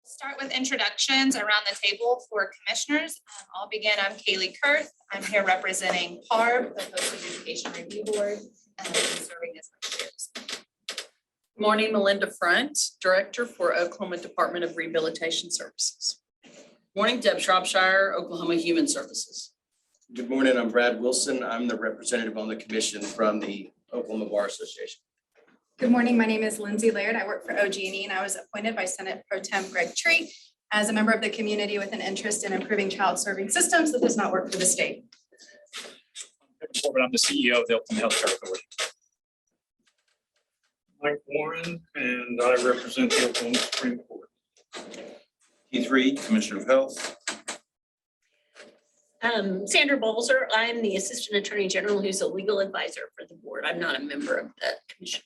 Start with introductions around the table for commissioners. I'll begin. I'm Kaylee Kurth. I'm here representing PARB, the Postal Education Review Board, and I've been serving as my chairs. Good morning, Melinda Front, Director for Oklahoma Department of Rehabilitation Services. Morning, Deb Shropshire, Oklahoma Human Services. Good morning, I'm Brad Wilson. I'm the representative on the commission from the Oklahoma Bar Association. Good morning. My name is Lindsay Laird. I work for OG&E and I was appointed by Senate Pro Tem Greg Tree as a member of the community with an interest in improving child serving systems that does not work for the state. I'm the CEO of the Oklahoma Healthcare Authority. Mike Warren, and I represent the Oklahoma Supreme Court. Keith Reed, Commissioner of Health. Sandra Bolzer, I'm the Assistant Attorney General who's a legal advisor for the board. I'm not a member of the commission.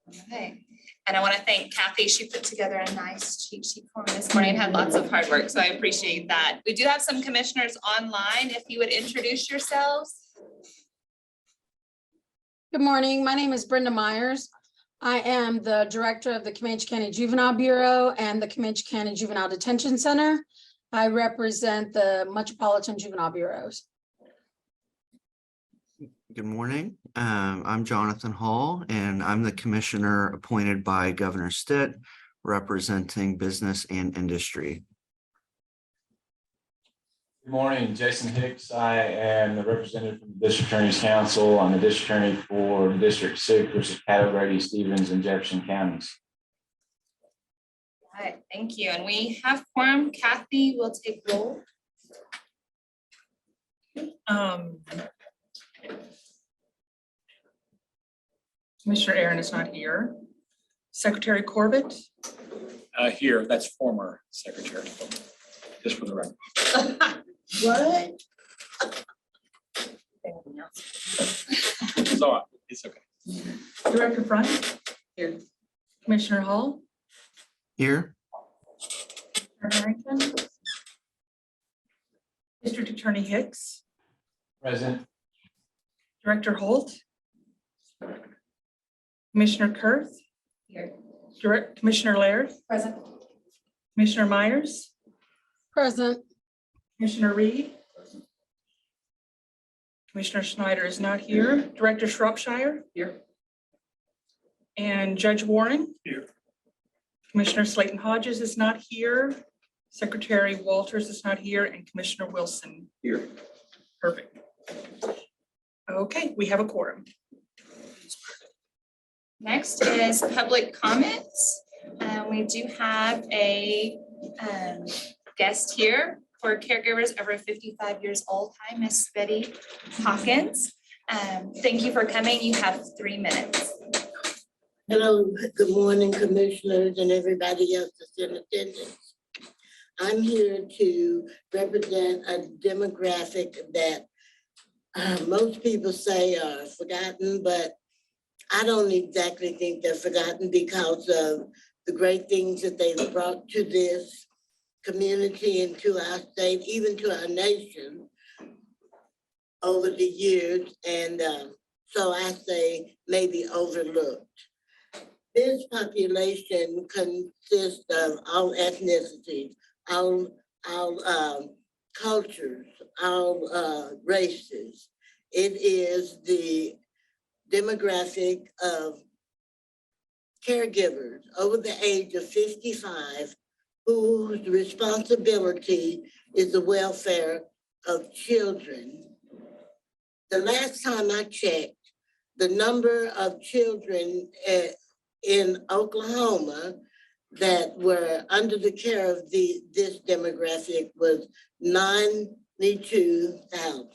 Okay. And I want to thank Kathy. She put together a nice cheat sheet for me this morning and had lots of hard work. So I appreciate that. We do have some commissioners online. If you would introduce yourselves. Good morning. My name is Brenda Myers. I am the Director of the Comanche County Juvenile Bureau and the Comanche County Juvenile Detention Center. I represent the Metropolitan Juvenile Bureaus. Good morning. I'm Jonathan Hall, and I'm the commissioner appointed by Governor Stitt, representing business and industry. Good morning, Jason Hicks. I am the representative from the District Attorney's Council. I'm the District Attorney for District 6, which is Caddo, Grady, Stevens, and Jefferson counties. All right, thank you. And we have quorum. Kathy will take roll. Commissioner Aaron is not here. Secretary Corbett. Here, that's former secretary, just for the record. What? It's all right. It's okay. Director Front. Here. Commissioner Hall. Here, Harrington. District Attorney Hicks. Present. Director Holt. Commissioner Kurth. Here. Commissioner Laird. Present. Commissioner Myers. Present. Commissioner Reed. Commissioner Schneider is not here. Director Shropshire. Here. And Judge Warren. Here. Commissioner Slayton Hodges is not here. Secretary Walters is not here, and Commissioner Wilson. Here. Perfect. Okay, we have a quorum. Next is public comments. We do have a guest here for caregivers over 55 years old. Hi, Miss Betty Hawkins. Thank you for coming. You have 3 minutes. Hello, good morning, commissioners and everybody else that's in attendance. I'm here to represent a demographic that most people say are forgotten, but I don't exactly think they're forgotten because of the great things that they've brought to this community and to our state, even to our nation over the years. And so I say maybe overlooked. This population consists of all ethnicities, all cultures, all races. It is the demographic of caregivers over the age of 55 whose responsibility is the welfare of children. The last time I checked, the number of children in Oklahoma that were under the care of this demographic was 92,000.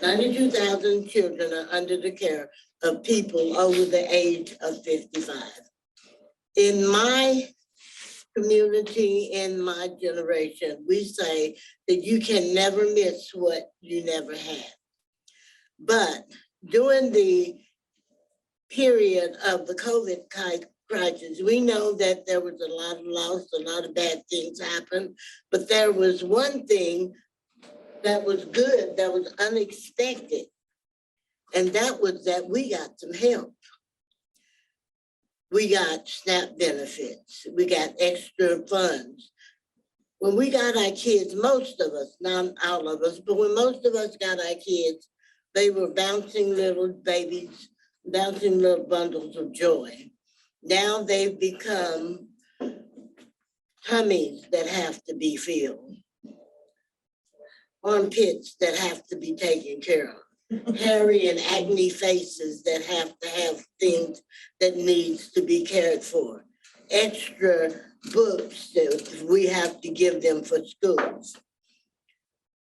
92,000 children are under the care of people over the age of 55. In my community, in my generation, we say that you can never miss what you never had. But during the period of the COVID crisis, we know that there was a lot of loss, a lot of bad things happened, but there was one thing that was good, that was unexpected, and that was that we got some help. we got SNAP benefits, we got extra funds. When we got our kids, most of us, not all of us, but when most of us got our kids, they were bouncing little babies, bouncing little bundles of joy. Now they've become tummies that have to be filled, armpits that have to be taken care of, hairy and acne faces that have to have things that needs to be cared for, extra books that we have to give them for schools.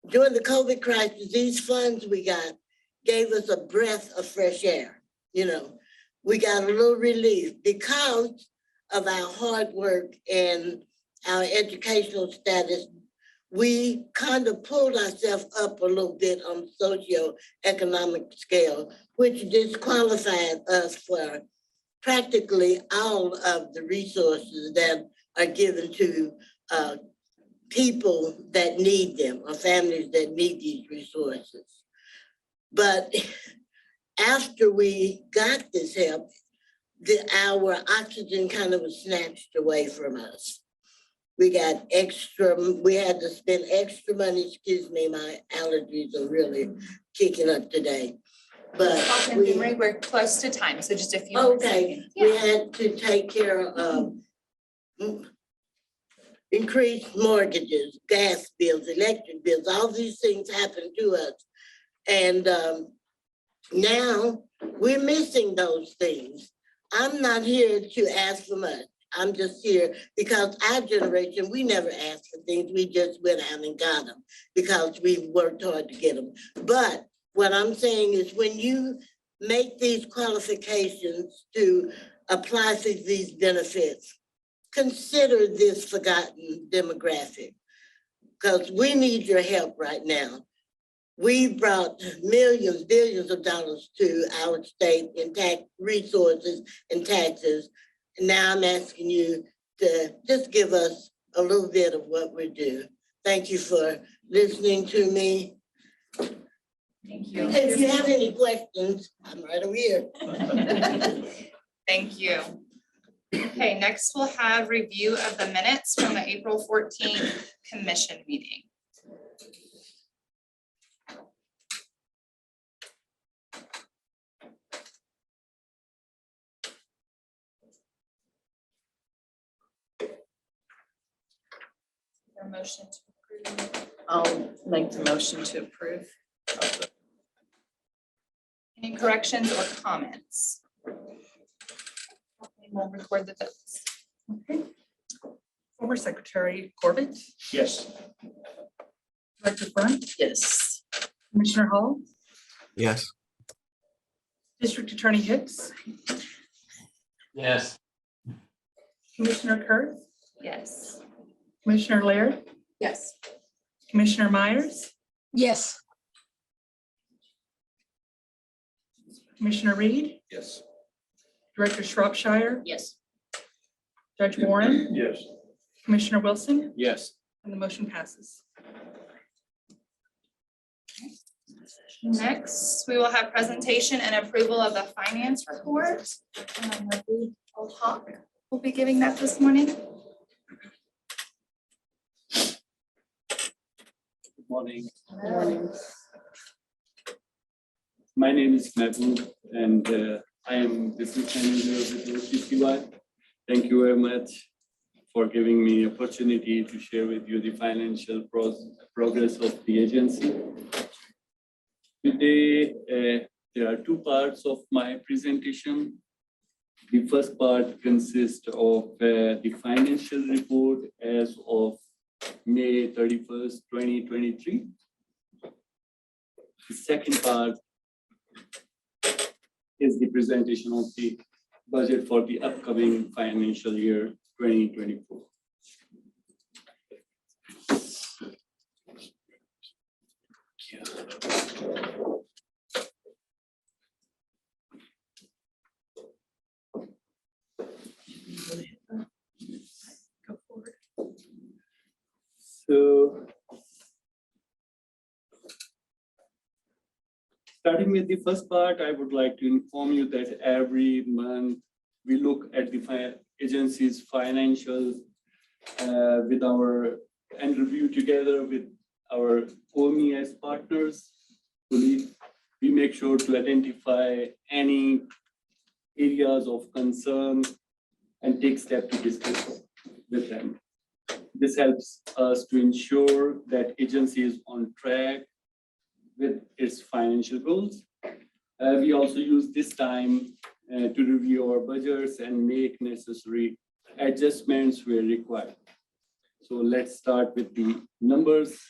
During the COVID crisis, these funds we got gave us a breath of fresh air. You know, we got a little relief because of our hard work and our educational status. We kind of pulled ourselves up a little bit on socioeconomic scale, which disqualified us for practically all of the resources that are given to people that need them or families that need these resources. But after we got this help, our oxygen kind of was snatched away from us. We got extra, we had to spend extra money, excuse me, my allergies are really kicking up today. But We're close to time, so just a few more okay, seconds. we had to take care of increased mortgages, gas bills, electric bills, all these things happen to us. And now we're missing those things. I'm not here to ask for much. I'm just here because our generation, we never asked for things. We just went out and got them because we worked hard to get them. But what I'm saying is when you make these qualifications to apply for these benefits, consider this forgotten demographic because we need your help right now. We brought millions, billions of dollars to our state in tax resources and taxes. And now I'm asking you to just give us a little bit of what we do. Thank you for listening to me. Thank you. If you have any questions, I'm right over here. Thank you. Okay, next we'll have review of the minutes from the April 14th commission meeting. A motion to approve. I'll make the motion to approve. Any corrections or comments? We'll record the votes. Okay. Former Secretary Corbett, Yes. Director Front, Yes. Commissioner Hall, Yes. District Attorney Hicks, Yes. Commissioner Kurth, Yes. Commissioner Laird, Yes. Commissioner Myers, Yes. Commissioner Reed, Yes. Director Shropshire, Yes. Judge Warren, Yes. Commissioner Wilson, Yes. and the motion passes. Next, we will have presentation and approval of the finance report. Old Hawk will be giving that this morning. Good morning. My name is Mehboob and I am business manager with OCCY. Thank you very much for giving me opportunity to share with you the financial progress of the agency. Today, there are two parts of my presentation. The first part consists of the financial report as of May 31st, 2023. The second part is the presentation of the budget for the upcoming financial year 2024. So, starting with the first part, I would like to inform you that every month we look at the agency's financials with our and review together with our OMI as partners. We make sure to identify any areas of concern and take steps to discuss with them. This helps us to ensure that agency is on track with its financial goals. We also use this time to review our budgets and make necessary adjustments where required. So let's start with the numbers.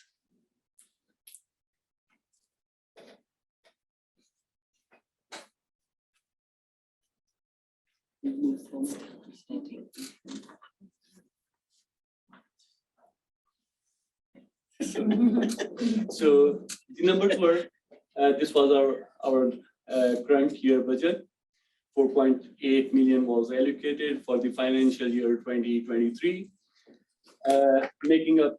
So the numbers were, this was our current year budget. 4.8 million was allocated for the financial year 2023, making up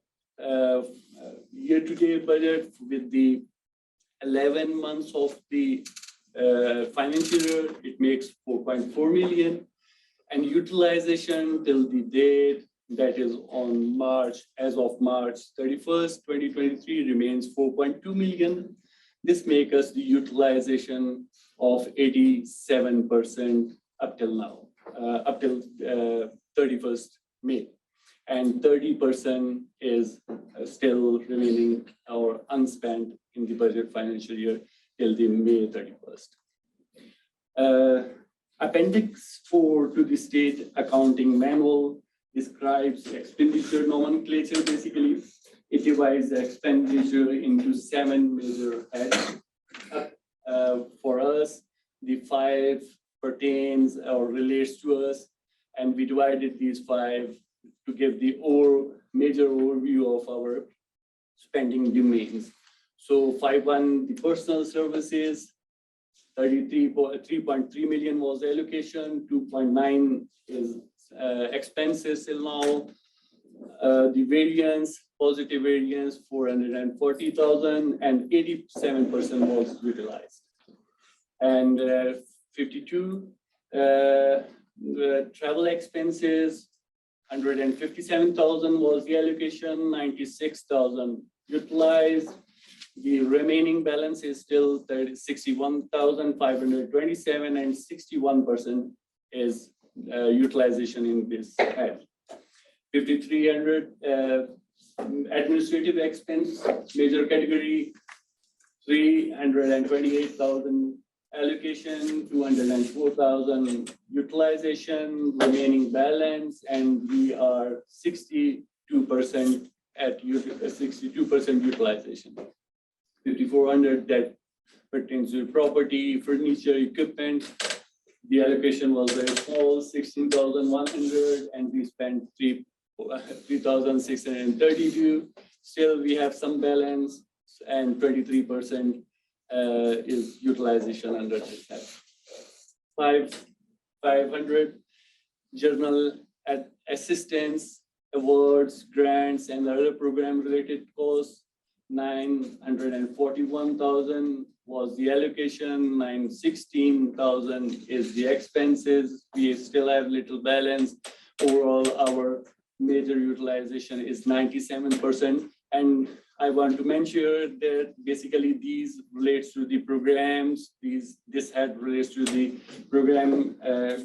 year-to-date budget with the 11 months of the financial year. It makes 4.4 million, and utilization till the date, that is on March, as of March 31st, 2023, remains 4.2 million. This makes us the utilization of 87% up till now, up till 31st May. And 30% is still remaining or unspent in the budget financial year till the May 31st. Appendix 4 to the state accounting manual describes expenditure nomenclature. Basically, it divides the expenditure into 7 major heads. For us, the 5 pertains or relates to us, and we divided these 5 to give the major overview of our spending domains. So 5.1, the personal services, 3.3 million was allocation, 2.9 is expenses till now. The variance, positive variance, 440,000, and 87% was utilized. And 52, the travel expenses, 157,000 was the allocation, 96,000 utilized. The remaining balance is still 61,527, and 61% is utilization in this head. 5,300 administrative expense, major category, 328,000 allocation, 204,000 utilization, remaining balance, and we are 62% at 62% utilization. 5,400 that pertains to property, furniture, equipment. The allocation was very small, 16,100, and we spent 3,632. Still, we have some balance, and 23% is utilization under this head. 500 journal assistance, awards, grants, and other program-related costs. 941,000 was the allocation, 916,000 is the expenses. We still have little balance. Overall, our major utilization is 97%. And I want to mention that basically these relates to the programs. This head relates to the program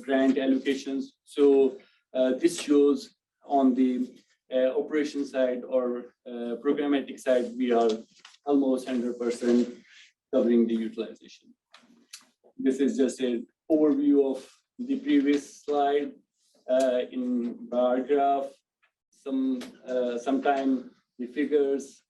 grant allocations. So this shows on the operation side or programmatic side, we are almost 100% covering the utilization. This is just an overview of the previous slide. In bar graph, sometime the figures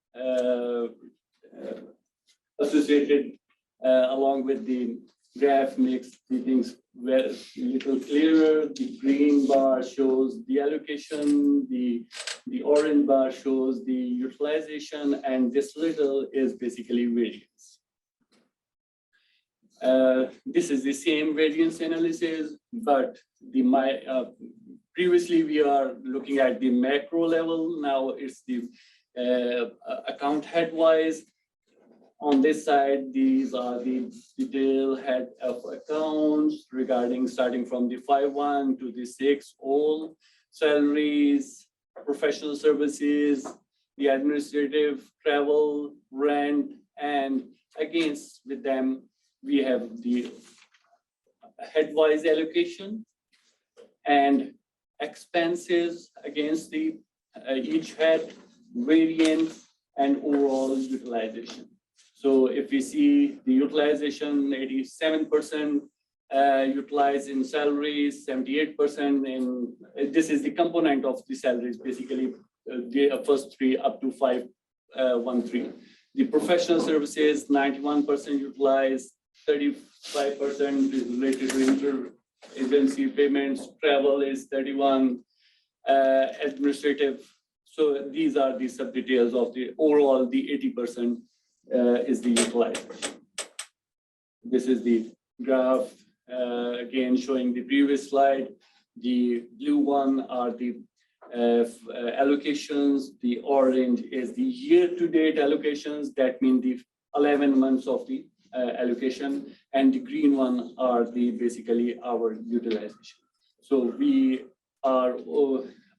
associated along with the graph makes the things a little clearer. The green bar shows the allocation, the orange bar shows the utilization, and this little is basically variance. This is the same variance analysis, but previously we are looking at the macro level. Now it's the account head wise. On this side, these are the detailed head of accounts regarding starting from the 5-1 to the 6, all salaries, professional services, the administrative, travel, rent, and against with them, we have the headwise allocation and expenses against the each head, variance, and overall utilization. So if we see the utilization, 87% utilized in salaries, 78% in, this is the component of the salaries, basically the first three up to 513. The professional services, 91% utilized, 35% is related to inter-agency payments, travel is 31, administrative. So these are the sub-details of the overall, the 80% is the utilization. This is the graph, again showing the previous slide. The blue one are the allocations. The orange is the year-to-date allocations. That means the 11 months of the allocation, and the green one are the basically our utilization. So we are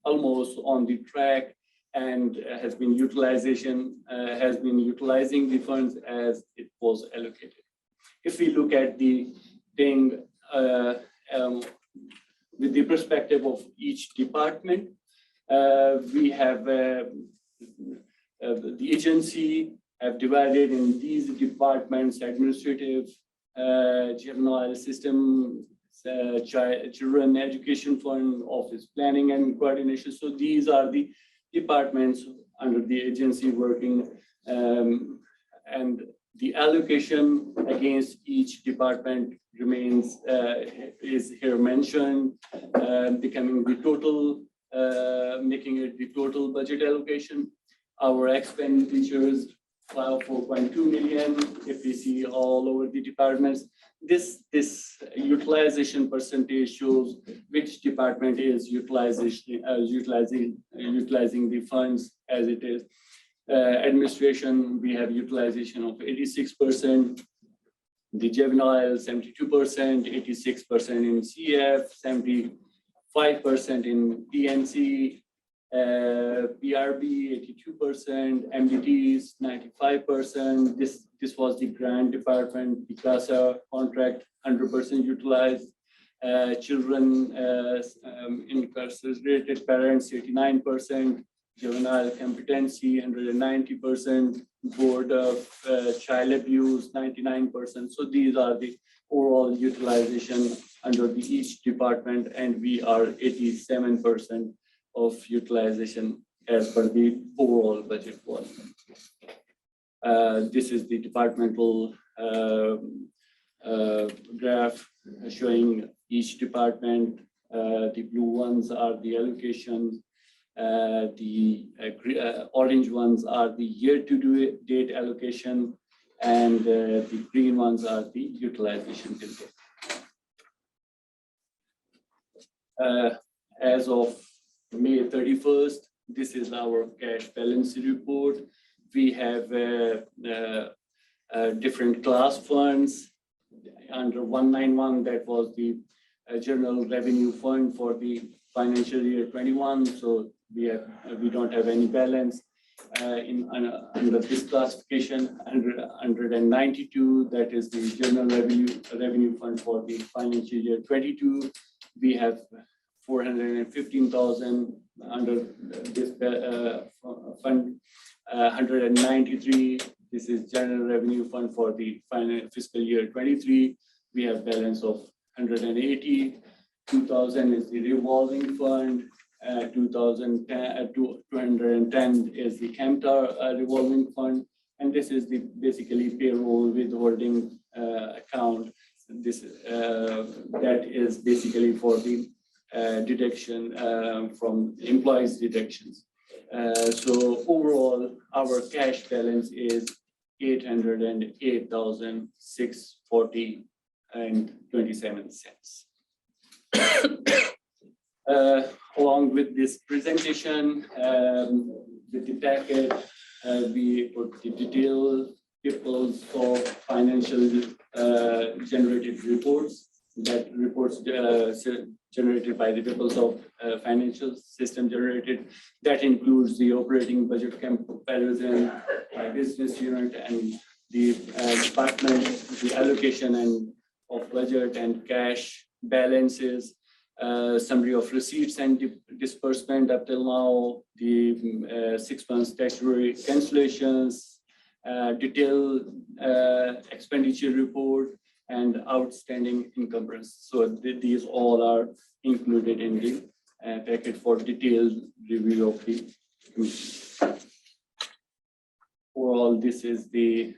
almost on the track and has been utilizing the funds as it was allocated. If we look at the thing with the perspective of each department, we have the agency have divided in these departments: administrative, juvenile system, children education fund, office planning and coordination. So these are the departments under the agency working, and the allocation against each department remains is here mentioned, becoming the total, making it the total budget allocation. Our expenditures 4.2 million. If we see all over the departments, this utilization percentage shows which department is utilizing the funds as it is. Administration, we have utilization of 86%. The juvenile 72%, 86% in CF, 75% in PNC. PRB 82%, MDTs 95%. This was the grant department, the CASA contract 100% utilized. Children incarcerated parents 89%, juvenile competency 190%, board of child abuse 99%. So these are the overall utilization under the each department, and we are 87% of utilization as per the overall budget volume. This is the departmental graph showing each department. The blue ones are the allocations. The orange ones are the year-to-date allocation, and the green ones are the utilization till date. As of May 31st, this is our cash balance report. We have different class funds under 191. That was the general revenue fund for the financial year 21. So we don't have any balance under this classification. Under 192, that is the general revenue fund for the financial year 22. We have 415,000 under this fund. 193, this is general revenue fund for the fiscal year 23. We have balance of 180. 2,000 is the revolving fund. 210 is the CAMTA revolving fund, and this is the basically payroll withholding account. This that is basically for the deduction from employees' deductions. So overall, our cash balance is 808,640.27. Along with this presentation, with the packet, we put the detailed peoples of financial generated reports. That reports generated by the peoples of financial system generated. That includes the operating budget comparison by business unit and the department, the allocation and of budget and cash balances, summary of receipts and disbursement up till now, the 6 months statutory cancellations, detailed expenditure report, and outstanding encumbrance. So these all are included in the packet for detailed review of the commission. Overall, this is the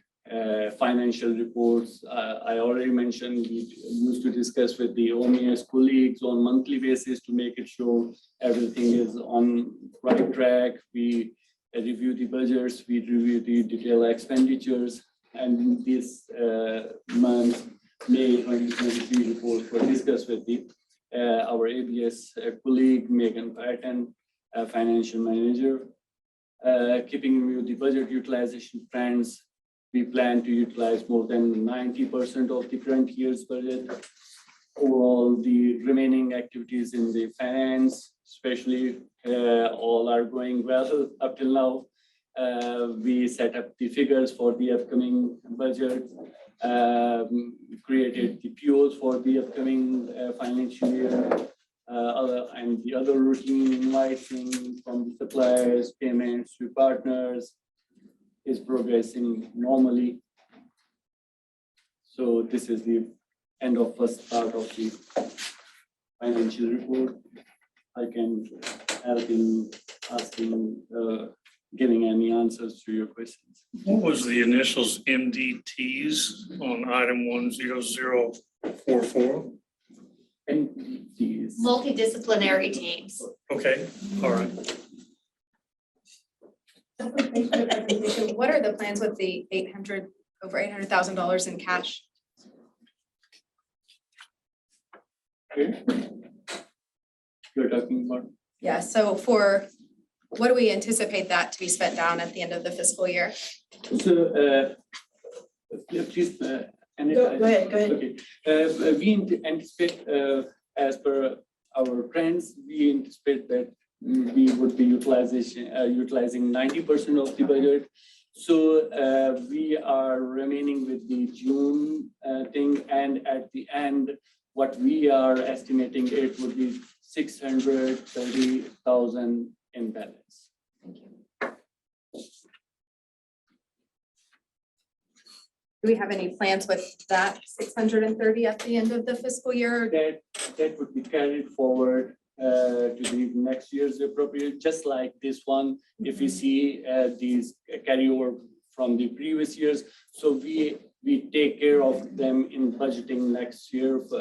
financial reports. I already mentioned we used to discuss with the OMS colleagues on monthly basis to make it sure everything is on right track. We review the budgets, we review the detailed expenditures, and this month, May 2023 report were discussed with the our ABS colleague Megan Patton, financial manager. Keeping in view the budget utilization trends, we plan to utilize more than 90% of the current year's budget. Overall, the remaining activities in the finance, especially, all are going well up till now. We set up the figures for the upcoming budget, created the POs for the upcoming financial year, and the other routine invoicing from the suppliers, payments to partners is progressing normally. So this is the end of first part of the financial report. I can help in asking, giving any answers to your questions. What was the initials MDTs on item 10044? MDTs. Multidisciplinary teams. Okay, all right. What are the plans with the over $800,000 in cash? Okay. You're talking about? Yeah, so what do we anticipate that to be spent down at the end of the fiscal year? So, please, Go ahead. Okay, we anticipate, as per our trends, we anticipate that we would be utilizing 90% of the budget. So we are remaining with the June thing, and at the end, what we are estimating it would be 630,000 in balance. Thank you. Do we have any plans with that 630 at the end of the fiscal year? That would be carried forward to the next year's appropriate, just like this one. If you see these carryover from the previous years, so we take care of them in budgeting next year for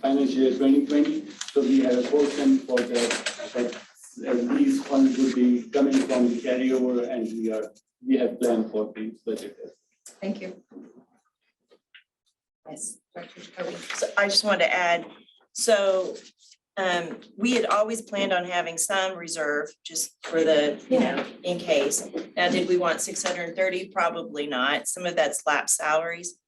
financial year 2020. So we have a portion for that these funds will be coming from the carryover, and we have planned for the budget. Thank you. Yes. So I just wanted to add, so we had always planned on having some reserve just for the, in case. Now, did we want 630? Probably not. Some of that's lapsed salaries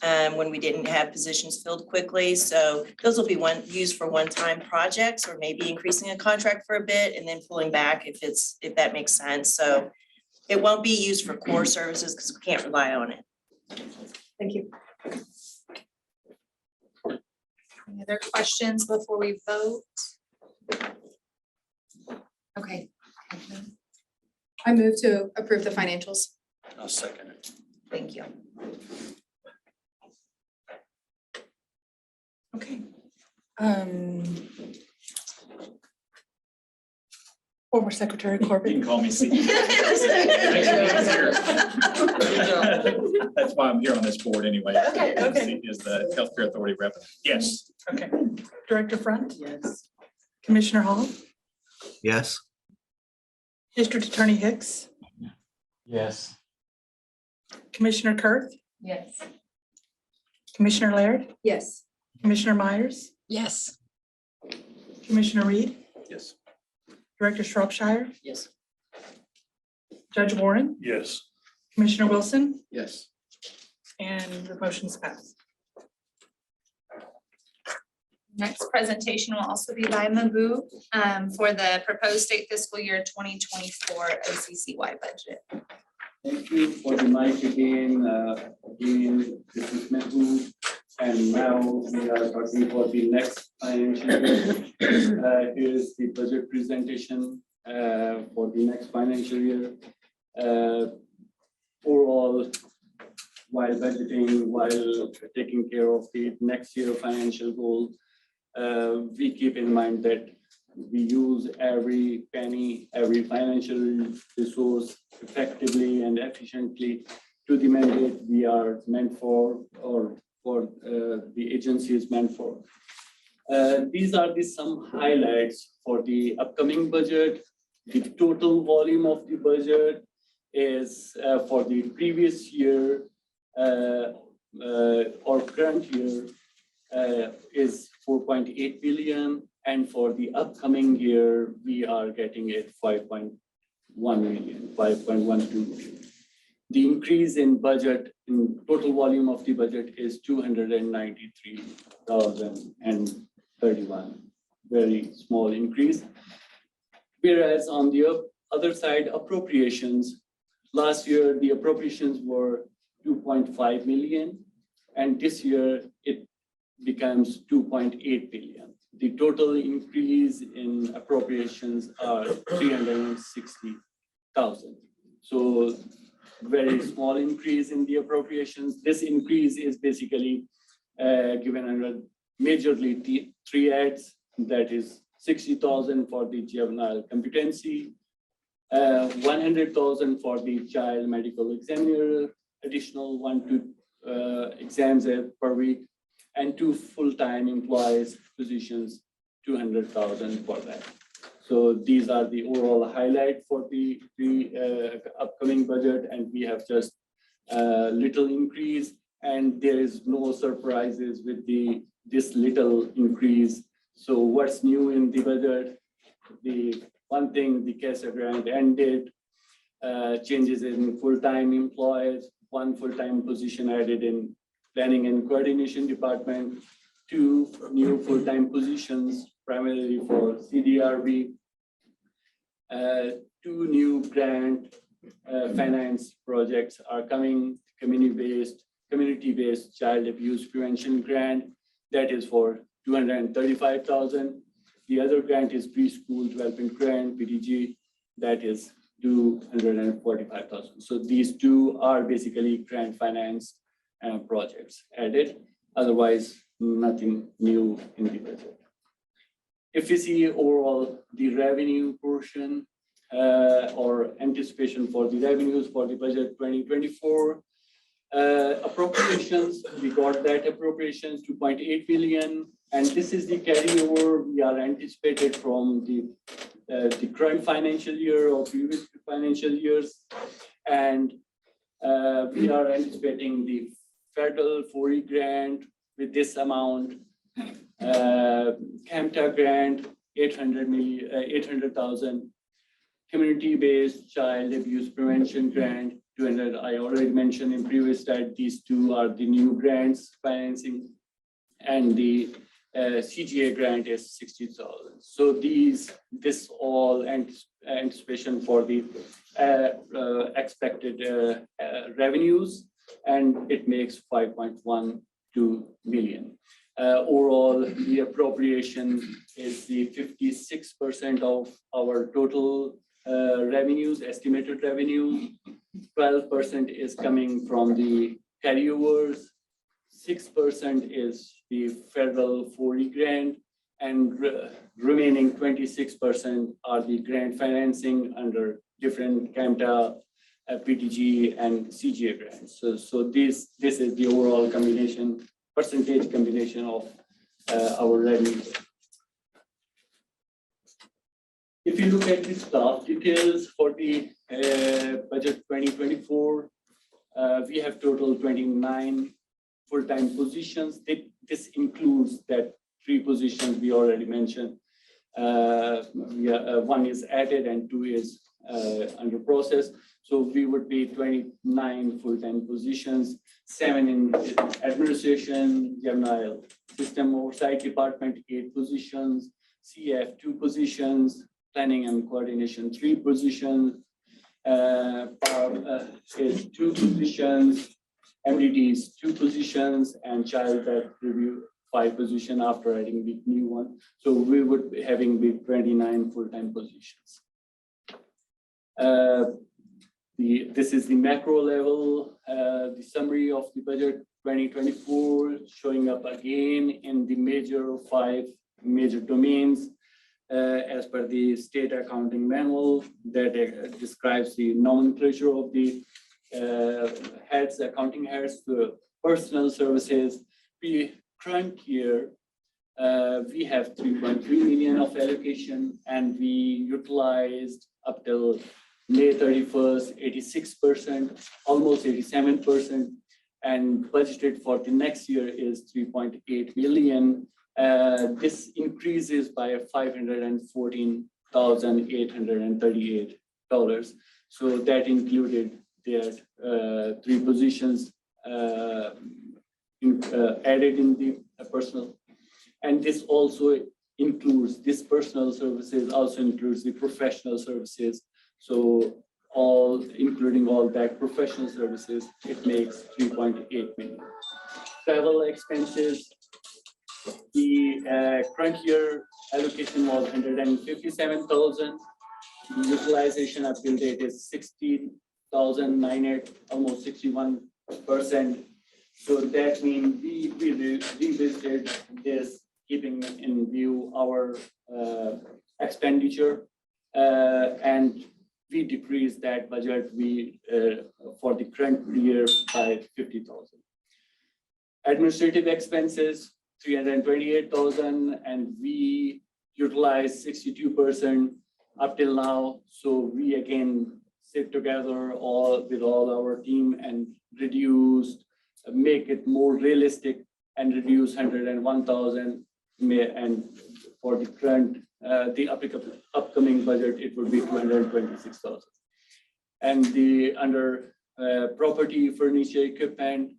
when we didn't have positions filled quickly. So those will be used for one-time projects, or maybe increasing a contract for a bit and then pulling back if that makes sense. So it won't be used for core services because we can't rely on it. Thank you. Any other questions before we vote? Okay. I move to approve the financials. I'll second it. Thank you. Okay. Former Secretary You Corbett. can call me C. That's why I'm here on this board anyway. Okay. C is the Healthcare Authority rep. Yes. Okay. Director Front, Yes. Commissioner Hall, Yes. District Attorney Hicks, Yes. Commissioner Kurth, Yes. Commissioner Laird, Yes. Commissioner Myers, Yes. Commissioner Reed, Yes. Director Shropshire, Yes. Judge Warren, Yes. Commissioner Wilson, Yes. and the motion's passed. Next presentation will also be by Mabu for the proposed state fiscal year 2024 OCCY budget. Thank you for the mic again. Again, this is Mehu. And now we are talking for the next financial year. Here's the budget presentation for the next financial year. Overall, while budgeting, while taking care of the next year financial goal, we keep in mind that we use every penny, every financial resource effectively and efficiently to the mandate we are meant for, or for the agency is meant for. These are some highlights for the upcoming budget. The total volume of the budget is for the previous year or current year is 4.8 billion, and for the upcoming year we are getting it 5.1 million, 5.12 million. The increase in budget, in total volume of the budget is 293,031, very small increase. Whereas on the other side, appropriations, last year the appropriations were 2.5 million, and this year it becomes 2.8 billion. The total increase in appropriations are 360,000. So very small increase in the appropriations. This increase is basically given under majorly three ads, that is 60,000 for the juvenile competency, 100,000 for the child medical examiner, additional 1 to exams per week, and 2 full-time employees positions, 200,000 for that. So these are the overall highlight for the upcoming budget, and we have just little increase, and there is no surprises with this little increase. So what's new in the budget? The one thing, the CASA grant ended, changes in full-time employees, 1 full-time position added in planning and coordination department, 2 new full-time positions primarily for CDRB, 2 new grant finance projects are coming, community-based child abuse prevention grant, that is for 235,000. The other grant is preschool development grant, PDG, that is 245,000. So these 2 are basically grant finance projects added. Otherwise, nothing new in the budget. If we see overall the revenue portion or anticipation for the revenues for the budget 2024, appropriations, we got that appropriations 2.8 billion, and this is the carryover we are anticipated from the current financial year or previous financial years, and we are anticipating the federal 4E grant with this amount, CAMTA grant 800,000, community-based child abuse prevention grant 200. I already mentioned in previous slide, these 2 are the new grants financing, and the CGA grant is 60,000. So this all anticipation for the expected revenues, and it makes 5.12 million. Overall, the appropriation is the 56% of our total revenues, estimated revenue. 12% is coming from the carryovers, 6% is the federal 4E grant, and remaining 26% are the grant financing under different CAMTA, PTG, and CGA grants. So this is the overall combination, percentage combination of our revenue. If you look at the staff details for the budget 2024, we have total 29 full-time positions. This includes that 3 positions we already mentioned. 1 is added and 2 is under process. So we would be 29 full-time positions, 7 in administration, juvenile system oversight department, 8 positions, CF 2 positions, planning and coordination 3 positions, is 2 positions, MDTs 2 positions, and child death review 5 position after adding the new one. So we would be having the 29 full-time positions. This is the macro level, the summary of the budget 2024 showing up again in the 5 major domains as per the state accounting manual that describes the nomenclature of the accounting heads, the personal services. Current year, we have 3.3 million of allocation, and we utilized up till May 31st, 86%, almost 87%, and budgeted for the next year is 3.8 million. This increases by $514,838. So that included their 3 positions added in the personal. And this also includes, this personal services also includes the professional services. So including all that professional services, it makes 3.8 million. Travel expenses, the current year allocation was 157,000. The utilization up till date is 60,900, almost 61%. So that means we revisited this, keeping in view our expenditure, and we decreased that budget for the current year by 50,000. Administrative expenses 328,000, and we utilized 62% up till now. So we again sit together with all our team and make it more realistic and reduce 101,000. And for the current, the upcoming budget, it would be 226,000. And under property, furniture, equipment,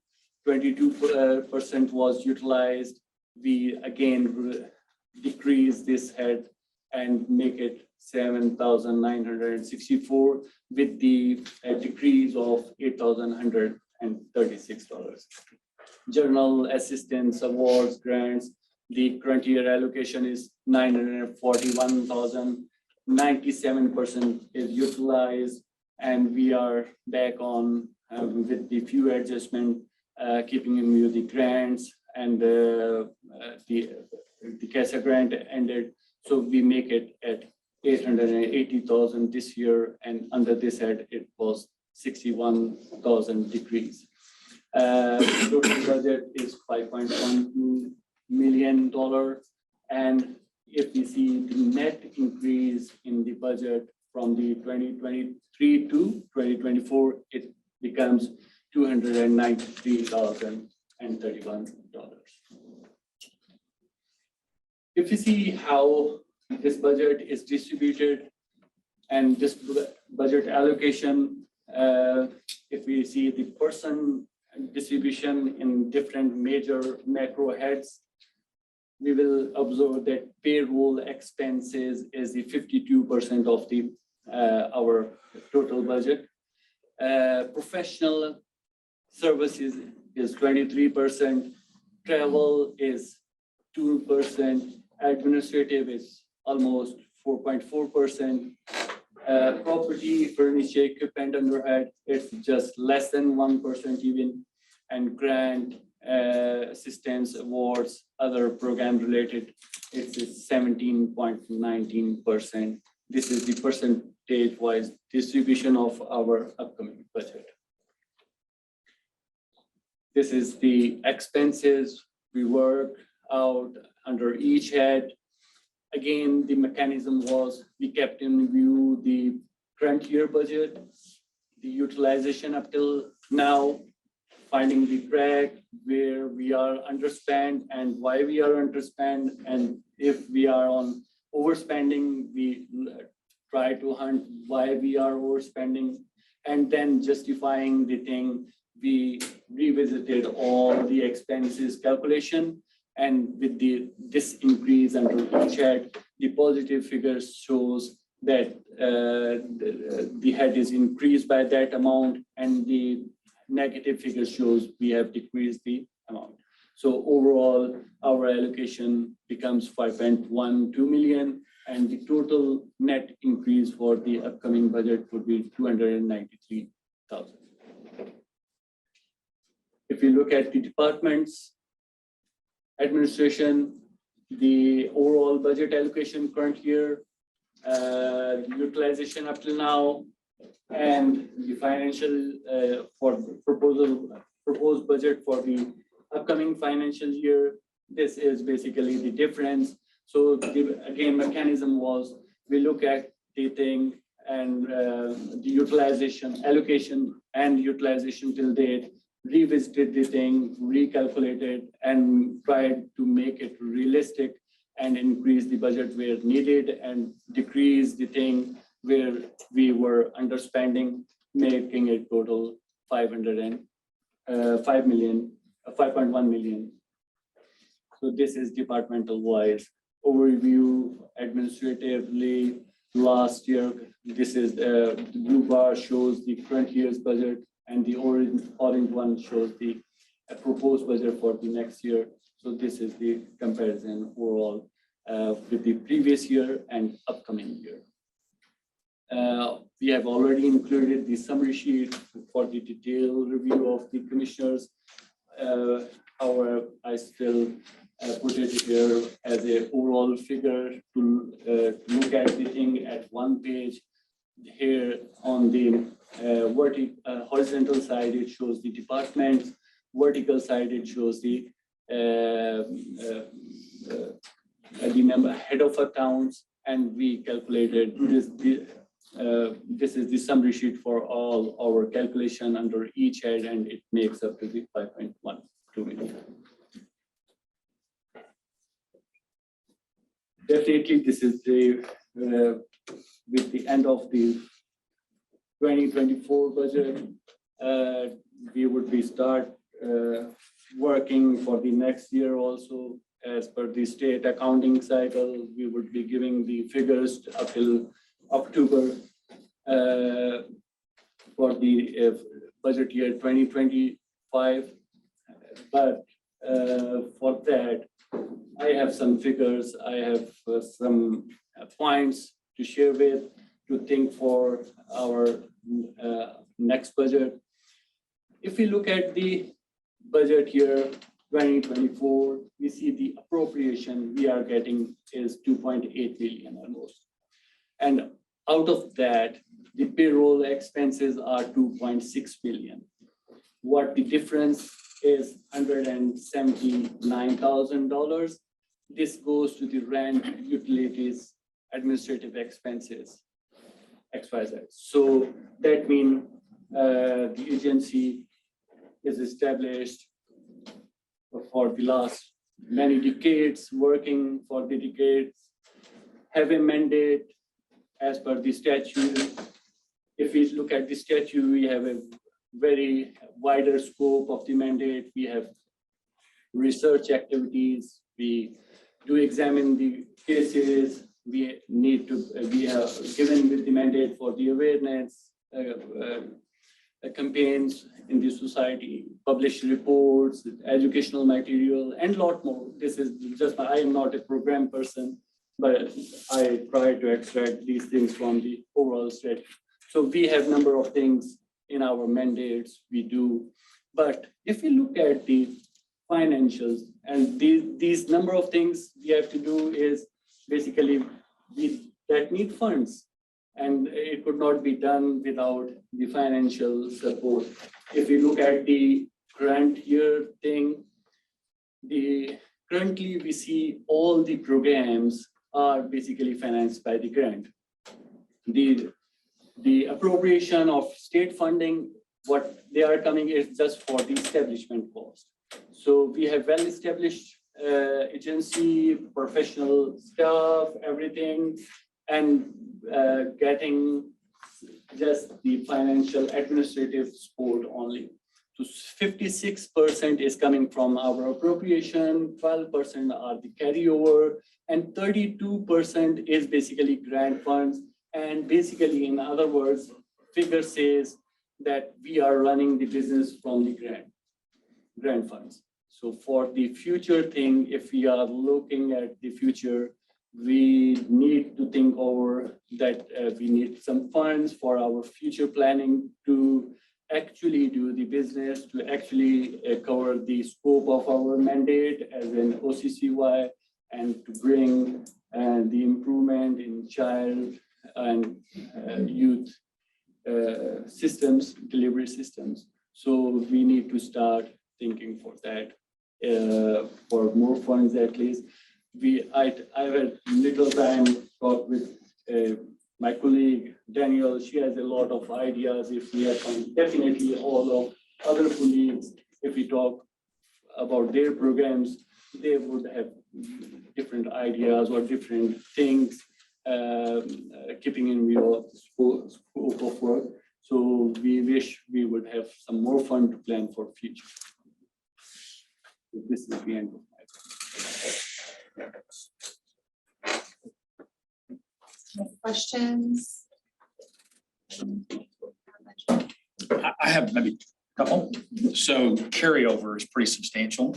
22% was utilized. We again decrease this head and make it 7,964 with the decrease of $8,136. Journal assistance, awards, grants. The current year allocation is 941,000. 97% is utilized, and we are back on with the few adjustment, keeping in view the grants and the CASA grant ended. So we make it at 880,000 this year, and under this head, it was 61,000 decrease. Total budget is $5.12 million. And if we see the net increase in the budget from the 2023 to 2024, it becomes $293,031. If you see how this budget is distributed and this budget allocation, if we see the person distribution in different major macro heads, we will observe that payroll expenses is the 52% of the our total budget. Professional services is 23%, travel is 2%, administrative is almost 4.4%. Property, furniture, equipment underhead, it's just less than 1% even, and grant, assistance, awards, other program related, it's 17.19%. This is the percentage-wise distribution of our upcoming budget. This is the expenses we work out under each head. Again, the mechanism was we kept in view the current year budget, the utilization up till now, finding the track where we are underspent and why we are underspent, and if we are on overspending, we try to hunt why we are overspending, and then justifying the thing, we revisited all the expenses calculation. And with this increase under each head, the positive figures shows that the head is increased by that amount, and the negative figure shows we have decreased the amount. So overall, our allocation becomes 5.12 million, and the total net increase for the upcoming budget would be 293,000. If you look at the departments, administration, the overall budget allocation current year, utilization up till now, and the financial for proposed budget for the upcoming financial year. This is basically the difference. So the again mechanism was we look at the thing and the utilization, allocation and utilization till date, revisited the thing, recalculated, and tried to make it realistic and increase the budget where needed and decrease the thing where we were underspending, making it total 5.1 million. So this is departmental wise overview. Administratively, last year, this is the blue bar shows the current year's budget, and the orange one shows the proposed budget for the next year. So this is the comparison overall with the previous year and upcoming year. We have already included the summary sheet for the detailed review of the commissioners. However, I still put it here as an overall figure to look at the thing at one page. Here on the horizontal side, it shows the departments. Vertical side, it shows the number head of accounts, and we calculated this. This is the summary sheet for all our calculation under each head, and it makes up to the 5.12 million. Definitely, this is the with the end of the 2024 budget, we would be start working for the next year also. As per the state accounting cycle, we would be giving the figures up till October for the budget year 2025. But for that, I have some figures, I have some points to share with, to think for our next budget. If we look at the budget year 2024, we see the appropriation we are getting is 2.8 billion almost. And out of that, the payroll expenses are 2.6 billion. What the difference is $179,000. This goes to the rent, utilities, administrative expenses, XYZ. So that means the agency is established for the last many decades, working for the decades, have a mandate as per the statute. If we look at the statute, we have a very wider scope of the mandate. We have research activities. We do examine the cases. We need to, we have given with the mandate for the awareness campaigns in the society, publish reports, educational material, and a lot more. This is just, I am not a program person, but I try to extract these things from the overall strategy. So we have number of things in our mandates we do. But if we look at the financials, and these number of things we have to do is basically that need funds. And it could not be done without the financial support. If we look at the grant year thing, currently we see all the programs are basically financed by the grant. The appropriation of state funding, what they are coming is just for the establishment cost. So we have well-established agency, professional staff, everything, and getting just the financial administrative support only. So 56% is coming from our appropriation, 12% are the carryover, and 32% is basically grant funds. And basically, in other words, figure says that we are running the business from the grant funds. So for the future thing, if we are looking at the future, we need to think over that we need some funds for our future planning to actually do the business, to actually cover the scope of our mandate as an OCCY, and to bring the improvement in child and youth systems, delivery systems. So we need to start thinking for that, for more funds at least. I had little time talk with my colleague Daniel. She has a lot of ideas. If we have fun, definitely all of other colleagues, if we talk about their programs, they would have different ideas or different things, keeping in view of the scope of work. So we wish we would have some more fun to plan for future. This is the end of my talk. Questions? I have maybe a couple. So carryover is pretty substantial.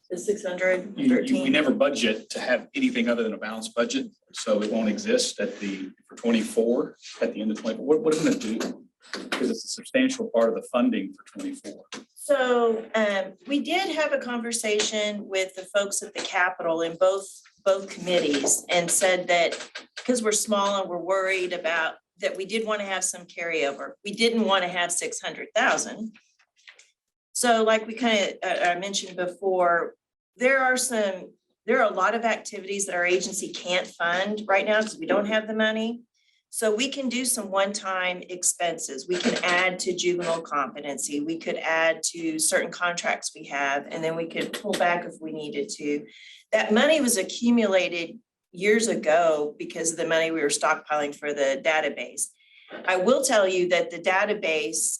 The 613. We never budget to have anything other than a balanced budget, so it won't exist for 24, at the end of 24. What are we gonna do? Because it's a substantial part of the funding for 24. So we did have a conversation with the folks at the Capitol in both committees and said that because we're small and we're worried about that, we did want to have some carryover. We didn't want to have 600,000. So like we kind of I mentioned before, there are a lot of activities that our agency can't fund right now because we don't have the money. So we can do some one-time expenses. We can add to juvenile competency. We could add to certain contracts we have, and then we could pull back if we needed to. That money was accumulated years ago because of the money we were stockpiling for the database. I will tell you that the database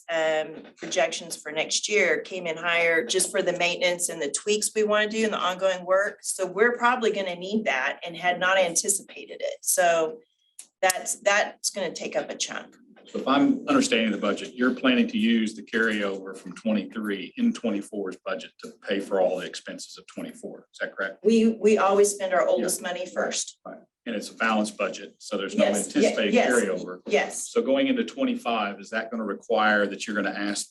projections for next year came in higher just for the maintenance and the tweaks we want to do and the ongoing work. So we're probably going to need that and had not anticipated it. So that's going to take up a chunk. So if I'm understanding the budget, you're planning to use the carryover from 23 in 24's budget to pay for all the expenses of 24. Is that correct? We always spend our oldest money first. Right. And it's a balanced budget, so there's no Yes, anticipated yes, carryover. Yes. So going into 25, is that going to require that you're going to ask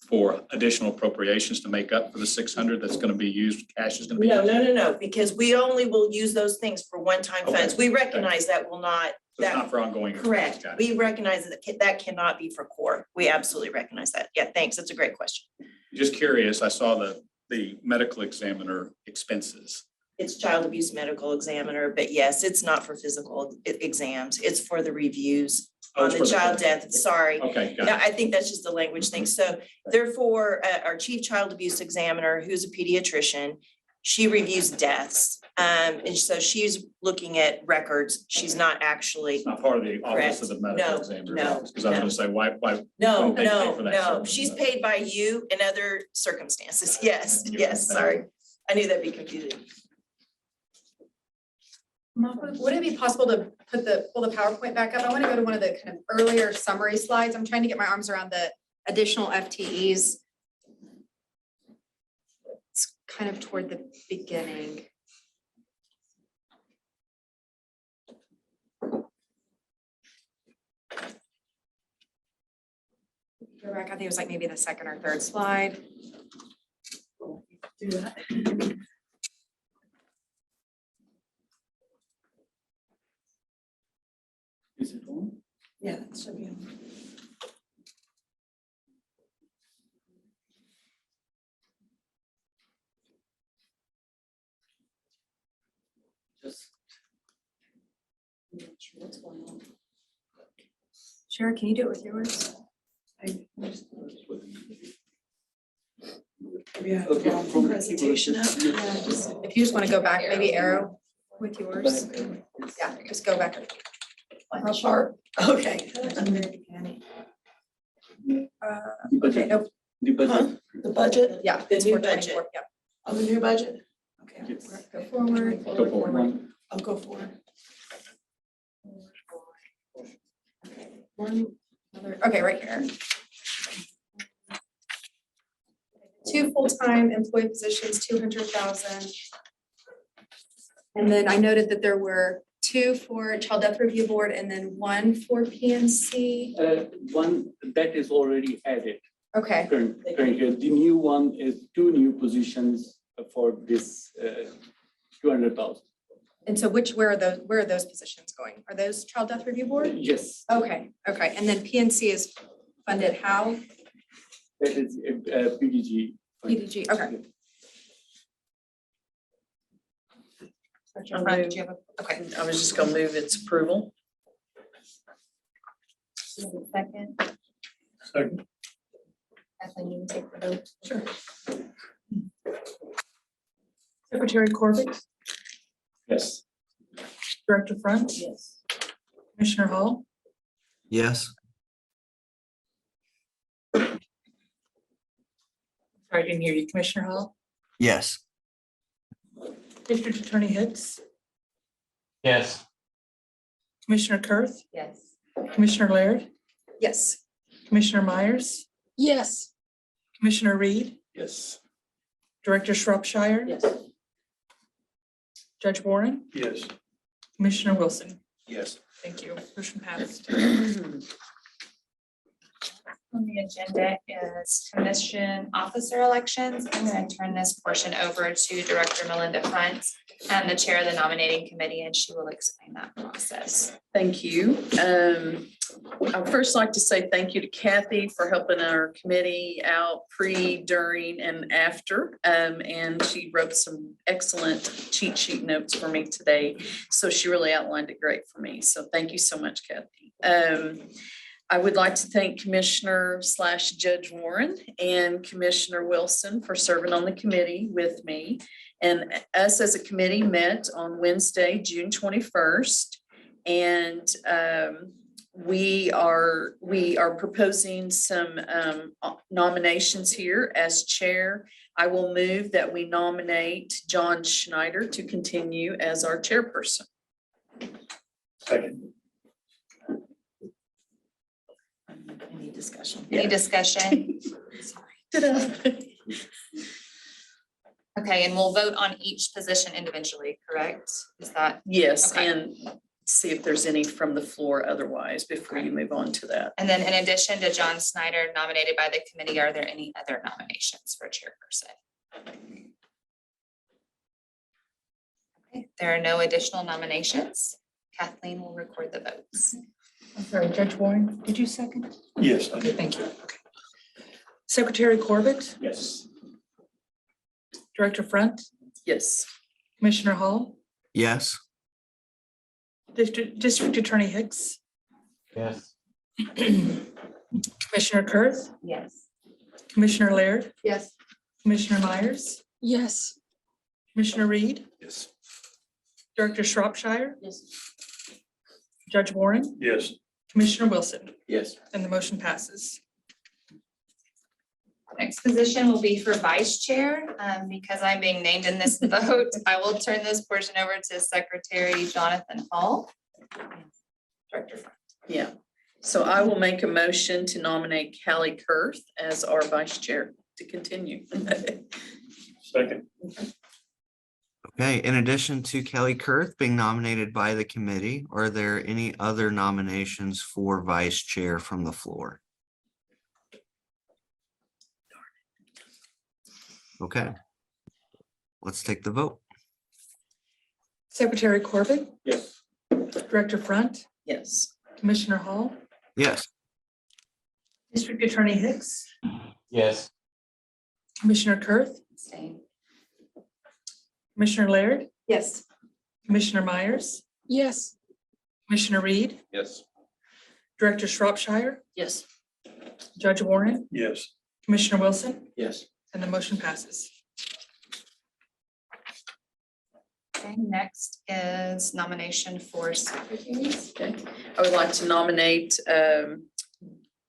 for additional appropriations to make up for the 600 that's going to be used, cash is going to be used? No, because we only will use those things for one-time funds. We recognize that will not. So it's not for ongoing. Correct. Got it. We recognize that cannot be for core. We absolutely recognize that. Yeah, thanks. That's a great question. Just curious, I saw the medical examiner expenses. It's child abuse medical examiner, but yes, it's not for physical exams. It's for the reviews Oh, on it's the for the- child death. Sorry. Okay, got No, it. I think that's just a language thing. So therefore, our chief child abuse examiner, who's a pediatrician, she reviews deaths. And so she's looking at records. She's not actually. It's not part of the office of the medical No, examiner. no, Because I was going to say, why? No, wouldn't they pay for that no. service? She's paid by you in other circumstances. Yes, sorry. I knew that'd be confusing. Would it be possible to pull the PowerPoint back up? I want to go to one of the kind of earlier summary slides. I'm trying to get my arms around the additional FTEs. It's kind of toward the beginning. Go back, I think it was like maybe the second or third slide. Do that. Is it on? Yeah, that should be on. Just. Shara, can you do it with yours? Presentation up. If you just want to go back, maybe arrow with yours. Yeah, just go back. How sharp? Okay. Okay, no, The budget. the budget? Yeah. The it's new for 24, budget. Yep. On the new budget? Okay. Yes. Go forward, Go forward one. I'll go forward. One other, okay, right here. 2 full-time employee positions, 200,000. And then I noted that there were 2 for Child Death Review Board and then 1 for PNC. One that is already added. Okay, Currently, the new one is 2 new positions for this 200,000. and so where are those positions going? Are those Child Death Review Board? Yes, Okay, and then PNC is funded how? that is PDG. PDG, okay. Did you Okay. I was just gonna move its approval. Second. Second. Kathleen, you can take the vote. Sure. Secretary Corbett, Yes. Director Front, Yes. Commissioner Hall, Yes. sorry, I didn't hear you, Commissioner Hall, Yes. District Attorney Hicks, Yes. Commissioner Kurth, Yes. Commissioner Laird. Yes. Commissioner Myers, Yes. Commissioner Reed, Yes. Director Shropshire. Yes. Judge Warren, Yes. Commissioner Wilson. Yes. Thank you. Motion passed. On the agenda is commission officer elections. I'm going to turn this portion over to Director Melinda Front and the chair of the nominating committee, and she will explain that process. Thank you. I'd first like to say thank you to Kathy for helping our committee out pre, during, and after. And she wrote some excellent cheat sheet notes for me today. So she really outlined it great for me. So thank you so much, Kathy. I would like to thank Commissioner/Judge Warren and Commissioner Wilson for serving on the committee with me. And us as a committee met on Wednesday, June 21st. And we are proposing some nominations here. As chair, I will move that we nominate John Schneider to continue as our chairperson. Second. Any discussion? Any discussion? Okay, and we'll vote on each position individually, correct? Is that? Yes, Okay. and see if there's any from the floor otherwise before you move on to that. And then in addition to John Snyder nominated by the committee, are there any other nominations for chairperson? Okay, there are no additional nominations. Kathleen will record the votes. I'm sorry, Judge Warren, did you second? Yes. Okay, thank you. Okay. Secretary Corbett, Yes. Director Front, Yes. Commissioner Hall, Yes. District Attorney Hicks, Yes. Commissioner Kurth, Yes. Commissioner Laird, Yes. Commissioner Myers, Yes. Commissioner Reed, Yes. Director Shropshire, Yes. Judge Warren, Yes. Commissioner Wilson, Yes. and the motion passes. Next position will be for vice chair. Because I'm being named in this vote, I will turn this portion over to Secretary Jonathan Hall. Director Front. Yeah. So I will make a motion to nominate Callie Kurth as our vice chair to continue. Second. Okay, in addition to Kelly Kurth being nominated by the committee, are there any other nominations for vice chair from the floor? Okay. Let's take the vote. Secretary Corbett, Yes. Director Front, Yes. Commissioner Hall, Yes. District Attorney Hicks, Yes. Commissioner Kurth, Abstain. Commissioner Laird, Yes. Commissioner Myers, Yes. Commissioner Reed, Yes. Director Shropshire, Yes. Judge Warren, Yes. Commissioner Wilson, Yes. and the motion passes. Okay, next is nomination for secretaries. Okay, I would like to nominate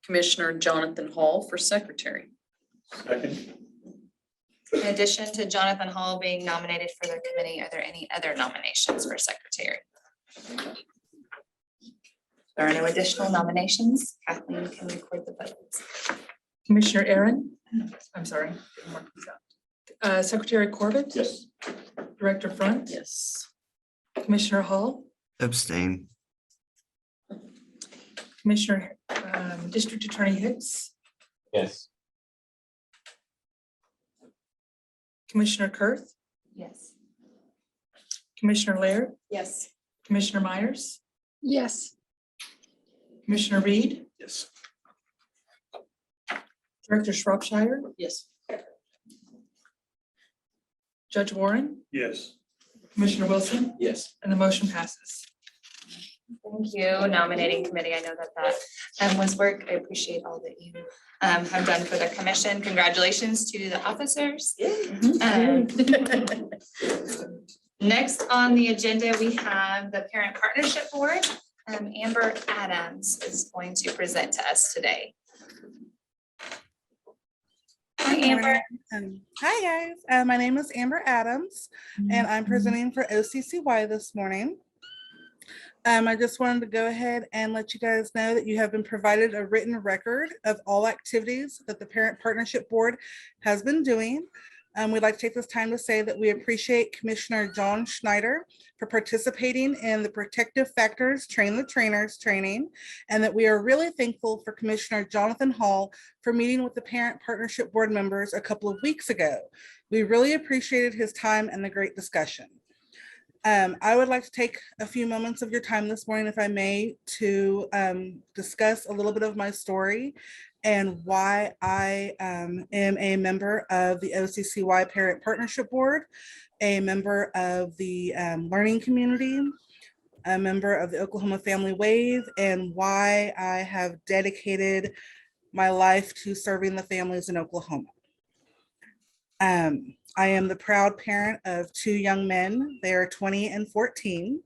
Commissioner Jonathan Hall for secretary. Second. In addition to Jonathan Hall being nominated for the committee, are there any other nominations for secretary? There are no additional nominations. Kathleen can record the votes. Commissioner Aaron, I'm sorry. Secretary Corbett, Yes. Director Front, Yes. Commissioner Hall, Abstain. Commissioner, District Attorney Hicks, Yes. Commissioner Kurth, Yes. Commissioner Laird, Yes. Commissioner Myers, Yes. Commissioner Reed, Yes. Director Shropshire, Yes. Judge Warren, Yes. Commissioner Wilson, Yes. and the motion passes. Thank you, nominating committee. I know that was work. I appreciate all that you have done for the commission. Congratulations to the officers. Um, Next on the agenda, we have the Parent Partnership Board. Amber Adams is going to present to us today. Hi, Amber. Hi, guys. My name is Amber Adams, and I'm presenting for OCCY this morning. I just wanted to go ahead and let you guys know that you have been provided a written record of all activities that the Parent Partnership Board has been doing. We'd like to take this time to say that we appreciate Commissioner John Schneider for participating in the Protective Factors Train the Trainers training, and that we are really thankful for Commissioner Jonathan Hall for meeting with the Parent Partnership Board members a couple of weeks ago. We really appreciated his time and the great discussion. I would like to take a few moments of your time this morning, if I may, to discuss a little bit of my story and why I am a member of the OCCY Parent Partnership Board, a member of the learning community, a member of the Oklahoma Family Wave, and why I have dedicated my life to serving the families in Oklahoma. I am the proud parent of two young men. They are 20 and 14.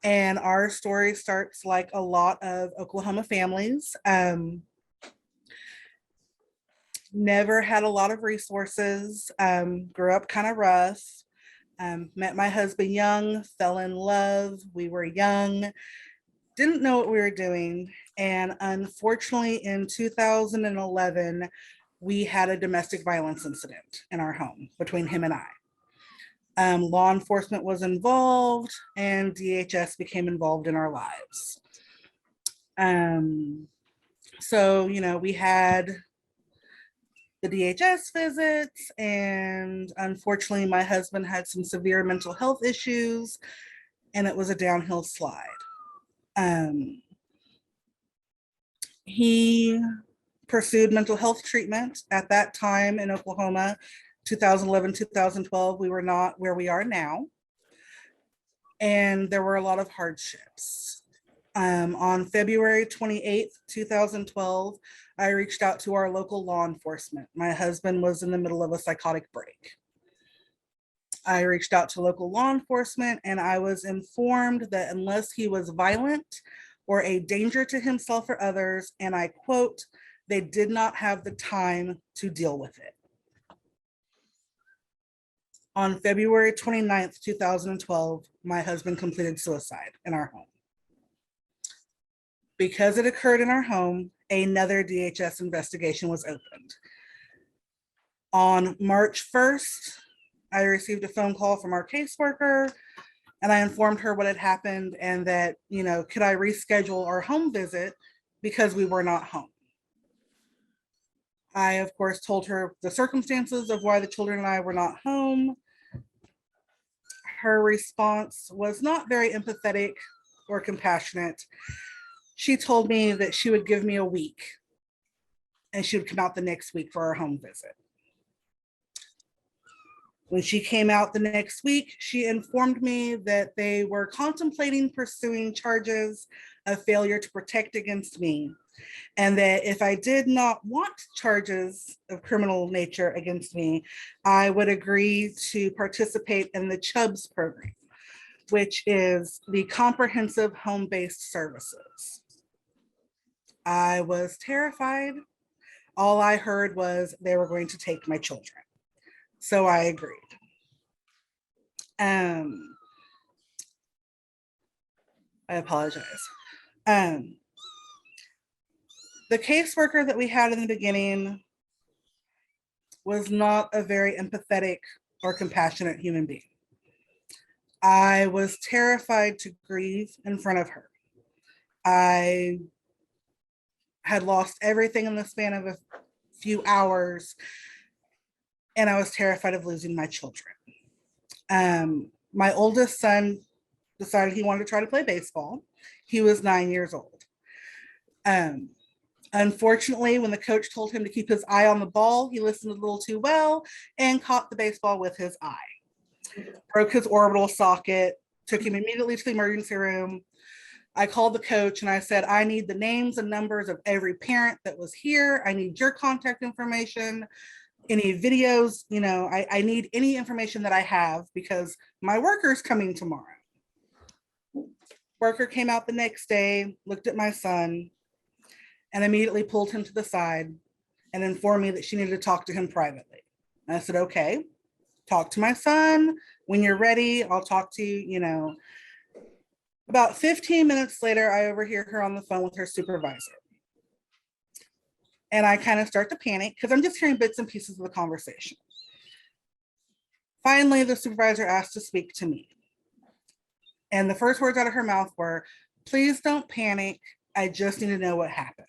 And our story starts like a lot of Oklahoma families. Never had a lot of resources, grew up kind of rough, met my husband young, fell in love. We were young, didn't know what we were doing. And unfortunately, in 2011, we had a domestic violence incident in our home between him and I. Law enforcement was involved and DHS became involved in our lives. So, we had the DHS visits, and unfortunately, my husband had some severe mental health issues, and it was a downhill slide. He pursued mental health treatment at that time in Oklahoma, 2011, 2012. We were not where we are now. And there were a lot of hardships. On February 28th, 2012, I reached out to our local law enforcement. My husband was in the middle of a psychotic break. I reached out to local law enforcement, and I was informed that unless he was violent or a danger to himself or others, and I quote, they did not have the time to deal with it. On February 29th, 2012, my husband completed suicide in our home. Because it occurred in our home, another DHS investigation was opened. On March 1st, I received a phone call from our caseworker, and I informed her what had happened and that, could I reschedule our home visit because we were not home. I, of course, told her the circumstances of why the children and I were not home. Her response was not very empathetic or compassionate. She told me that she would give me a week and she would come out the next week for our home visit. When she came out the next week, she informed me that they were contemplating pursuing charges of failure to protect against me And that if I did not want charges of criminal nature against me, I would agree to participate in the CHUBS program, which is the Comprehensive Home-Based Services. I was terrified. All I heard was they were going to take my children. So I agreed. I apologize. The caseworker that we had in the beginning was not a very empathetic or compassionate human being. I was terrified to grieve in front of her. I had lost everything in the span of a few hours, and I was terrified of losing my children. My oldest son decided he wanted to try to play baseball. He was 9 years old. Unfortunately, when the coach told him to keep his eye on the ball, he listened a little too well and caught the baseball with his eye. Broke his orbital socket, took him immediately to the emergency room. I called the coach and I said, I need the names and numbers of every parent that was here. I need your contact information, any videos, I need any information that I have because my worker's coming tomorrow. Worker came out the next day, looked at my son, and immediately pulled him to the side and informed me that she needed to talk to him privately. And I said, okay, talk to my son. When you're ready, I'll talk to you, About 15 minutes later, I overhear her on the phone with her supervisor. And I kind of start to panic because I'm just hearing bits and pieces of the conversation. Finally, the supervisor asked to speak to me. And the first words out of her mouth were, please don't panic. I just need to know what happened,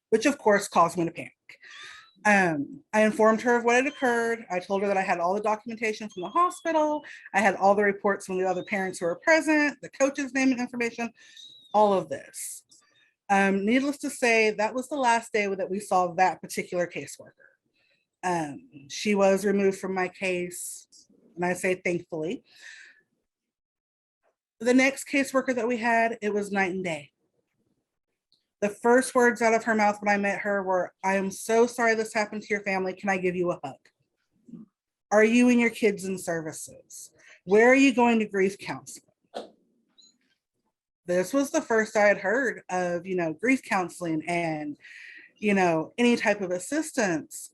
which of course caused me to panic. I informed her of what had occurred. I told her that I had all the documentation from the hospital. I had all the reports from the other parents who were present, the coach's name and information, all of this. Needless to say, that was the last day that we saw that particular caseworker. She was removed from my case, and I say thankfully. The next caseworker that we had, it was night and day. The first words out of her mouth when I met her were, I am so sorry this happened to your family. Can I give you a hug? Are you and your kids in services? Where are you going to grief counseling? This was the first I had heard of, grief counseling and, any type of assistance.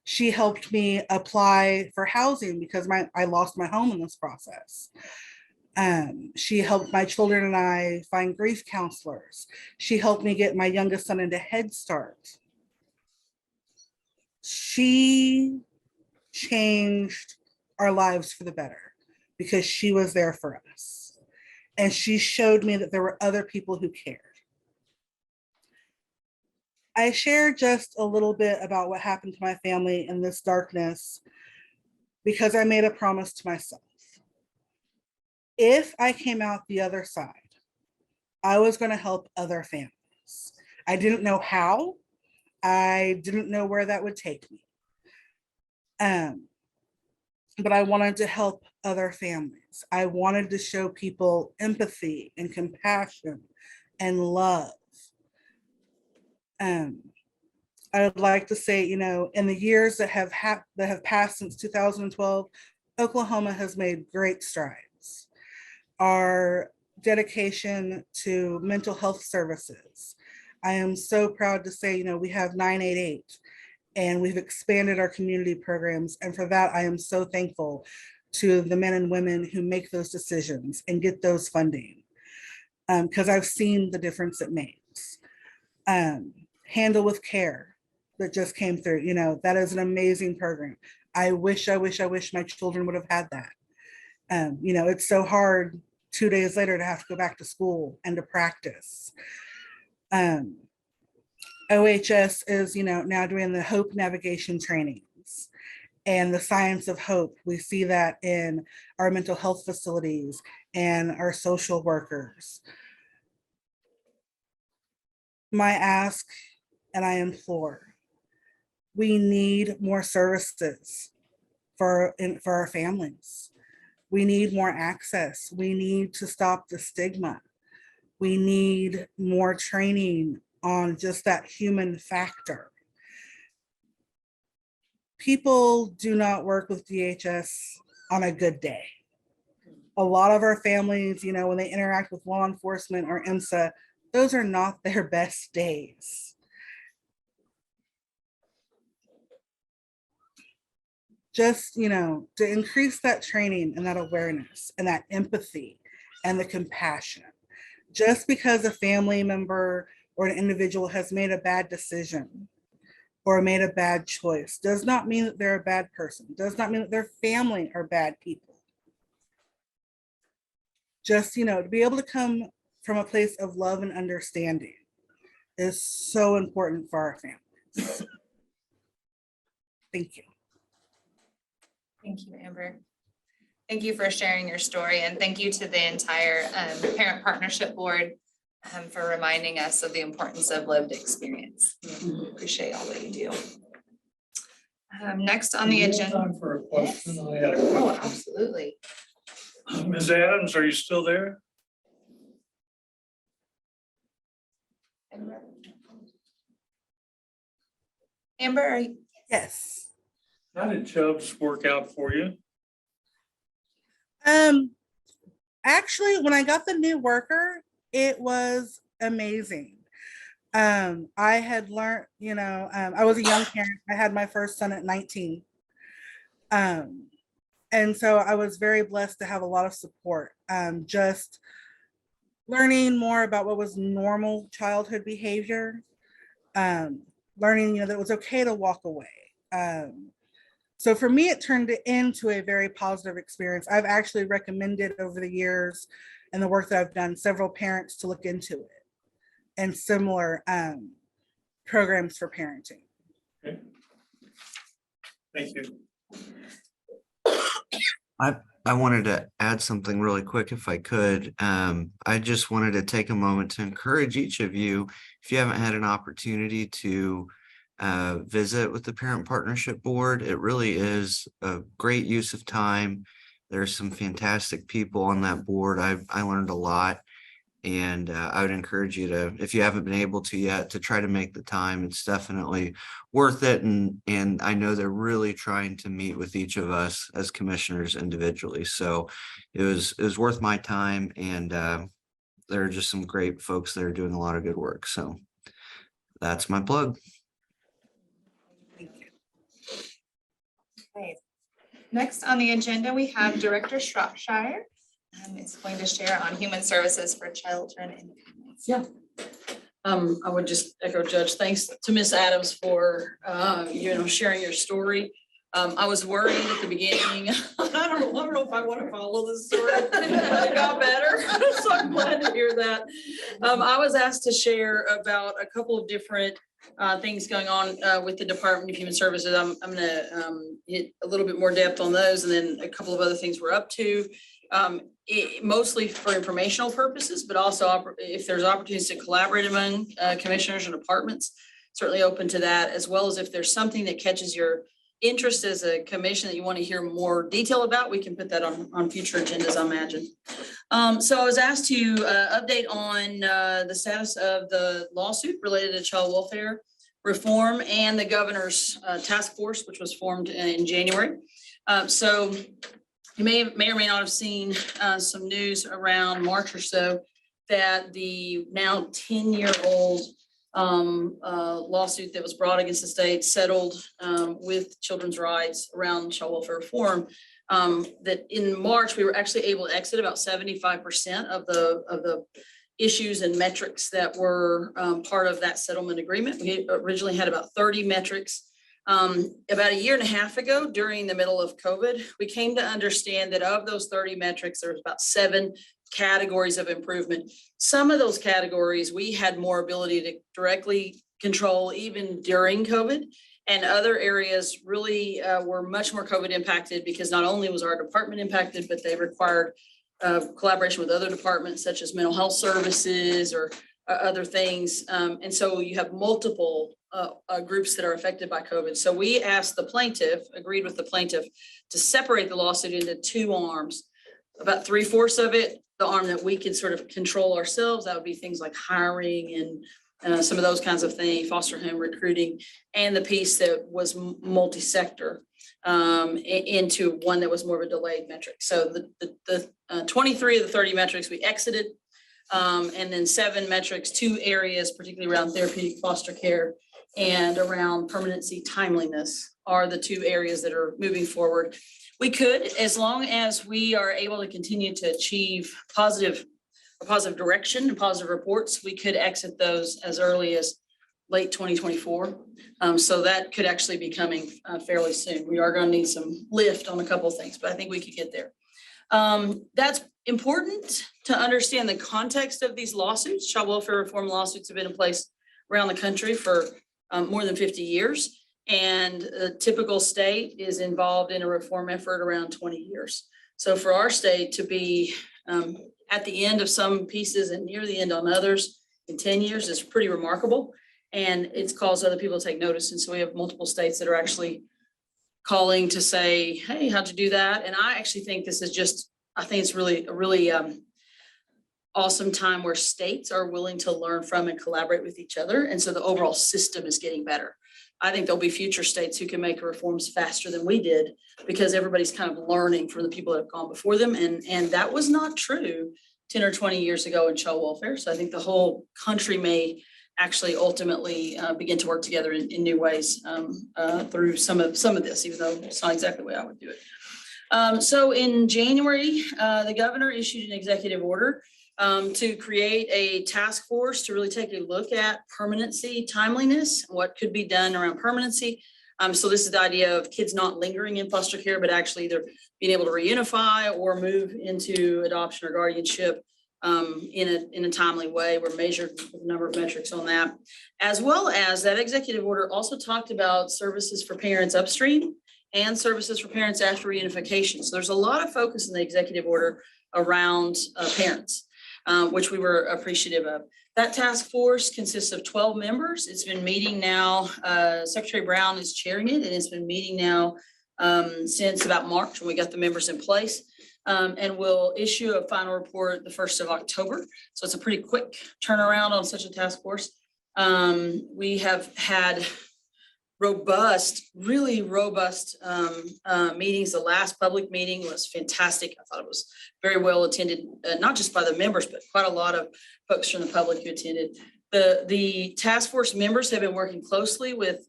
She helped me apply for housing because I lost my home in this process. She helped my children and I find grief counselors. She helped me get my youngest son into Head Start. She changed our lives for the better because she was there for us. And she showed me that there were other people who cared. I shared just a little bit about what happened to my family in this darkness because I made a promise to myself. If I came out the other side, I was going to help other families. I didn't know how. I didn't know where that would take me. But I wanted to help other families. I wanted to show people empathy and compassion and love. I would like to say, in the years that have passed since 2012, Oklahoma has made great strides. Our dedication to mental health services. I am so proud to say, we have 988 and we've expanded our community programs. And for that, I am so thankful to the men and women who make those decisions and get those funding because I've seen the difference it makes. Handle with Care that just came through, that is an amazing program. I wish my children would have had that. It's so hard 2 days later to have to go back to school and to practice. OHS is, now doing the Hope navigation trainings and the science of hope. We see that in our mental health facilities and our social workers. My ask, and I implore, we need more services for our families. We need more access. We need to stop the stigma. We need more training on just that human factor. People do not work with DHS on a good day. A lot of our families, when they interact with law enforcement or IMSA, those are not their best days. Just, to increase that training and that awareness and that empathy and the compassion. Just because a family member or an individual has made a bad decision or made a bad choice does not mean that they're a bad person, does not mean that their family are bad people. Just, to be able to come from a place of love and understanding is so important for our families. Thank you. Thank you, Amber. Thank you for sharing your story, and thank you to the entire Parent Partnership Board for reminding us of the importance of lived experience. Appreciate all that you do. Next on the Do we have agenda. time for a question? I had a Oh, question. absolutely. Ms. Adams, are you still there? Amber, are you? Yes. How did Chubbs work out for you? Actually, when I got the new worker, it was amazing. I had learned, I was a young parent. I had my first son at 19. And so I was very blessed to have a lot of support. Just learning more about what was normal childhood behavior, learning, that it was okay to walk away. So for me, it turned into a very positive experience. I've actually recommended over the years and the work that I've done, several parents to look into it and similar programs for parenting. Okay. Thank you. I wanted to add something really quick if I could. I just wanted to take a moment to encourage each of you, if you haven't had an opportunity to visit with the Parent Partnership Board, it really is a great use of time. There's some fantastic people on that board. I learned a lot, and I would encourage you to, if you haven't been able to yet, to try to make the time. It's definitely worth it, and I know they're really trying to meet with each of us as commissioners individually. So it was worth my time, and there are just some great folks that are doing a lot of good work. So that's my plug. Okay. Next on the agenda, we have Director Shropshire. Is going to share on human services for children and families. Yeah. I would just echo Judge, thanks to Miss Adams for, sharing your story. I was worried at the beginning. I don't know if I want to follow this story, but it got better. So I'm glad to hear that. I was asked to share about a couple of different things going on with the Department of Human Services. I'm gonna hit a little bit more depth on those, and then a couple of other things we're up to. Mostly for informational purposes, but also if there's opportunities to collaborate among commissioners and departments, certainly open to that, as well as if there's something that catches your interest as a commission that you want to hear more detail about, we can put that on future agendas, I imagine. So I was asked to update on the status of the lawsuit related to child welfare reform and the governor's task force, which was formed in January. So you may or may not have seen some news around March or so that the now 10-year-old lawsuit that was brought against the state settled with children's rights around child welfare reform. That in March, we were actually able to exit about 75% of the issues and metrics that were part of that settlement agreement. We originally had about 30 metrics. About a year and a half ago, during the middle of COVID, we came to understand that of those 30 metrics, there was about 7 categories of improvement. Some of those categories we had more ability to directly control even during COVID, and other areas really were much more COVID impacted because not only was our department impacted, but they required collaboration with other departments such as mental health services or other things. And so you have multiple groups that are affected by COVID. So we asked the plaintiff, agreed with the plaintiff, to separate the lawsuit into 2 arms. About 3/4 of it, the arm that we could sort of control ourselves. That would be things like hiring and some of those kinds of things, foster home recruiting, and the piece that was multi-sector into one that was more of a delayed metric. So the 23 of the 30 metrics we exited, and then 7 metrics, 2 areas, particularly around therapeutic foster care and around permanency timeliness are the 2 areas that are moving forward. We could, as long as we are able to continue to achieve a positive direction and positive reports, we could exit those as early as late 2024. So that could actually be coming fairly soon. We are going to need some lift on a couple of things, but I think we could get there. That's important to understand the context of these lawsuits. Child welfare reform lawsuits have been in place around the country for more than 50 years. And a typical state is involved in a reform effort around 20 years. So for our state to be at the end of some pieces and near the end on others in 10 years is pretty remarkable. And it's caused other people to take notice. And so we have multiple states that are actually calling to say, hey, how'd you do that? And I actually think this is just, I think it's really a really awesome time where states are willing to learn from and collaborate with each other. And so the overall system is getting better. I think there'll be future states who can make reforms faster than we did because everybody's kind of learning from the people that have gone before them. And that was not true 10 or 20 years ago in child welfare. So I think the whole country may actually ultimately begin to work together in new ways through some of this, even though it's not exactly the way I would do it. So in January, the governor issued an executive order to create a task force to really take a look at permanency timeliness, what could be done around permanency. So this is the idea of kids not lingering in foster care, but actually either being able to reunify or move into adoption or guardianship in a timely way. We're measured a number of metrics on that, as well as that executive order also talked about services for parents upstream and services for parents after reunification. So there's a lot of focus in the executive order around parents, which we were appreciative of. That task force consists of 12 members. It's been meeting now, Secretary Brown is chairing it, and it's been meeting now since about March when we got the members in place. And we'll issue a final report the 1st of October. So it's a pretty quick turnaround on such a task force. We have had really robust meetings. The last public meeting was fantastic. I thought it was very well attended, not just by the members, but quite a lot of folks from the public who attended. The task force members have been working closely with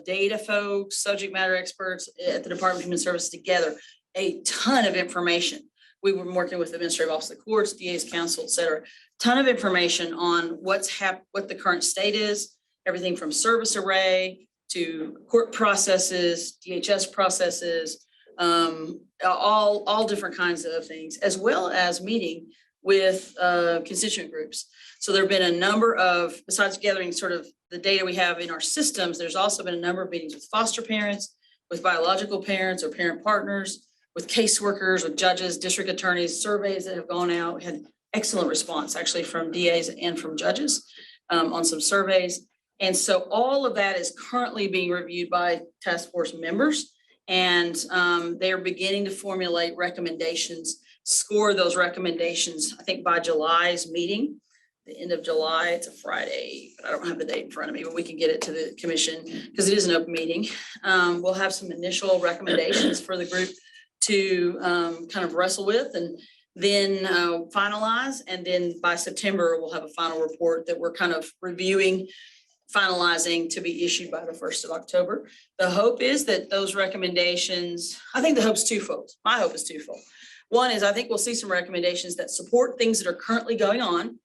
data folks, subject matter experts at the Department of Human Services to gather a ton of information. We were working with the Administrative Office of the Courts, DA's Council, et cetera. Ton of information on what the current state is, everything from service array to court processes, DHS processes, all different kinds of things, as well as meeting with constituent groups. So there have been a number of, besides gathering sort of the data we have in our systems, there's also been a number of meetings with foster parents, with biological parents or parent partners, with caseworkers, with judges, district attorneys, surveys that have gone out. We had excellent response actually from DAs and from judges on some surveys. And so all of that is currently being reviewed by task force members, and they are beginning to formulate recommendations, score those recommendations, I think by July's meeting, the end of July. It's a Friday, but I don't have the date in front of me, but we can get it to the commission because it is an open meeting. We'll have some initial recommendations for the group to kind of wrestle with and then finalize. And then by September, we'll have a final report that we're kind of reviewing, finalizing to be issued by the 1st of October. The hope is that those recommendations, I think the hope's twofold. My hope is twofold. One is I think we'll see some recommendations that support things that are currently going on.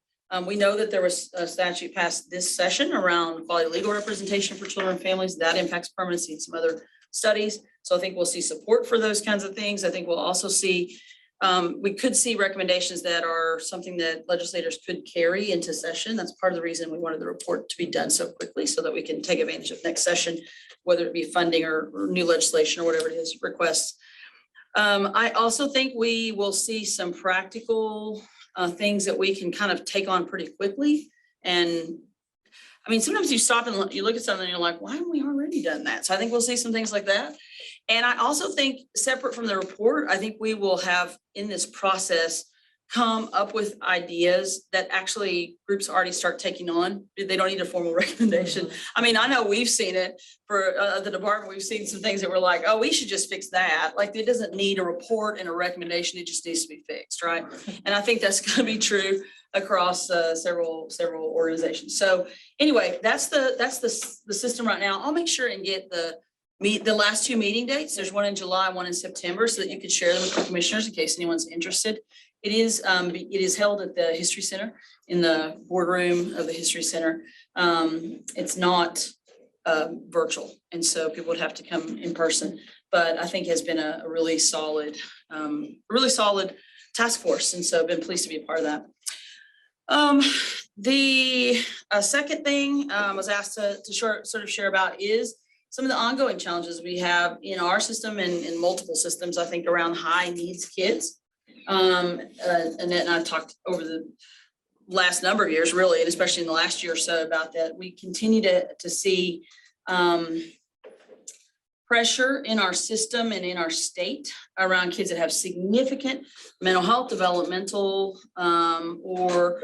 We know that there was a statute passed this session around quality legal representation for children and families. That impacts permanency in some other studies. So I think we'll see support for those kinds of things. I think we'll also see, we could see recommendations that are something that legislators could carry into session. That's part of the reason we wanted the report to be done so quickly so that we can take advantage of next session, whether it be funding or new legislation or whatever it is, requests. I also think we will see some practical things that we can kind of take on pretty quickly. And I mean, sometimes you stop and you look at something and you're like, why haven't we already done that? So I think we'll see some things like that. And I also think separate from the report, I think we will have in this process come up with ideas that actually groups already start taking on. They don't need a formal recommendation. I mean, I know we've seen it for the department. We've seen some things that we're like, oh, we should just fix that. Like, it doesn't need a report and a recommendation. It just needs to be fixed, right? And I think that's going to be true across several organizations. So anyway, that's the system right now. I'll make sure and get the last 2 meeting dates. There's one in July, one in September, so that you could share them with the commissioners in case anyone's interested. It is held at the History Center, in the boardroom of the History Center. It's not virtual, and so people would have to come in person. But I think has been a really solid task force, and so I've been pleased to be a part of that. The second thing I was asked to sort of share about is some of the ongoing challenges we have in our system and in multiple systems, I think, around high needs kids. Annette and I talked over the last number of years, really, and especially in the last year or so, about that. We continue to see pressure in our system and in our state around kids that have significant mental health, developmental, or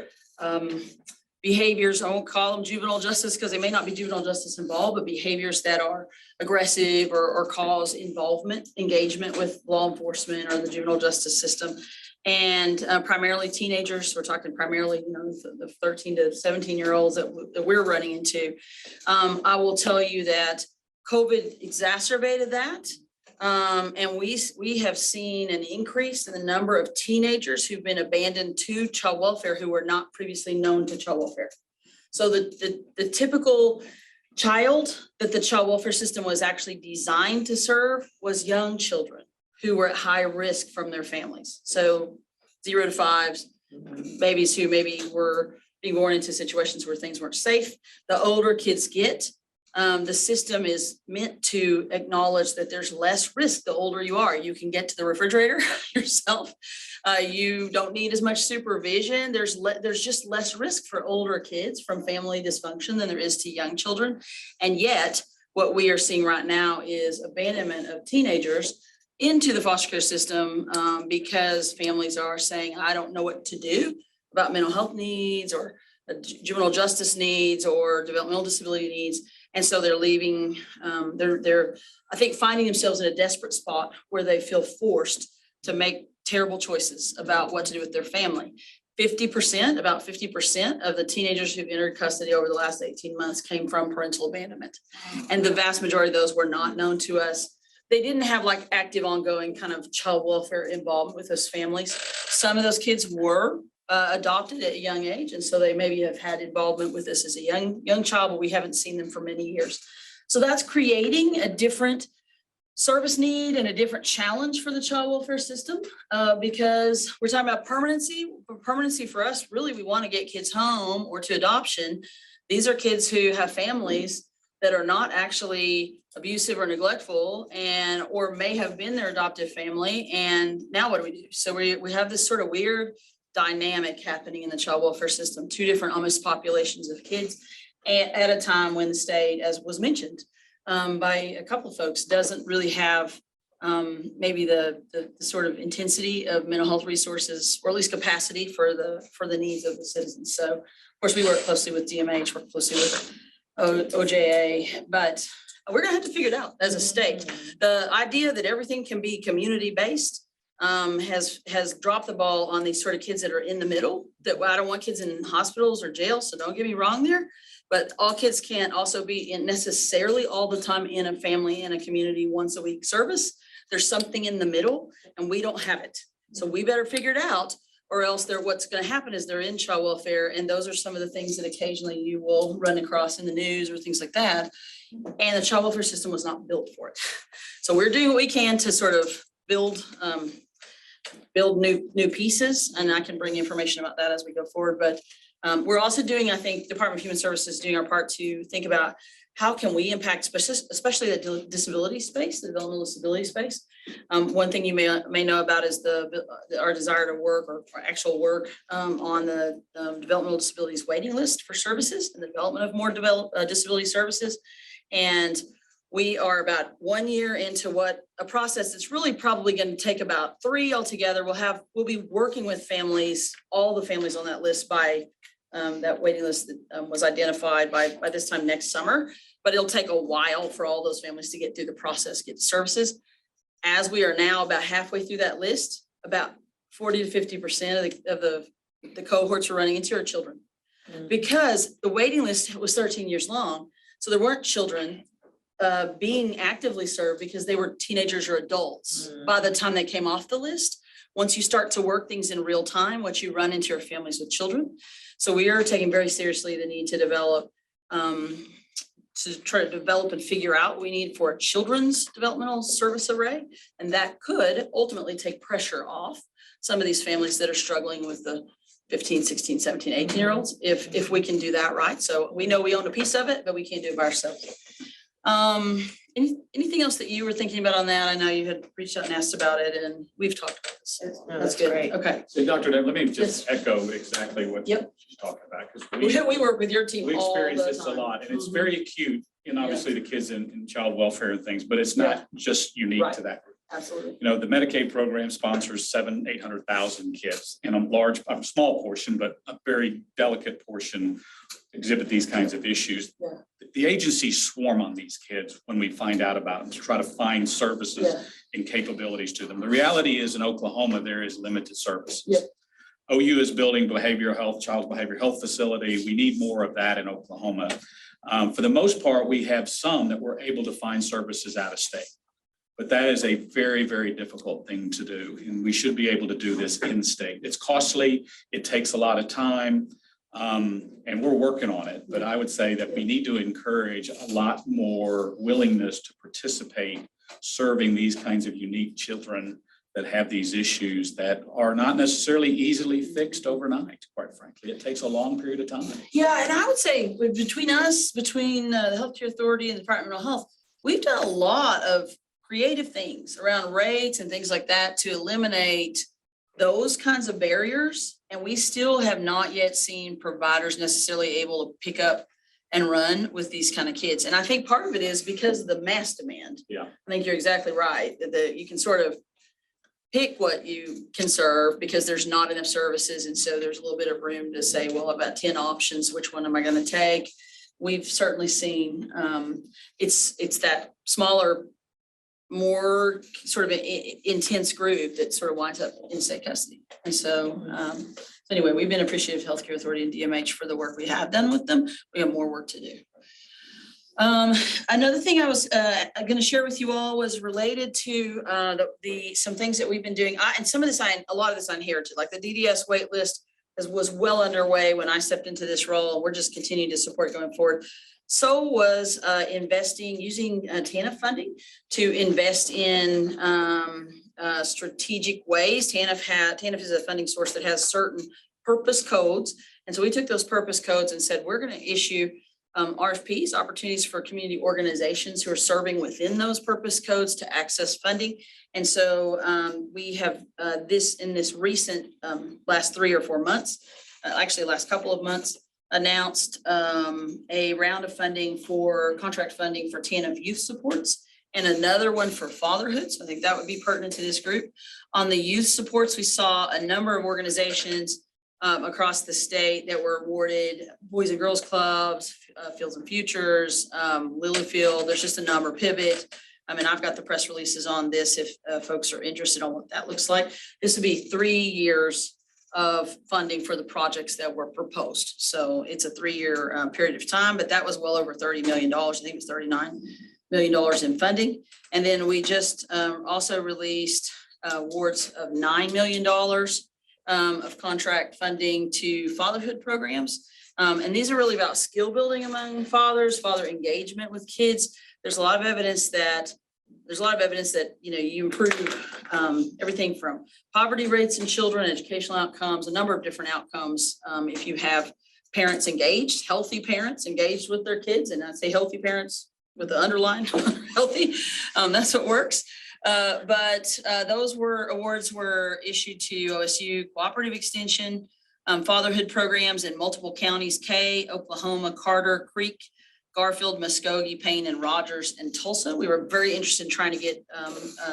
behaviors. I won't call them juvenile justice because they may not be juvenile justice involved, but behaviors that are aggressive or cause engagement with law enforcement or the juvenile justice system. And primarily teenagers. We're talking primarily, the 13 to 17-year-olds that we're running into. I will tell you that COVID exacerbated that. And we have seen an increase in the number of teenagers who've been abandoned to child welfare who were not previously known to child welfare. So the typical child that the child welfare system was actually designed to serve was young children who were at high risk from their families. So 0 to 5s, babies who maybe were being born into situations where things weren't safe. The older kids get, the system is meant to acknowledge that there's less risk the older you are. You can get to the refrigerator yourself. You don't need as much supervision. There's just less risk for older kids from family dysfunction than there is to young children. And yet, what we are seeing right now is abandonment of teenagers into the foster care system because families are saying, I don't know what to do about mental health needs or juvenile justice needs or developmental disability needs. And so they're leaving, they're, I think, finding themselves in a desperate spot where they feel forced to make terrible choices about what to do with their family. About 50% of the teenagers who've entered custody over the last 18 months came from parental abandonment. And the vast majority of those were not known to us. They didn't have like active ongoing kind of child welfare involvement with those families. Some of those kids were adopted at a young age. And so they maybe have had involvement with this as a young child, but we haven't seen them for many years. So that's creating a different service need and a different challenge for the child welfare system because we're talking about permanency. Permanency for us, really, we want to get kids home or to adoption. These are kids who have families that are not actually abusive or neglectful or may have been their adoptive family. And now what do we do? So we have this sort of weird dynamic happening in the child welfare system, 2 different almost populations of kids at a time when the state, as was mentioned by a couple of folks, doesn't really have maybe the sort of intensity of mental health resources, or at least capacity for the needs of the citizens. So of course we work closely with DMH, work closely with OJA, but we're gonna have to figure it out as a state. The idea that everything can be community-based has dropped the ball on these sort of kids that are in the middle. That I don't want kids in hospitals or jail, so don't get me wrong there. But all kids can't also be necessarily all the time in a family and a community once a week service. There's something in the middle, and we don't have it. So we better figure it out, or else what's going to happen is they're in child welfare, and those are some of the things that occasionally you will run across in the news or things like that. And the child welfare system was not built for it. So we're doing what we can to sort of build new pieces, and I can bring information about that as we go forward. But we're also doing, I think, Department of Human Services doing our part to think about how can we impact, especially the disability space, the developmental disability space. One thing you may know about is our desire to work or actual work on the developmental disabilities waiting list for services and the development of more disability services. And We are about 1 year into what a process that's really probably going to take about 3 altogether. We'll be working with families, all the families on that list by that waiting list that was identified by this time next summer. But it'll take a while for all those families to get through the process, get the services. As we are now about halfway through that list, about 40 to 50% of the cohorts we're running into are children. Because the waiting list was 13 years long, so there weren't children being actively served because they were teenagers or adults by the time they came off the list. Once you start to work things in real time, what you run into are families with children. So we are taking very seriously the need to develop, to try to develop and figure out what we need for a children's developmental service array. And that could ultimately take pressure off some of these families that are struggling with the 15, 16, 17, 18-year-olds, if we can do that right. So we know we own a piece of it, but we can't do it by ourselves. Anything else that you were thinking about on that? I know you had reached out and asked about it, and we've talked about this. That's good. great. Okay. So Dr. Deb, let me just echo exactly what she's talking about, because We work with your team we all the experience this a time. lot, and it's very acute, and obviously the kids in child welfare and things, but it's not just unique Right. to that group. Absolutely. You know, the Medicaid program sponsors 700,000-800,000 kids, and a small portion, but a very delicate portion exhibit these kinds of issues. Yeah. The agencies swarm on these kids when we find out about them to try to find services and capabilities to them. The reality is in Oklahoma, there is limited services. Yep. OU is building behavioral health, child behavioral health facility. We need more of that in Oklahoma. For the most part, we have some that we're able to find services out of state. But that is a very, very difficult thing to do. And we should be able to do this in state. It's costly. It takes a lot of time. And we're working on it. But I would say that we need to encourage a lot more willingness to participate serving these kinds of unique children that have these issues that are not necessarily easily fixed overnight, quite frankly. It takes a long period of time. Yeah, and I would say between us, between the Healthcare Authority and the Department of Health, we've done a lot of creative things around rates and things like that to eliminate those kinds of barriers. And we still have not yet seen providers necessarily able to pick up and run with these kind of kids. And I think part of it is because of the mass demand. Yeah. I think you're exactly right, that you can sort of pick what you can serve because there's not enough services. And so there's a little bit of room to say, well, I've got 10 options. Which one am I going to take? We've certainly seen it's that smaller, more sort of intense group that sort of winds up in state custody. And so anyway, we've been appreciative of Healthcare Authority and DMH for the work we have done with them. We have more work to do. Another thing I was going to share with you all was related to some things that we've been doing. And some of this, a lot of this on here too, like the DDS wait list was well underway when I stepped into this role. We're just continuing to support going forward. So was investing, using TANF funding to invest in strategic ways. TANF is a funding source that has certain purpose codes. And so we took those purpose codes and said, we're going to issue RFPs, opportunities for community organizations who are serving within those purpose codes to access funding. And so we have in this recent last 3 or 4 months, actually last couple of months, announced a round of funding contract funding for TANF youth supports and another one for fatherhood. So I think that would be pertinent to this group. On the youth supports, we saw a number of organizations across the state that were awarded Boys and Girls Clubs, Fields and Futures, Lilyfield. There's just a number, Pivot. I mean, I've got the press releases on this if folks are interested on what that looks like. This would be 3 years of funding for the projects that were proposed. So it's a 3-year period of time, but that was well over $30 million. I think it was $39 million in funding. And then we just also released awards of $9 million of contract funding to fatherhood programs. And these are really about skill building among fathers, father engagement with kids. There's a lot of evidence that you improve everything from poverty rates in children, educational outcomes, a number of different outcomes. If you have parents engaged, healthy parents engaged with their kids, and I say healthy parents with the underline healthy, that's what works. But those awards were issued to OSU Cooperative Extension, fatherhood programs in multiple counties, Oklahoma, Carter, Creek, Garfield, Muskogee, Payne, and Rogers, and Tulsa. We were very interested in trying to get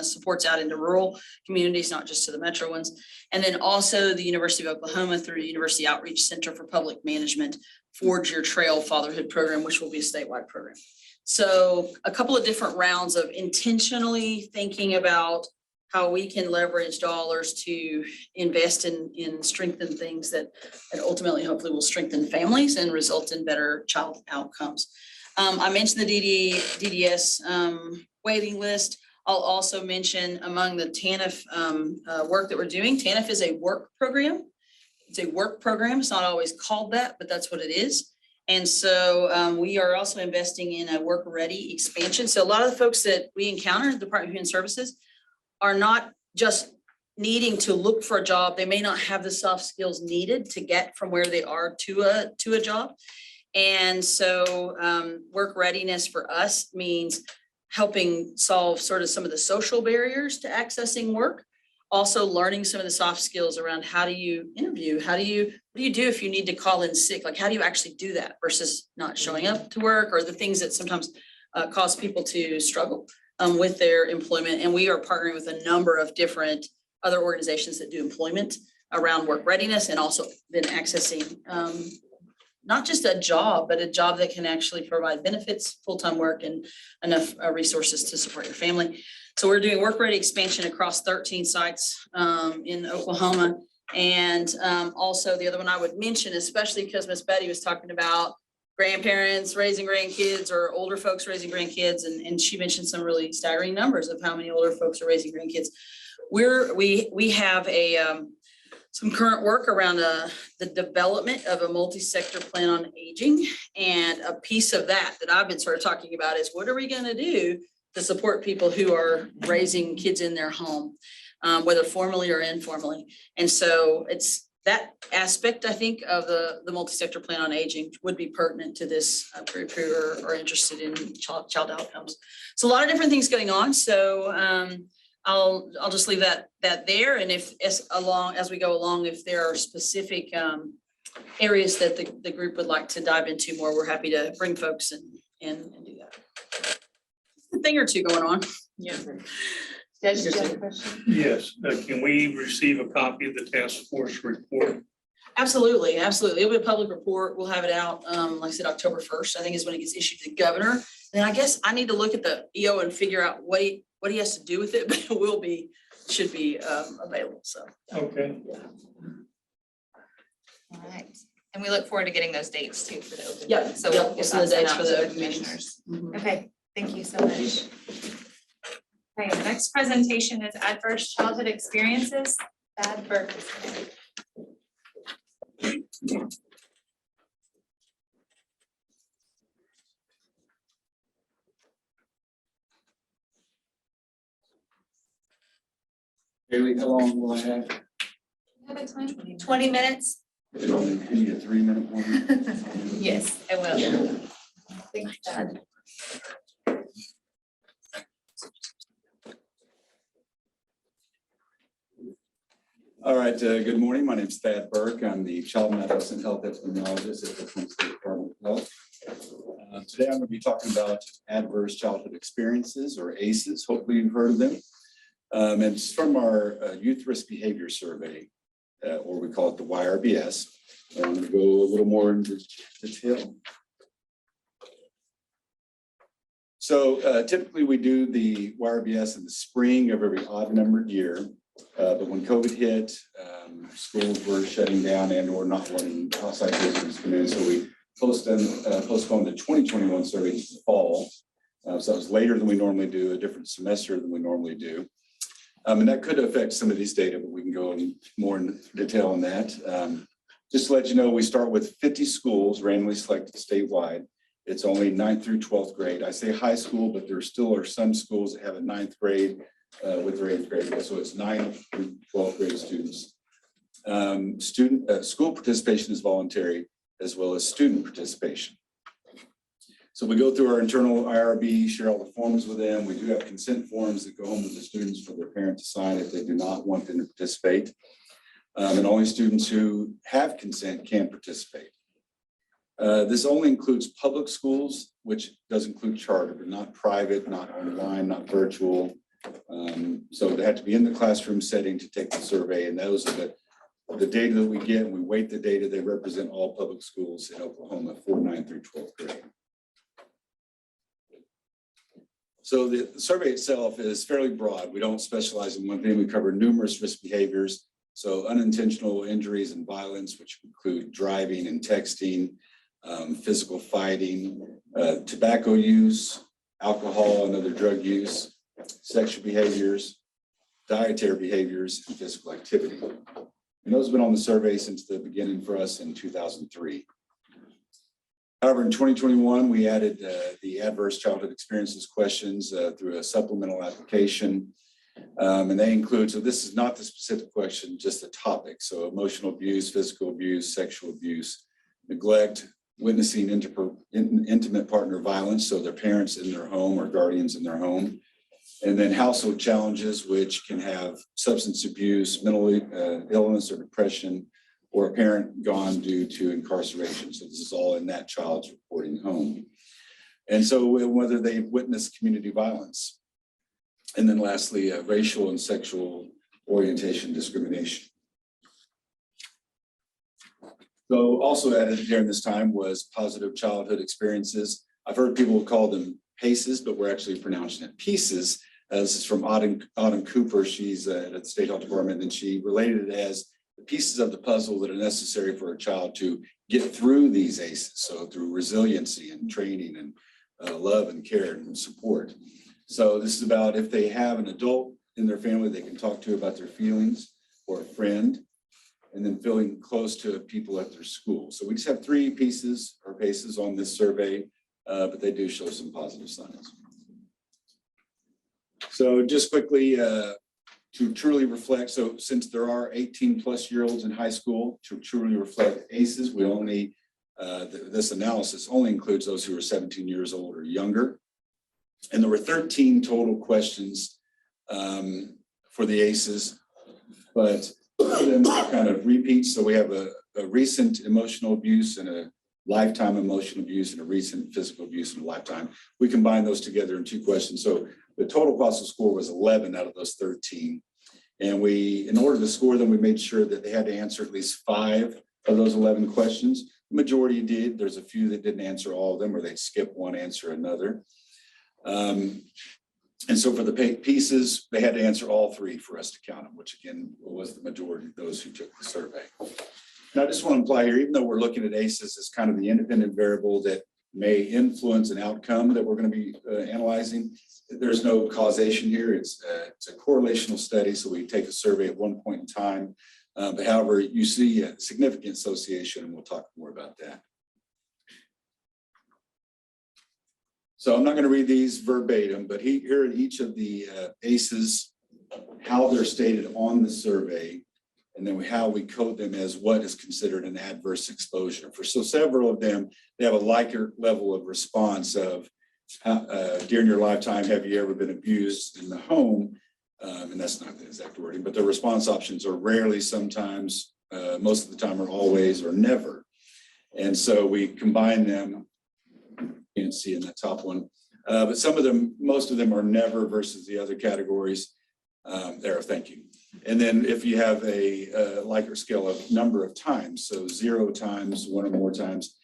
supports out into rural communities, not just to the metro ones. And then also the University of Oklahoma through the University Outreach Center for Public Management, Forge Your Trail Fatherhood Program, which will be a statewide program. So a couple of different rounds of intentionally thinking about how we can leverage dollars to invest in strengthen things that ultimately hopefully will strengthen families and result in better child outcomes. I mentioned the DDS waiting list. I'll also mention among the TANF work that we're doing, TANF is a work program. It's a work program. It's not always called that, but that's what it is. And so we are also investing in a work ready expansion. So a lot of the folks that we encounter in the Department of Human Services are not just needing to look for a job. They may not have the soft skills needed to get from where they are to a job. And so work readiness for us means helping solve sort of some of the social barriers to accessing work. Also learning some of the soft skills around how do you interview? What do you do if you need to call in sick? Like, how do you actually do that versus not showing up to work, or the things that sometimes cause people to struggle with their employment. And we are partnering with a number of different other organizations that do employment around work readiness, and also then accessing not just a job, but a job that can actually provide benefits, full-time work, and enough resources to support your family. So we're doing work ready expansion across 13 sites in Oklahoma. And also the other one I would mention, especially because Miss Betty was talking about grandparents raising grandkids or older folks raising grandkids. And she mentioned some really staggering numbers of how many older folks are raising grandkids. We have some current work around the development of a multi-sector plan on aging. And a piece of that I've been sort of talking about is, what are we going to do to support people who are raising kids in their home, whether formally or informally. And so it's that aspect, I think, of the multi-sector plan on aging would be pertinent to this group who are interested in child outcomes. So a lot of different things going on. So I'll just leave that there. And if as we go along, if there are specific areas that the group would like to dive into more, we're happy to bring folks and do that. A thing or two going on. Yeah. Yes, can we receive a copy of the task force report? Absolutely, absolutely. It'll be a public report. We'll have it out, like I said, October 1st, I think is when it gets issued to the governor. Then I guess I need to look at the EO and figure out what he has to do with it, but it should be available, so. Okay. Yeah. All right. And we look forward to getting those dates too for the open. Yeah, meeting. So yeah, we'll we'll get send the that dates sent for out the to open meetings. commissioners. Mhm. Okay, thank you so much. Okay, the next presentation is adverse childhood experiences. Thad Burke is here. Haley, how long will I have? Have a time? 20 minutes? Can you get a 3-minute one? Yes, I will. Thanks, Thad. All right, good morning. My name is Thad Burke. I'm the Child and Adolescent Health Epidemiologist at the Twin State Department of Health. Today I'm going to be talking about adverse childhood experiences, or ACEs. Hopefully you've heard of them. And it's from our Youth Risk Behavior Survey, or we call it the YRBS. I'm going to go a little more into detail. So typically we do the YRBS in the spring of every odd-numbered year. But when COVID hit, schools were shutting down and or not letting outside visitors come in. So we postponed the 2021 survey to the fall. So that was later than we normally do, a different semester than we normally do. And that could affect some of these data, but we can go in more in detail on that. Just to let you know, we start with 50 schools randomly selected statewide. It's only 9th through 12th grade. I say high school, but there still are some schools that have a 9th grade with their 8th grade. So it's 9th through 12th grade students. School participation is voluntary, as well as student participation. So we go through our internal IRB, share all the forms with them. We do have consent forms that go home with the students for their parents to sign if they do not want them to participate. And only students who have consent can participate. This only includes public schools, which does include charter, but not private, not online, not virtual. So they have to be in the classroom setting to take the survey, and those are the data that we get, and we weight the data. They represent all public schools in Oklahoma for 9th through 12th grade. So the survey itself is fairly broad. We don't specialize in one thing. We cover numerous risk behaviors. So unintentional injuries and violence, which include driving and texting, physical fighting, tobacco use, alcohol and other drug use, sexual behaviors, dietary behaviors, and physical activity. And those have been on the survey since the beginning for us in 2003. However, in 2021, we added the adverse childhood experiences questions through a supplemental application. And they include, so this is not the specific question, just the topic. So emotional abuse, physical abuse, sexual abuse, neglect, witnessing intimate partner violence, so their parents in their home or guardians in their home. And then household challenges, which can have substance abuse, mental illness or depression, or a parent gone due to incarceration. So this is all in that child's reporting home. And so whether they've witnessed community violence. And then lastly, racial and sexual orientation discrimination. So also added during this time was positive childhood experiences. I've heard people call them PACEs, but we're actually pronouncing it pieces. This is from Autumn Cooper. She's at the State Health Department, and she related it as the pieces of the puzzle that are necessary for a child to get through these ACEs. So through resiliency and training and love and care and support. So this is about if they have an adult in their family they can talk to about their feelings, or a friend, and then feeling close to people at their school. So we just have 3 pieces or PACEs on this survey, but they do show some positive signs. So just quickly, to truly reflect, so since there are 18-plus-year-olds in high school, to truly reflect ACEs, we only, this analysis only includes those who are 17 years old or younger. And there were 13 total questions for the ACEs, but then kind of repeats. So we have a recent emotional abuse and a lifetime emotional abuse and a recent physical abuse in a lifetime. We combine those together in 2 questions. So the total possible score was 11 out of those 13. And we, in order to score them, we made sure that they had to answer at least 5 of those 11 questions. The majority did. There's a few that didn't answer all of them, or they'd skip one, answer another. And so for the pieces, they had to answer all 3 for us to count them, which again was the majority of those who took the survey. And I just want to imply here, even though we're looking at ACEs as kind of the independent variable that may influence an outcome that we're going to be analyzing, there's no causation here. It's a correlational study, so we take a survey at one point in time. But however, you see a significant association, and we'll talk more about that. So I'm not going to read these verbatim, but here are each of the ACEs, how they're stated on the survey, and then how we code them as what is considered an adverse exposure. For so several of them, they have a liker level of response of during your lifetime, have you ever been abused in the home? And that's not the exact wording, but the response options are rarely, sometimes, most of the time, or always, or never. And so we combine them. You can't see in that top one, but some of them, most of them are never versus the other categories. There, thank you. And then if you have a Likert scale of number of times, so 0 times, 1 or more times,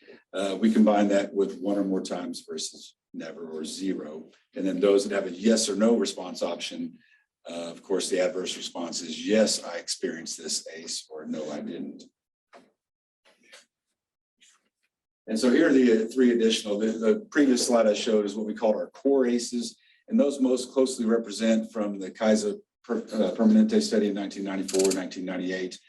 we combine that with 1 or more times versus never or 0. And then those that have a yes or no response option, of course, the adverse response is yes, I experienced this ACE, or no, I didn't. And so here are the 3 additional. The previous slide I showed is what we called our core ACEs, and those most closely represent from the Kaiser Permanente study in 1994, 1998.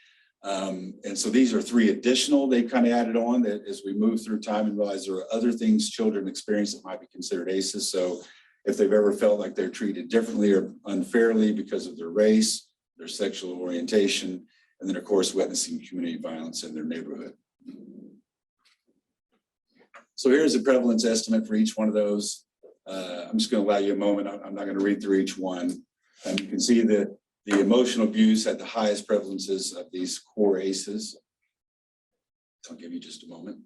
And so these are 3 additional they kind of added on that as we move through time and realize there are other things children experience that might be considered ACEs. So if they've ever felt like they're treated differently or unfairly because of their race, their sexual orientation, and then of course witnessing community violence in their neighborhood. So here's a prevalence estimate for each one of those. I'm just going to allow you a moment. I'm not going to read through each one. And you can see that the emotional abuse had the highest prevalences of these core ACEs. I'll give you just a moment.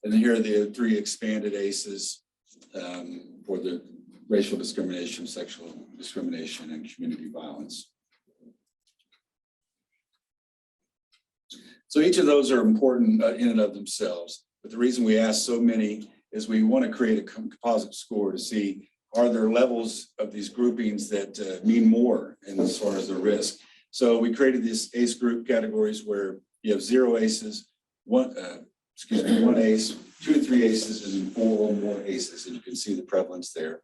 And then here are the 3 expanded ACEs for the racial discrimination, sexual discrimination, and community violence. So each of those are important in and of themselves. But the reason we ask so many is we want to create a composite score to see, are there levels of these groupings that mean more in as far as the risk. So we created these ACE group categories where you have 0 ACEs, 1 ACE, 2 to 3 ACEs, and then 4 or more ACEs, and you can see the prevalence there.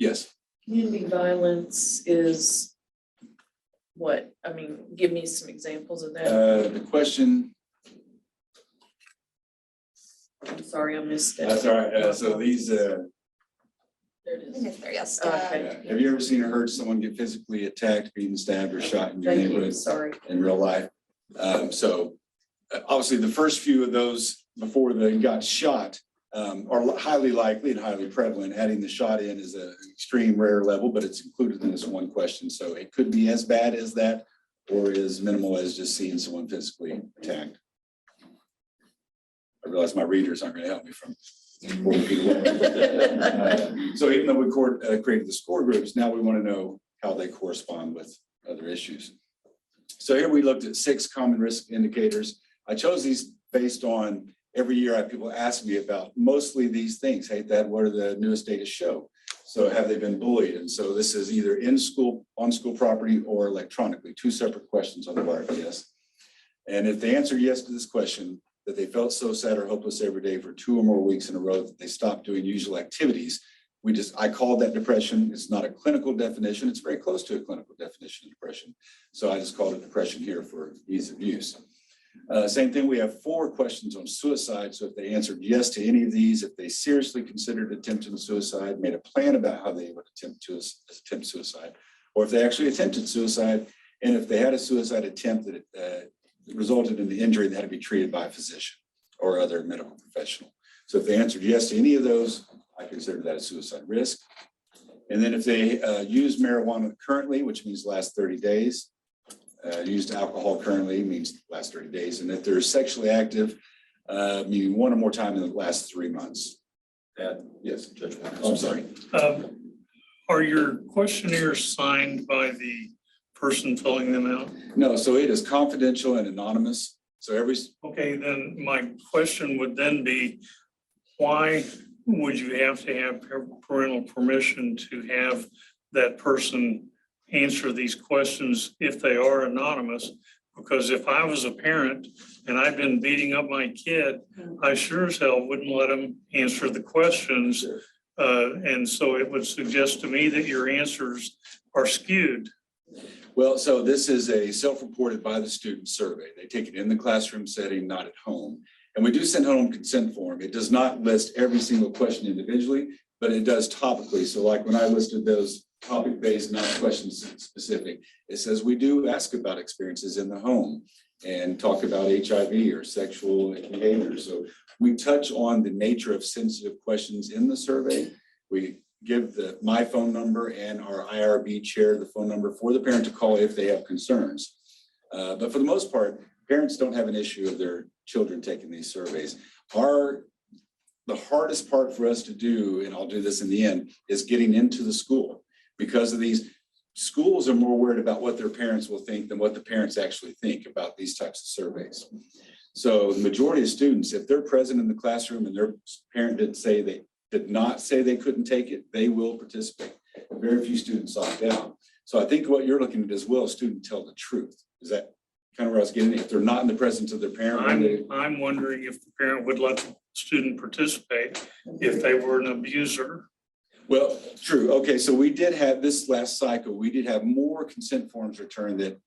Yes. Community violence is what? I mean, give me some examples of that. The question. I'm sorry, I missed it. That's all right. So these. There it I think is. it's there, yes. Okay. Have you ever seen or heard someone get physically attacked, beaten, stabbed, or shot in your Thank you, neighborhood sorry. in real life? Obviously, the first few of those before they got shot are highly likely and highly prevalent. Adding the shot in is an extreme rare level, but it's included in this one question. So it could be as bad as that or as minimal as just seeing someone physically attacked. I realize my readers aren't going to help me from 40 feet away. So even though we created the score groups, now we want to know how they correspond with other issues. So here we looked at 6 common risk indicators. I chose these based on every year I have people ask me about mostly these things. Hey, Dad, what are the newest data show? So have they been bullied? And so this is either in school, on school property, or electronically, 2 separate questions on the YRBS. And if they answer yes to this question, that they felt so sad or hopeless every day for 2 or more weeks in a row that they stopped doing usual activities, I called that depression. It's not a clinical definition. It's very close to a clinical definition of depression. So I just called it depression here for ease of use. Same thing, we have 4 questions on suicide. So if they answered yes to any of these, if they seriously considered attempting suicide, made a plan about how they would attempt suicide, or if they actually attempted suicide, and if they had a suicide attempt that resulted in the injury that had to be treated by a physician or other medical professional. So if they answered yes to any of those, I consider that a suicide risk. And then if they use marijuana currently, which means last 30 days, used alcohol currently means last 30 days. And if they're sexually active, meaning 1 or more times in the last 3 months. Yes, Judge. I'm sorry. Are your questionnaires signed by the person filling them out? No, so it is confidential and anonymous. So Okay, then my question would then be, why would you have to have parental permission to have that person answer these questions if they are anonymous? Because if I was a parent and I've been beating up my kid, I sure as hell wouldn't let them answer the questions. And so it would suggest to me that your answers are skewed. Well, so this is a self-reported by the student survey. They take it in the classroom setting, not at home. And we do send home consent form. It does not list every single question individually, but it does topically. So like when I listed those topic-based, not question-specific, it says we do ask about experiences in the home and talk about HIV or sexual behavior. So we touch on the nature of sensitive questions in the survey. We give my phone number and our IRB chair the phone number for the parent to call if they have concerns. But for the most part, parents don't have an issue of their children taking these surveys. The hardest part for us to do, and I'll do this in the end, is getting into the school. Because of these, schools are more worried about what their parents will think than what the parents actually think about these types of surveys. So the majority of students, if they're present in the classroom and their parent did not say they couldn't take it, they will participate. Very few students opt out. So I think what you're looking at is, will a student tell the truth? Is that kind of where I was getting at? If they're not in the presence of their parent? I'm wondering if the parent would let the student participate if they were an abuser. Well, true. Okay, so we did have this last cycle, we did have more consent forms returned that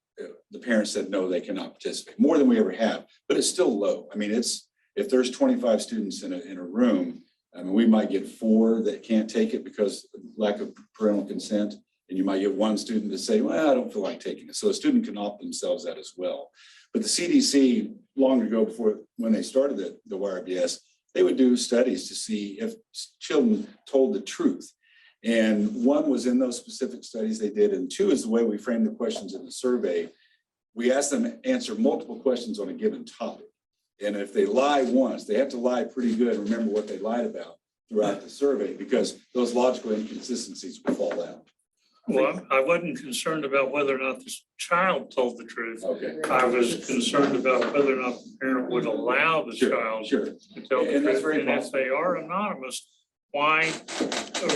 the parents said, no, they cannot participate, more than we ever have, but it's still low. I mean, if there's 25 students in a room, I mean, we might get 4 that can't take it because of lack of parental consent. And you might get 1 student to say, well, I don't feel like taking it. So a student can opt themselves out as well. But the CDC, long ago, before when they started the YRBS, they would do studies to see if children told the truth. And 1 was in those specific studies they did. And 2 is the way we framed the questions in the survey. We asked them to answer multiple questions on a given topic. And if they lie once, they have to lie pretty good, remember what they lied about throughout the survey, because those logical inconsistencies will fall out. Well, I wasn't concerned about whether or not this child told the truth. Okay. I was concerned about whether or not the parent would allow the child Sure. to tell the And that's truth. very And if possible. they are anonymous, why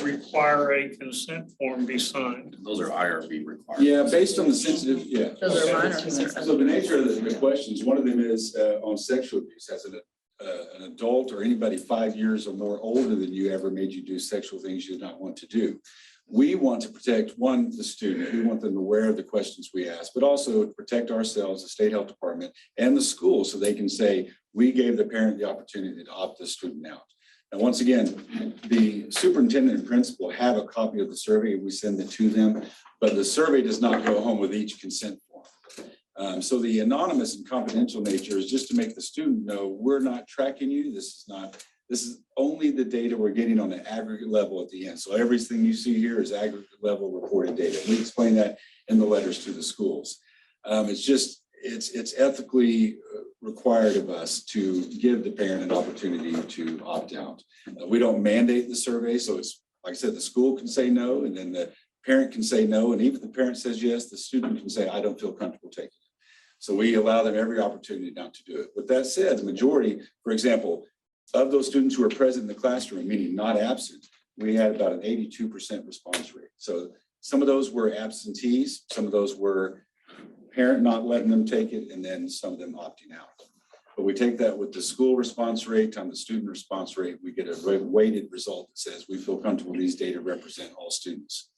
require a consent form be signed? Those are IRB requirements. Yeah, based on the sensitive, yeah. Those are minor. So the nature of the questions, one of them is on sexual abuse. Has an adult or anybody 5 years or more older than you ever made you do sexual things you did not want to do? We want to protect, one, the student. We want them aware of the questions we ask, but also protect ourselves, the state health department, and the school, so they can say, we gave the parent the opportunity to opt the student out. And once again, the superintendent and principal have a copy of the survey, and we send it to them, but the survey does not go home with each consent form. So the anonymous and confidential nature is just to make the student know, we're not tracking you. This is only the data we're getting on an aggregate level at the end. So everything you see here is aggregate level reported data. We explain that in the letters to the schools. It's ethically required of us to give the parent an opportunity to opt out. We don't mandate the survey. So it's, like I said, the school can say no, and then the parent can say no. And even if the parent says yes, the student can say, I don't feel comfortable taking it. So we allow them every opportunity not to do it. With that said, the majority, for example, of those students who are present in the classroom, meaning not absent, we had about an 82% response rate. So some of those were absentees, some of those were parent not letting them take it, and then some of them opting out. But we take that with the school response rate times the student response rate, we get a weighted result that says we feel comfortable these data represent all students.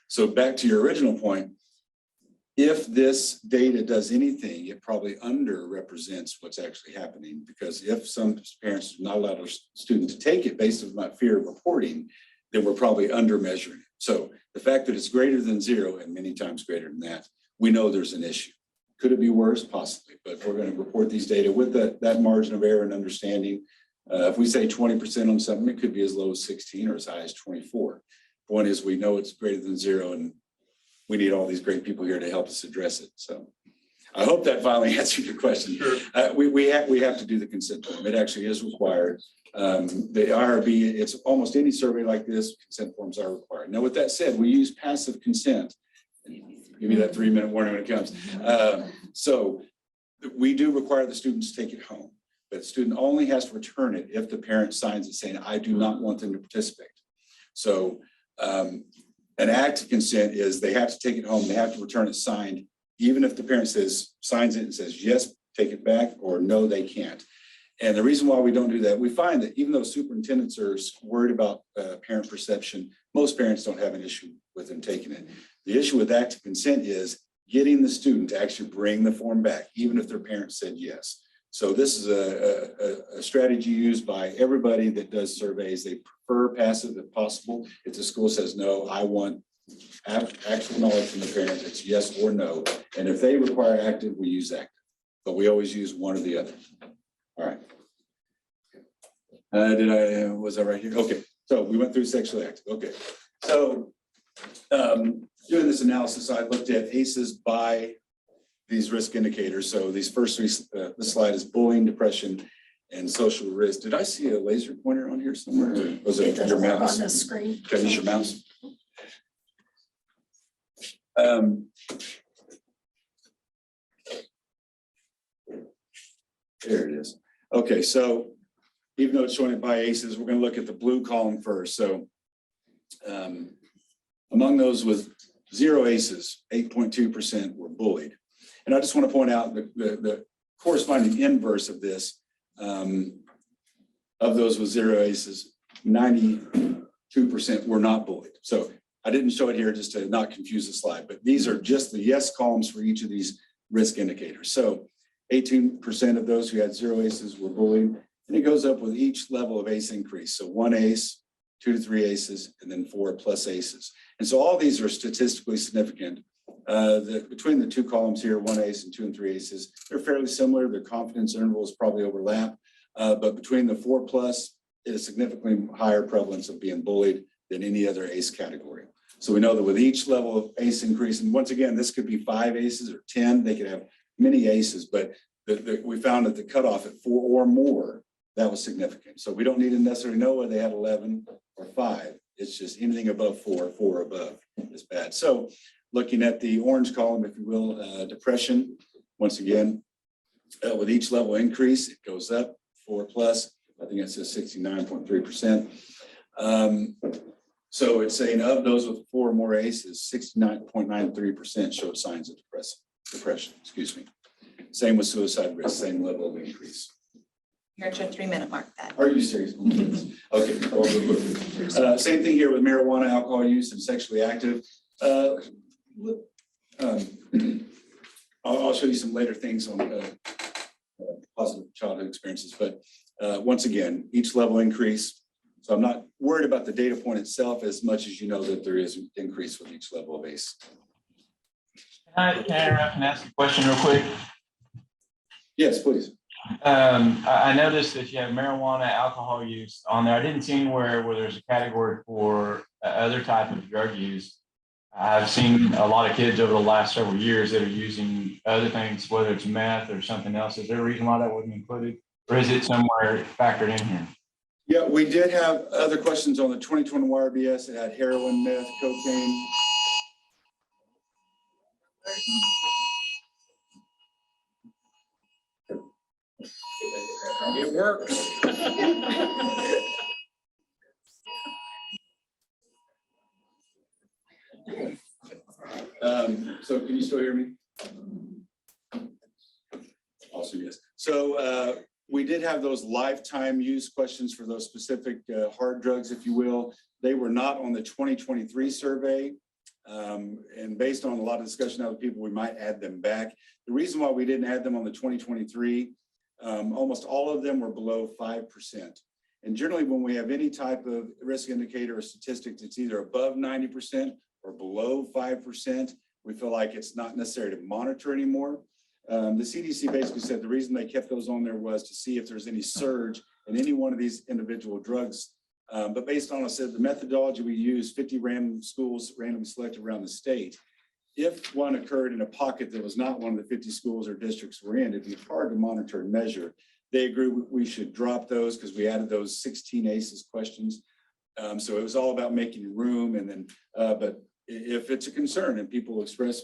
So back to your original point, if this data does anything, it probably underrepresents what's actually happening, because if some parents do not allow their student to take it based on my fear of reporting, then we're probably under measuring it. So the fact that it's greater than 0 and many times greater than that, we know there's an issue. Could it be worse? Possibly, but if we're going to report these data with that margin of error and understanding, if we say 20% on something, it could be as low as 16 or as high as 24. Point is, we know it's greater than 0, and we need all these great people here to help us address it. So I hope that finally answered your question. Sure. We have to do the consent form. It actually is required. The IRB, it's almost any survey like this, consent forms are required. Now, with that said, we use passive consent. Give me that 3-minute warning when it comes. So we do require the students to take it home, but the student only has to return it if the parent signs it saying, I do not want them to participate. So an act of consent is they have to take it home, they have to return it signed, even if the parent signs it and says, yes, take it back, or no, they can't. And the reason why we don't do that, we find that even though superintendents are worried about parent perception, most parents don't have an issue with them taking it. The issue with active consent is getting the student to actually bring the form back, even if their parents said yes. So this is a strategy used by everybody that does surveys. They prefer passive if possible. If the school says no, I want actual knowledge from the parent, it's yes or no. And if they require active, we use active, but we always use one or the other. All right. Was I right here? Okay, so we went through sexually active. Okay, so doing this analysis, I looked at ACEs by these risk indicators. So these first three, this slide is bullying, depression, and social risk. Did I see a laser pointer on here somewhere? Or was it your mouse? On the screen. Can I use your mouse? There it is. Okay, so even though it's showing it by ACEs, we're going to look at the blue column first. So among those with 0 ACEs, 8.2% were bullied. And I just want to point out the corresponding inverse of this, of those with 0 ACEs, 92% were not bullied. So I didn't show it here just to not confuse the slide, but these are just the yes columns for each of these risk indicators. So 18% of those who had 0 ACEs were bullied, and it goes up with each level of ACE increase. So 1 ACE, 2 to 3 ACEs, and then 4 plus ACEs. And so all these are statistically significant. Between the two columns here, 1 ACE and 2 and 3 ACEs, they're fairly similar. Their confidence intervals probably overlap, but between the 4 plus, it is significantly higher prevalence of being bullied than any other ACE category. So we know that with each level of ACE increase, and once again, this could be 5 ACEs or 10, they could have many ACEs, but we found that the cutoff at 4 or more, that was significant. So we don't need to necessarily know whether they had 11 or 5. It's just anything above 4 or above is bad. So looking at the orange column, if you will, depression, once again, with each level increase, it goes up 4 plus. I think it says 69.3%. So it's saying of those with 4 or more ACEs, 69.93% showed signs of depression, excuse me. Same with suicide risk, same level of increase. You're at your 3-minute mark, then. Are you serious? Okay. Same thing here with marijuana, alcohol use, and sexually active. I'll show you some later things on positive childhood experiences, but once again, each level increase. So I'm not worried about the data point itself as much as you know that there is an increase with each level of ACE. Can I interrupt and ask a question real quick? Yes, please. I noticed that you have marijuana, alcohol use on there. I didn't see anywhere where there's a category for other type of drug use. I've seen a lot of kids over the last several years that are using other things, whether it's meth or something else. Is there a reason why that wasn't included? Or is it somewhere factored in here? Yeah, we did have other questions on the 2020 YRBS. It had heroin, meth, cocaine. It works. So can you still hear me? Also, yes. So we did have those lifetime use questions for those specific hard drugs, if you will. They were not on the 2023 survey. And based on a lot of discussion with people, we might add them back. The reason why we didn't add them on the 2023, almost all of them were below 5%. And generally, when we have any type of risk indicator or statistic that's either above 90% or below 5%, we feel like it's not necessary to monitor anymore. The CDC basically said the reason they kept those on there was to see if there's any surge in any one of these individual drugs. But based on, I said, the methodology we use, 50 random schools randomly selected around the state. If one occurred in a pocket that was not one of the 50 schools or districts we're in, it'd be hard to monitor and measure. They agree we should drop those because we added those 16 ACEs questions. So it was all about making room. And then, but if it's a concern and people express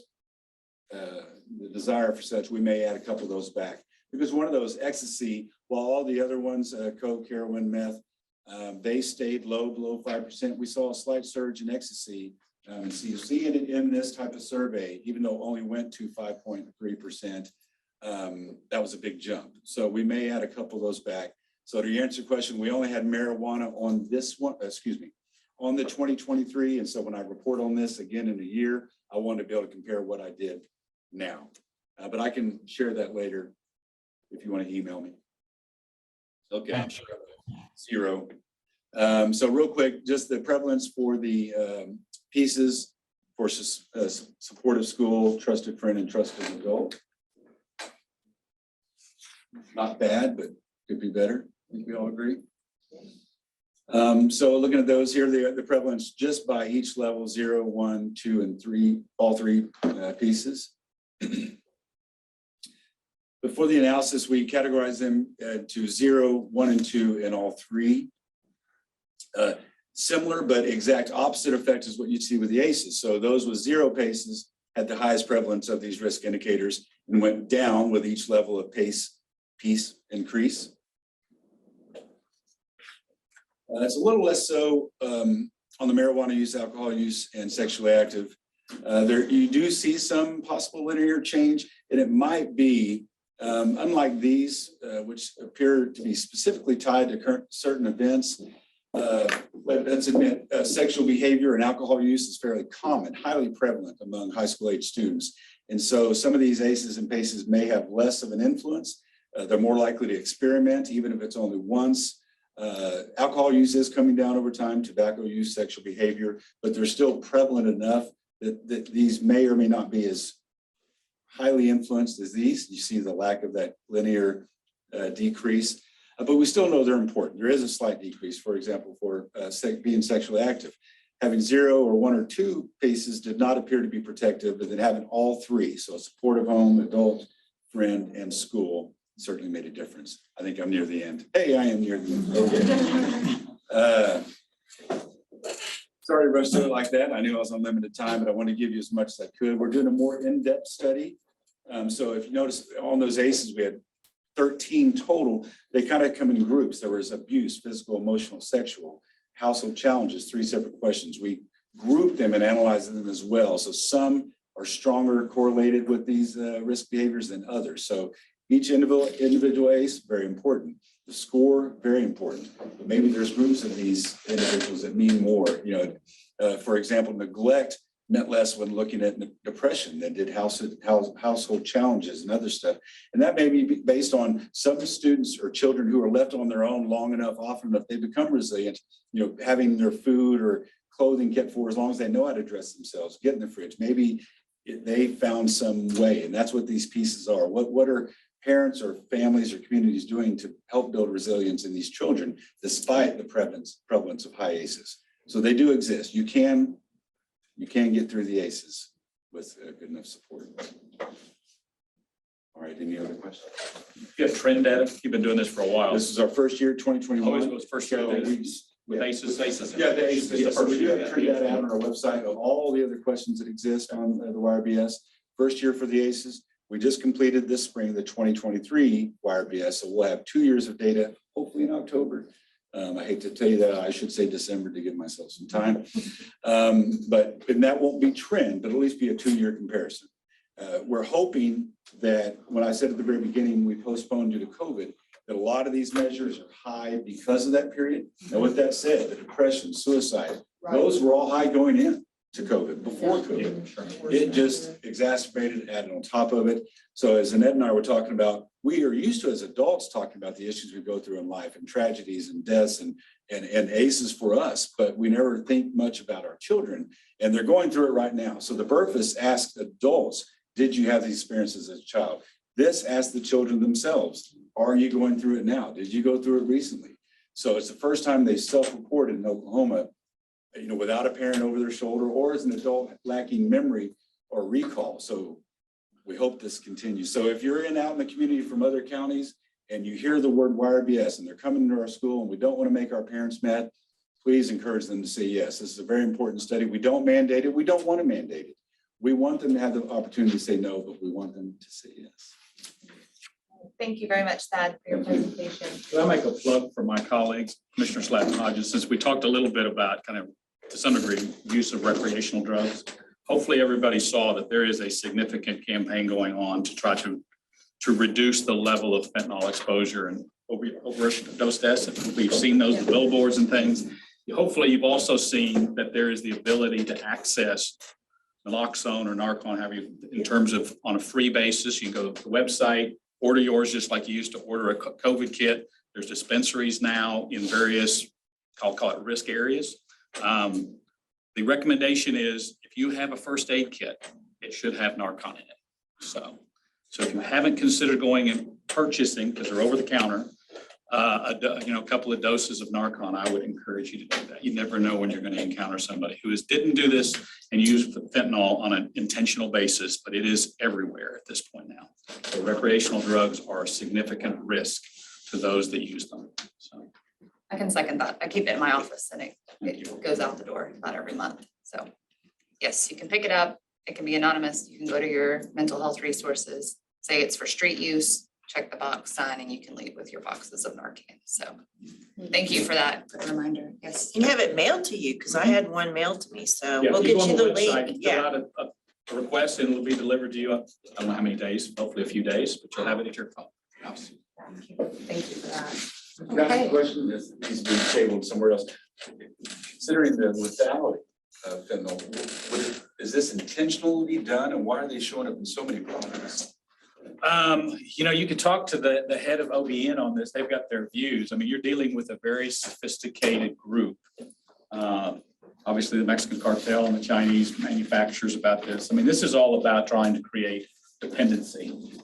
the desire for such, we may add a couple of those back. Because one of those, ecstasy, while all the other ones, coke, heroin, meth, they stayed low, below 5%. We saw a slight surge in ecstasy. So you see it in this type of survey, even though it only went to 5.3%, that was a big jump. So we may add a couple of those back. So to answer your question, we only had marijuana on this one, on the 2023. And so when I report on this again in a year, I want to be able to compare what I did now. But I can share that later if you want to email me. Okay, I'm sure I will. 0. So real quick, just the prevalence for the pieces for supportive school, trusted friend, and trusted adult. Not bad, but could be better. I think we all agree. So looking at those here, the prevalence just by each level, 0, 1, 2, and 3, all 3 pieces. Before the analysis, we categorize them to 0, 1, and 2 in all 3. Similar but exact opposite effect is what you'd see with the ACEs. So those with 0 PACEs had the highest prevalence of these risk indicators and went down with each level of piece increase. It's a little less so on the marijuana use, alcohol use, and sexually active. There you do see some possible linear change, and it might be unlike these, which appear to be specifically tied to certain events. Let's admit, sexual behavior and alcohol use is fairly common, highly prevalent among high school age students. And so some of these ACEs and PACEs may have less of an influence. They're more likely to experiment, even if it's only once. Alcohol use is coming down over time, tobacco use, sexual behavior, but they're still prevalent enough that these may or may not be as highly influenced as these. You see the lack of that linear decrease. But we still know they're important. There is a slight decrease, for example, for being sexually active. Having 0 or 1 or 2 PACEs did not appear to be protective, but then having all 3, so a supportive home, adult, friend, and school, certainly made a difference. I think I'm near the end. Hey, I am near the end. Sorry to rush through it like that. I knew I was on limited time, but I want to give you as much as I could. We're doing a more in-depth study. So if you notice on those ACEs, we had 13 total. They kind of come in groups. There was abuse, physical, emotional, sexual, household challenges, 3 separate questions. We grouped them and analyzed them as well. So some are stronger correlated with these risk behaviors than others. So each individual ACE, very important. The score, very important. But maybe there's groups of these individuals that mean more. You know, for example, neglect meant less when looking at depression than did household challenges and other stuff. And that may be based on some students or children who are left on their own long enough, often enough, they become resilient, you know, having their food or clothing kept for as long as they know how to dress themselves, get in the fridge. Maybe they found some way, and that's what these pieces are. What are parents or families or communities doing to help build resilience in these children, despite the prevalence of high ACEs? So they do exist. You can get through the ACEs with good enough support. All right, any other questions? You have trend data? You've been doing this for a while. This is our first year, 2021. Always was first year. So With ACEs. Yeah, the ACEs. The So we first do year. have trend data out on our website of all the other questions that exist on the YRBS. First year for the ACEs. We just completed this spring, the 2023 YRBS. So we'll have 2 years of data, hopefully in October. I hate to tell you that, I should say December to give myself some time. And that won't be trend, but at least be a 2-year comparison. We're hoping that when I said at the very beginning, we postponed due to COVID, that a lot of these measures are high because of that period. Now, with that said, the depression, suicide, those were all high going in to COVID, before COVID. It just exacerbated, added on top of it. So as Annette and I were talking about, we are used to, as adults, talking about the issues we go through in life and tragedies and deaths and ACEs for us, but we never think much about our children, and they're going through it right now. So the BRFIS asked adults, did you have these experiences as a child? This asked the children themselves, are you going through it now? Did you go through it recently? So it's the first time they self-reported in Oklahoma, you know, without a parent over their shoulder or as an adult lacking memory or recall. So we hope this continues. So if you're out in the community from other counties and you hear the word YRBS and they're coming to our school and we don't want to make our parents mad, please encourage them to say yes. This is a very important study. We don't mandate it. We don't want to mandate it. We want them to have the opportunity to say no, but we want them to say yes. Thank you very much, Thad, for your presentation. Can I make a plug for my colleagues, Commissioner Slatton Hodges, since we talked a little bit about kind of, to some degree, use of recreational drugs. Hopefully everybody saw that there is a significant campaign going on to try to reduce the level of fentanyl exposure and overdose deaths. We've seen those billboards and things. Hopefully you've also seen that there is the ability to access naloxone or Narcan, however you, in terms of on a free basis. You can go to the website, order yours just like you used to order a COVID kit. There's dispensaries now in various, I'll call it risk areas. The recommendation is if you have a first aid kit, it should have Narcan in it. So if you haven't considered going and purchasing, because they're over the counter, a couple of doses of Narcan, I would encourage you to do that. You never know when you're going to encounter somebody who didn't do this and use fentanyl on an intentional basis, but it is everywhere at this point now. So recreational drugs are a significant risk to those that use them. So I can second that. I keep it in my office and it goes out the door about every month. So yes, you can pick it up. It can be anonymous. You can go to your mental health resources, say it's for street use, check the box, sign, and you can leave with your boxes of Narcan. So thank you for that reminder. Yes. You can have it mailed to you because I had one mailed to me. So yeah, we'll you get go you on the website, link. fill Yeah. out a request and it'll be delivered to you. I don't know how many days, hopefully a few days, but you'll have it at your house. Thank you for that. Can I ask a question that needs to be tabled somewhere else? Considering the lethality of fentanyl, is this intentionally done and why are they showing up in so many products? You could talk to the head of OBN on this. They've got their views. I mean, you're dealing with a very sophisticated group. Obviously the Mexican cartel and the Chinese manufacturers about this. I mean, this is all about trying to create dependency.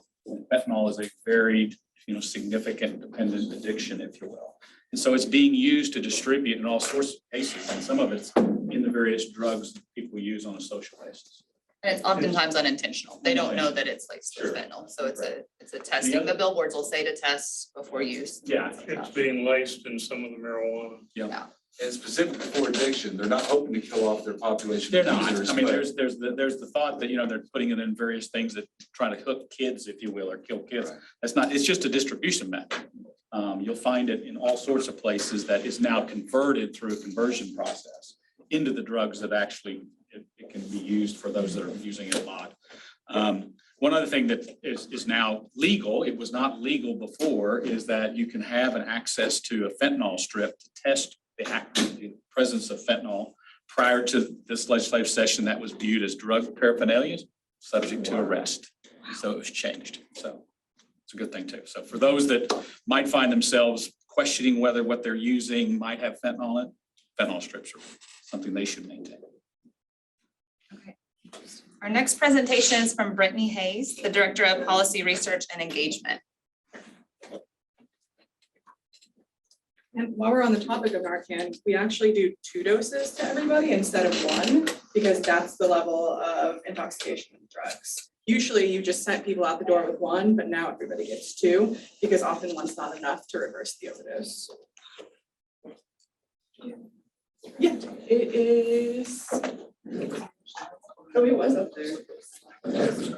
Fentanyl is a very, significant dependent addiction, if you will. And so it's being used to distribute in all sorts of cases, and some of it's in the various drugs that people use on a social basis. And it's oftentimes unintentional. They don't know that it's laced with fentanyl, so it's a testing. The billboards will say to test before use. Yeah. It's being laced in some of the marijuana. Yeah. And specifically for addiction, they're not hoping to kill off their population. They're of not. users, I mean, but- there's the thought that, they're putting it in various things that try to hook kids, if you will, or kill kids. Right. That's not, it's just a distribution method. You'll find it in all sorts of places that is now converted through a conversion process into the drugs that actually it can be used for those that are using it a lot. One other thing that is now legal, it was not legal before, is that you can have an access to a fentanyl strip to test the presence of fentanyl. Prior to this legislative session, that was viewed as drug paraphernalia, subject to arrest. So it was changed. So it's a good thing too. So for those that might find themselves questioning whether what they're using might have fentanyl in it, fentanyl strips are something they should maintain. Okay. Our next presentation is from Brittany Hayes, the Director of Policy Research and Engagement. And while we're on the topic of Narcan, we actually do 2 doses to everybody instead of 1, because that's the level of intoxication with drugs. Usually you just sent people out the door with 1, but now everybody gets 2, because often 1's not enough to reverse the overdose. Yeah, it is. Oh, it was up there.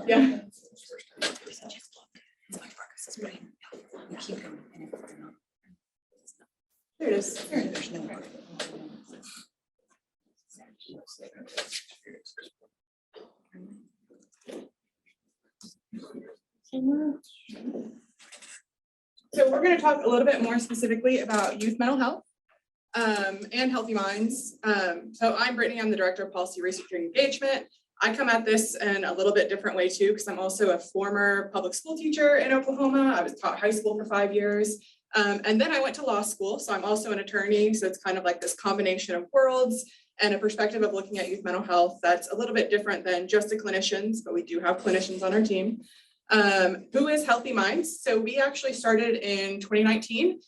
Yeah. There it is. So we're going to talk a little bit more specifically about youth mental health and healthy minds. So I'm Brittany, I'm the Director of Policy Research and Engagement. I come at this in a little bit different way too, because I'm also a former public school teacher in Oklahoma. I was taught high school for 5 years. And then I went to law school, so I'm also an attorney. So it's kind of like this combination of worlds and a perspective of looking at youth mental health that's a little bit different than just the clinicians, but we do have clinicians on our team. Who is Healthy Minds? So we actually started in 2019.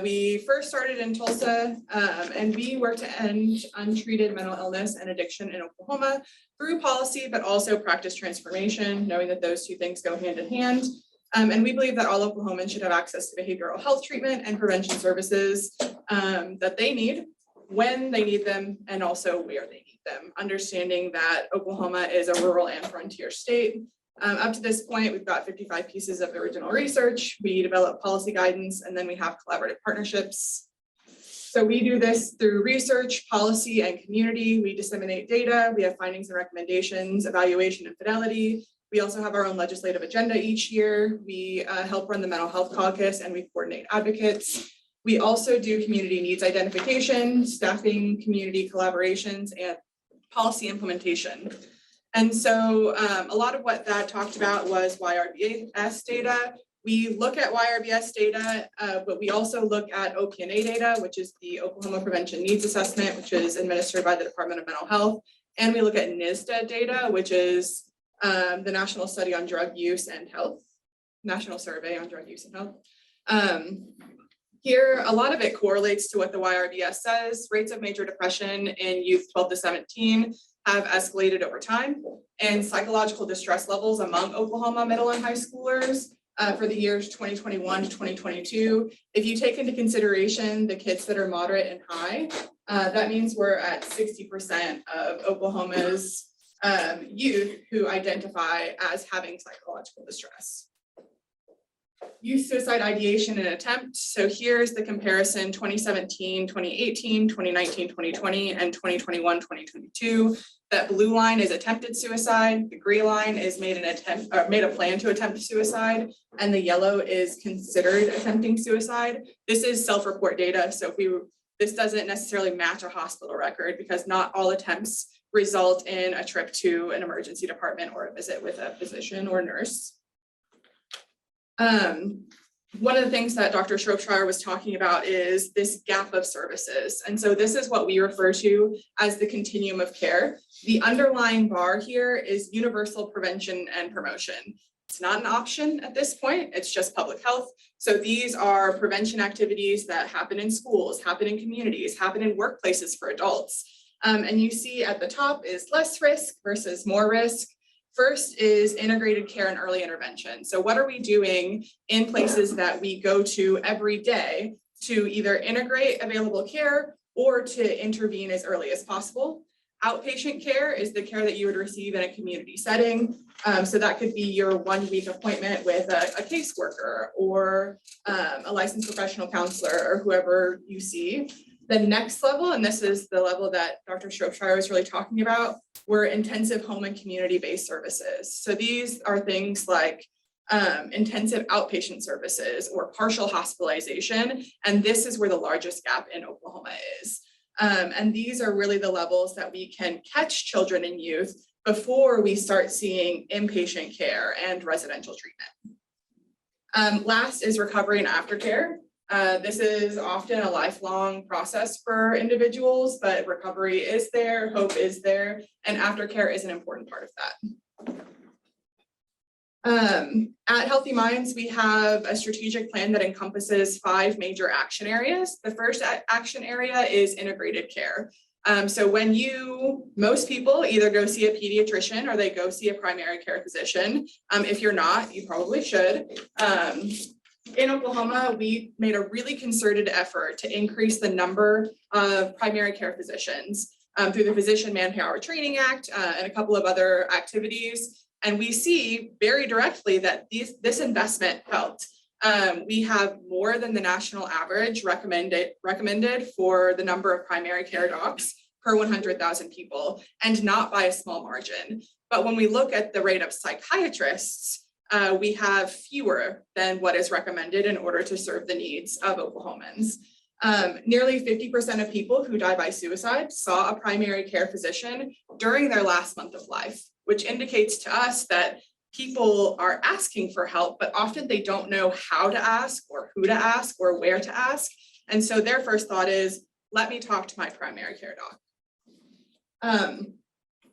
We first started in Tulsa, and we work to end untreated mental illness and addiction in Oklahoma through policy, but also practice transformation, knowing that those 2 things go hand in hand. And we believe that all Oklahomans should have access to behavioral health treatment and prevention services that they need when they need them and also where they need them, understanding that Oklahoma is a rural and frontier state. Up to this point, we've got 55 pieces of original research. We develop policy guidance, and then we have collaborative partnerships. So we do this through research, policy, and community. We disseminate data. We have findings and recommendations, evaluation and fidelity. We also have our own legislative agenda each year. We help run the mental health caucus, and we coordinate advocates. We also do community needs identification, staffing, community collaborations, and policy implementation. And so a lot of what that talked about was YRBS data. We look at YRBS data, but we also look at OPNA data, which is the Oklahoma Prevention Needs Assessment, which is administered by the Department of Mental Health. And we look at NISDA data, which is the National Study on Drug Use and Health, National Survey on Drug Use and Health. Here, a lot of it correlates to what the YRBS says. Rates of major depression in youth 12 to 17 have escalated over time, and psychological distress levels among Oklahoma middle and high schoolers for the years 2021 to 2022. If you take into consideration the kids that are moderate and high, that means we're at 60% of Oklahoma's youth who identify as having psychological distress. Youth suicide ideation and attempt. So here's the comparison 2017, 2018, 2019, 2020, and 2021, 2022. That blue line is attempted suicide. The gray line is made a plan to attempt suicide, and the yellow is considered attempting suicide. This is self-report data. So this doesn't necessarily match a hospital record because not all attempts result in a trip to an emergency department or a visit with a physician or nurse. One of the things that Dr. Shropshire was talking about is this gap of services. And so this is what we refer to as the continuum of care. The underlying bar here is universal prevention and promotion. It's not an option at this point, it's just public health. So these are prevention activities that happen in schools, happen in communities, happen in workplaces for adults. And you see at the top is less risk versus more risk. First is integrated care and early intervention. So what are we doing in places that we go to every day to either integrate available care or to intervene as early as possible? Outpatient care is the care that you would receive in a community setting. So that could be your 1 week appointment with a caseworker or a licensed professional counselor or whoever you see. The next level, and this is the level that Dr. Shropshire was really talking about, were intensive home and community-based services. So these are things like intensive outpatient services or partial hospitalization. And this is where the largest gap in Oklahoma is. And these are really the levels that we can catch children and youth before we start seeing inpatient care and residential treatment. Last is recovery and aftercare. This is often a lifelong process for individuals, but recovery is there, hope is there, and aftercare is an important part of that. At Healthy Minds, we have a strategic plan that encompasses 5 major action areas. The first action area is integrated care. So when most people either go see a pediatrician or they go see a primary care physician. If you're not, you probably should. In Oklahoma, we made a really concerted effort to increase the number of primary care physicians through the Physician Manpower Training Act and a couple of other activities. And we see very directly that this investment helped. We have more than the national average recommended for the number of primary care docs per 100,000 people, and not by a small margin. But when we look at the rate of psychiatrists, we have fewer than what is recommended in order to serve the needs of Oklahomans. Nearly 50% of people who die by suicide saw a primary care physician during their last month of life, which indicates to us that people are asking for help, but often they don't know how to ask or who to ask or where to ask. And so their first thought is, let me talk to my primary care doc.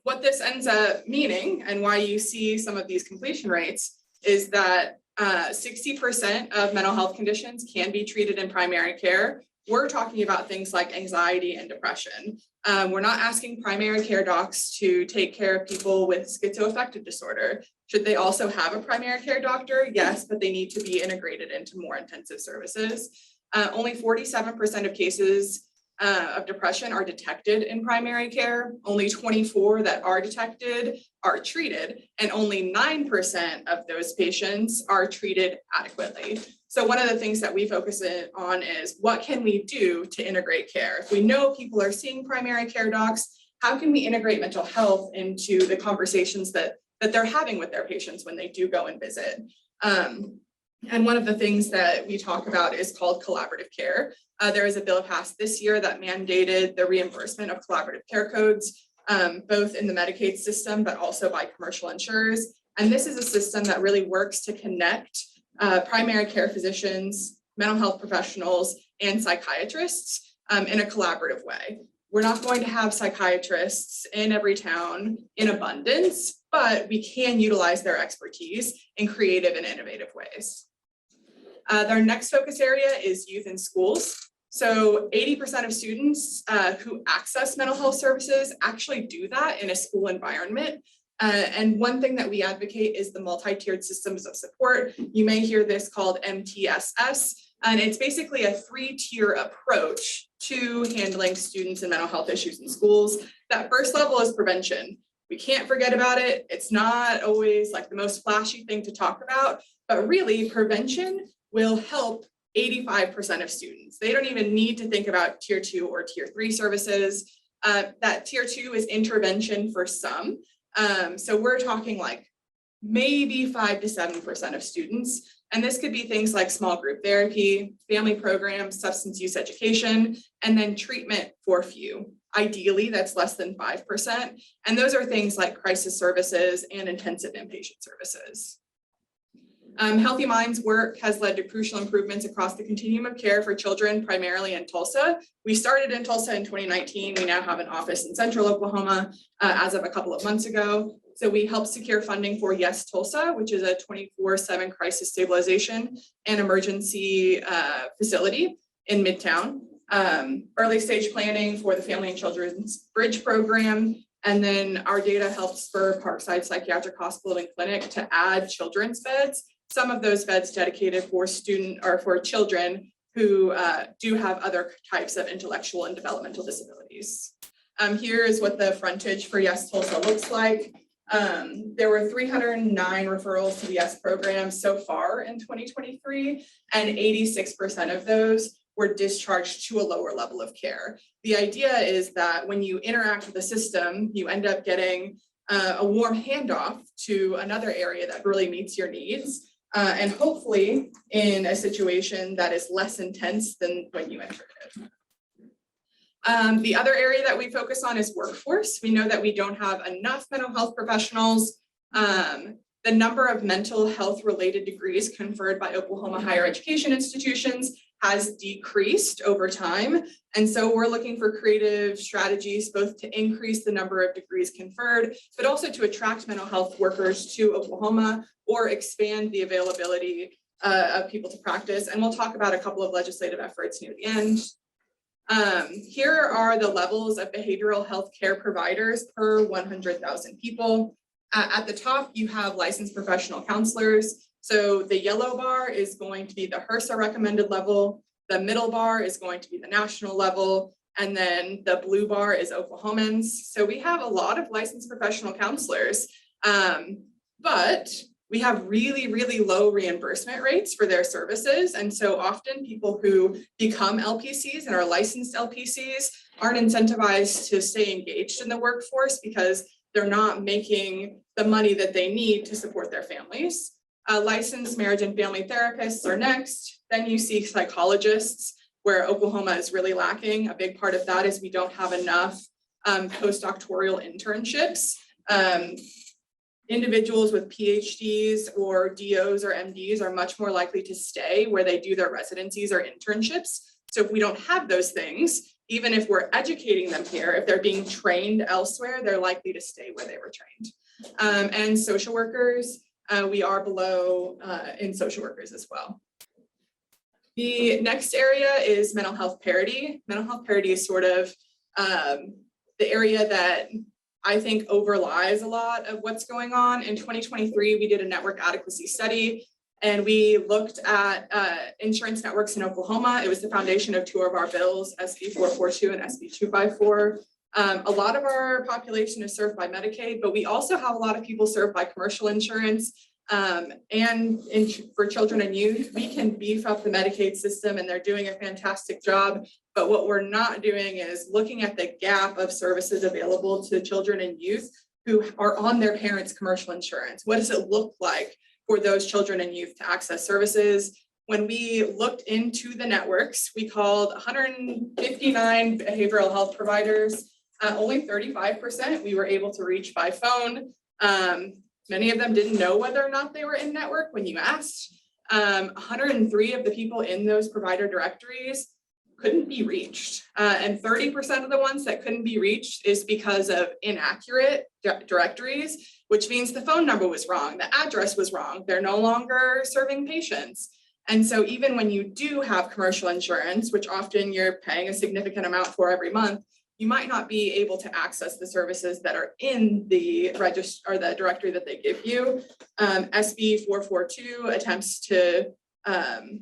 What this ends up meaning and why you see some of these completion rates is that 60% of mental health conditions can be treated in primary care. We're talking about things like anxiety and depression. We're not asking primary care docs to take care of people with schizoaffective disorder. Should they also have a primary care doctor? Yes, but they need to be integrated into more intensive services. Only 47% of cases of depression are detected in primary care. Only 24 that are detected are treated, and only 9% of those patients are treated adequately. So one of the things that we focus on is what can we do to integrate care? If we know people are seeing primary care docs, how can we integrate mental health into the conversations that they're having with their patients when they do go and visit? And one of the things that we talk about is called collaborative care. There is a bill passed this year that mandated the reimbursement of collaborative care codes, both in the Medicaid system, but also by commercial insurers. And this is a system that really works to connect primary care physicians, mental health professionals, and psychiatrists in a collaborative way. We're not going to have psychiatrists in every town in abundance, but we can utilize their expertise in creative and innovative ways. Their next focus area is youth in schools. So 80% of students who access mental health services actually do that in a school environment. And one thing that we advocate is the multi-tiered systems of support. You may hear this called MTSS, and it's basically a 3-tier approach to handling students and mental health issues in schools. That first level is prevention. We can't forget about it. It's not always like the most flashy thing to talk about, but really prevention will help 85% of students. They don't even need to think about tier 2 or tier 3 services. That tier 2 is intervention for some. So we're talking like maybe 5 to 7% of students. And this could be things like small group therapy, family programs, substance use education, and then treatment for few. Ideally, that's less than 5%. And those are things like crisis services and intensive inpatient services. Healthy Minds work has led to crucial improvements across the continuum of care for children, primarily in Tulsa. We started in Tulsa in 2019. We now have an office in Central Oklahoma as of a couple of months ago. So we helped secure funding for Yes Tulsa, which is a 24/7 crisis stabilization and emergency facility in Midtown. early stage planning for the Family and Children's Bridge Program. And then our data helped spur Parkside Psychiatric Hospital and Clinic to add children's beds. Some of those beds dedicated for children who do have other types of intellectual and developmental disabilities. Here is what the frontage for Yes Tulsa looks like. There were 309 referrals to the Yes program so far in 2023, and 86% of those were discharged to a lower level of care. The idea is that when you interact with the system, you end up getting a warm handoff to another area that really meets your needs. And hopefully in a situation that is less intense than when you entered it. The other area that we focus on is workforce. We know that we don't have enough mental health professionals. The number of mental health related degrees conferred by Oklahoma higher education institutions has decreased over time. And so we're looking for creative strategies, both to increase the number of degrees conferred, but also to attract mental health workers to Oklahoma or expand the availability of people to practice. And we'll talk about a couple of legislative efforts near the end. Here are the levels of behavioral health care providers per 100,000 people. At the top, you have licensed professional counselors. So the yellow bar is going to be the HRSA recommended level. The middle bar is going to be the national level. And then the blue bar is Oklahomans. So we have a lot of licensed professional counselors, but we have really, really low reimbursement rates for their services. And so often people who become LPCs and are licensed LPCs aren't incentivized to stay engaged in the workforce because they're not making the money that they need to support their families. Licensed marriage and family therapists are next. Then you see psychologists, where Oklahoma is really lacking. A big part of that is we don't have enough postdoctoral internships. Individuals with PhDs or DOs or MDs are much more likely to stay where they do their residencies or internships. So if we don't have those things, even if we're educating them here, if they're being trained elsewhere, they're likely to stay where they were trained. And social workers, we are below in social workers as well. The next area is mental health parity. Mental health parity is sort of the area that I think overlies a lot of what's going on. In 2023, we did a network adequacy study and we looked at insurance networks in Oklahoma. It was the foundation of two of our bills, SB 442 and SB 254. A lot of our population is served by Medicaid, but we also have a lot of people served by commercial insurance. For children and youth, we can beef up the Medicaid system and they're doing a fantastic job. But what we're not doing is looking at the gap of services available to children and youth who are on their parents' commercial insurance. What does it look like for those children and youth to access services? When we looked into the networks, we called 159 behavioral health providers. Only 35% we were able to reach by phone. Many of them didn't know whether or not they were in network when you asked. 103 of the people in those provider directories couldn't be reached. And 30% of the ones that couldn't be reached is because of inaccurate directories, which means the phone number was wrong, the address was wrong, they're no longer serving patients. And so even when you do have commercial insurance, which often you're paying a significant amount for every month, you might not be able to access the services that are in the register or the directory that they give you. SB 442 attempts to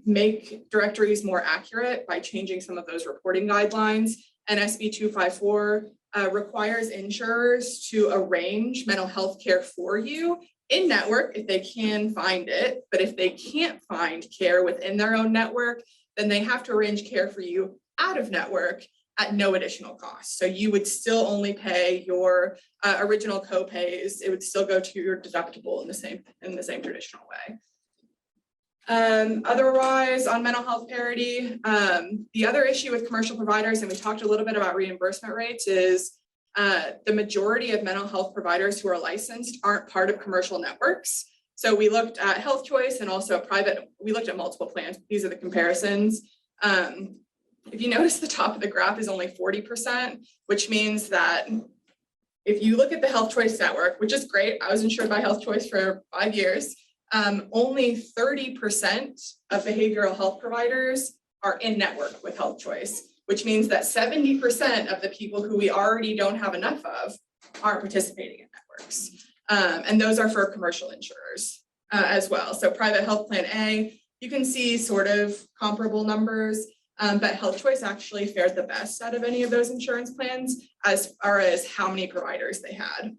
make directories more accurate by changing some of those reporting guidelines. And SB 254 requires insurers to arrange mental health care for you in network if they can find it. But if they can't find care within their own network, then they have to arrange care for you out of network at no additional cost. So you would still only pay your original co-pays. It would still go to your deductible in the same traditional way. Otherwise, on mental health parity, the other issue with commercial providers, and we talked a little bit about reimbursement rates, is the majority of mental health providers who are licensed aren't part of commercial networks. So we looked at Health Choice and also we looked at multiple plans. These are the comparisons. If you notice, the top of the graph is only 40%, which means that if you look at the Health Choice network, which is great, I was insured by Health Choice for 5 years, only 30% of behavioral health providers are in network with Health Choice. which means that 70% of the people who we already don't have enough of aren't participating in networks. And those are for commercial insurers as well. So private health plan A, you can see sort of comparable numbers, but Health Choice actually fared the best out of any of those insurance plans as far as how many providers they had.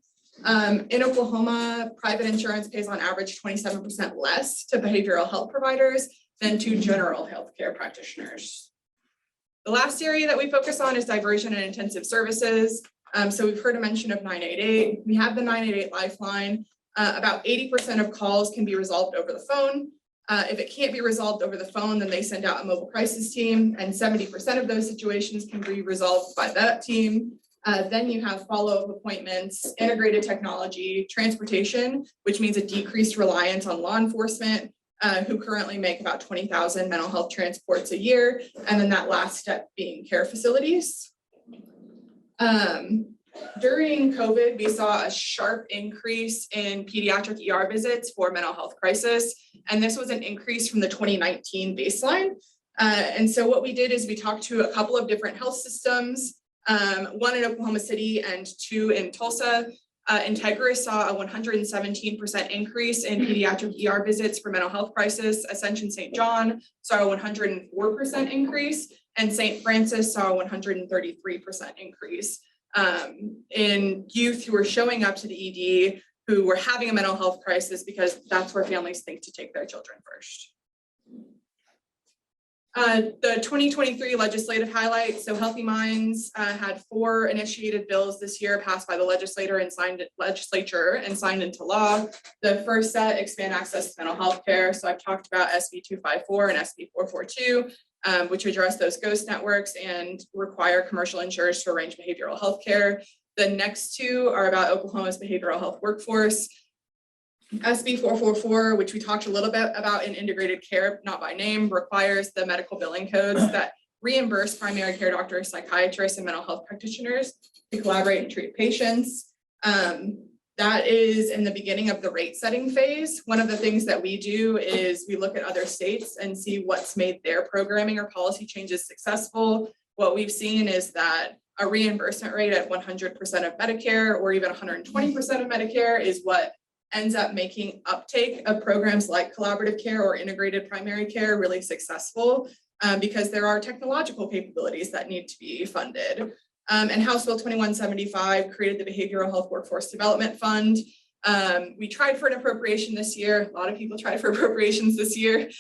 In Oklahoma, private insurance pays on average 27% less to behavioral health providers than to general healthcare practitioners. The last area that we focus on is diversion and intensive services. So we've heard a mention of 988. We have the 988 lifeline. About 80% of calls can be resolved over the phone. If it can't be resolved over the phone, then they send out a mobile crisis team, and 70% of those situations can be resolved by that team. Then you have follow-up appointments, integrated technology, transportation, which means a decreased reliance on law enforcement, who currently make about 20,000 mental health transports a year. And then that last step being care facilities. During COVID, we saw a sharp increase in pediatric ER visits for mental health crisis. And this was an increase from the 2019 baseline. And so what we did is we talked to a couple of different health systems, one in Oklahoma City and two in Tulsa. Integra saw a 117% increase in pediatric ER visits for mental health crisis. Ascension St. John saw a 104% increase, and St. Francis saw a 133% increase in youth who were showing up to the ED who were having a mental health crisis because that's where families think to take their children first. The 2023 legislative highlights. So Healthy Minds had 4 initiated bills this year passed by the legislature and signed into law. The first set, expand access to mental health care. So I've talked about SB 254 and SB 442, which address those ghost networks and require commercial insurers to arrange behavioral health care. The next 2 are about Oklahoma's behavioral health workforce. SB 444, which we talked a little bit about in integrated care, not by name, requires the medical billing codes that reimburse primary care doctors, psychiatrists, and mental health practitioners to collaborate and treat patients. That is in the beginning of the rate setting phase. One of the things that we do is we look at other states and see what's made their programming or policy changes successful. What we've seen is that a reimbursement rate at 100% of Medicare or even 120% of Medicare is what ends up making uptake of programs like collaborative care or integrated primary care really successful because there are technological capabilities that need to be funded. And House Bill 2175 created the Behavioral Health Workforce Development Fund. We tried for an appropriation this year. A lot of people tried for appropriations this year.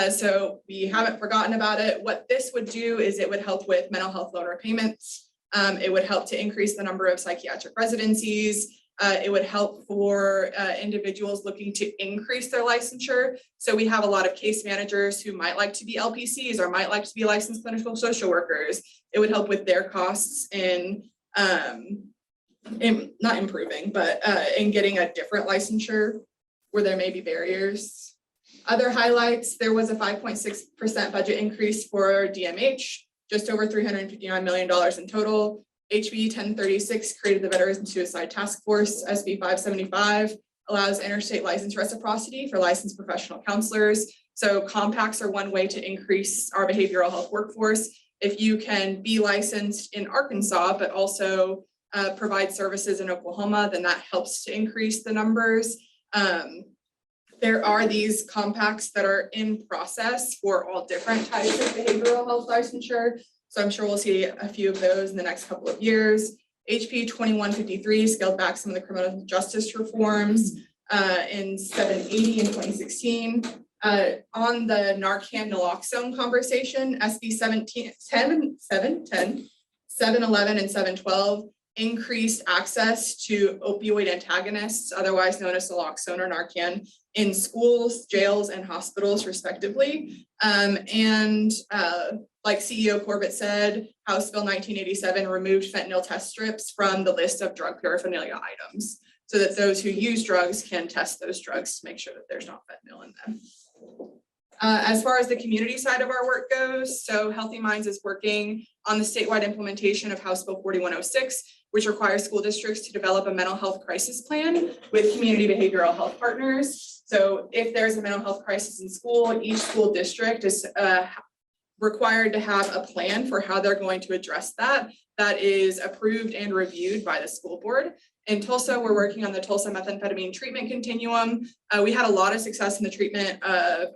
So we haven't forgotten about it. What this would do is it would help with mental health loan repayments. It would help to increase the number of psychiatric residencies. It would help for individuals looking to increase their licensure. So we have a lot of case managers who might like to be LPCs or might like to be licensed clinical social workers. It would help with their costs in not improving, but in getting a different licensure where there may be barriers. Other highlights, there was a 5.6% budget increase for DMH, just over $359 million in total. HB 1036 created the Veterans and Suicide Task Force. SB 575 allows interstate license reciprocity for licensed professional counselors. So compacts are one way to increase our behavioral health workforce. If you can be licensed in Arkansas, but also provide services in Oklahoma, then that helps to increase the numbers. There are these compacts that are in process for all different types of behavioral health licensure. So I'm sure we'll see a few of those in the next couple of years. HB 2153 scaled back some of the criminal justice reforms in 780 and 2016. On the Narcan naloxone conversation, SB 710, 711, and 712 increased access to opioid antagonists, otherwise known as naloxone or Narcan, in schools, jails, and hospitals, respectively. Like CEO Corbett said, House Bill 1987 removed fentanyl test strips from the list of drug paraphernalia items so that those who use drugs can test those drugs to make sure that there's not fentanyl in them. As far as the community side of our work goes, so Healthy Minds is working on the statewide implementation of House Bill 4106, which requires school districts to develop a mental health crisis plan with community behavioral health partners. So if there's a mental health crisis in school, each school district is required to have a plan for how they're going to address that. That is approved and reviewed by the school board. In Tulsa, we're working on the Tulsa methamphetamine treatment continuum. We had a lot of success in the treatment of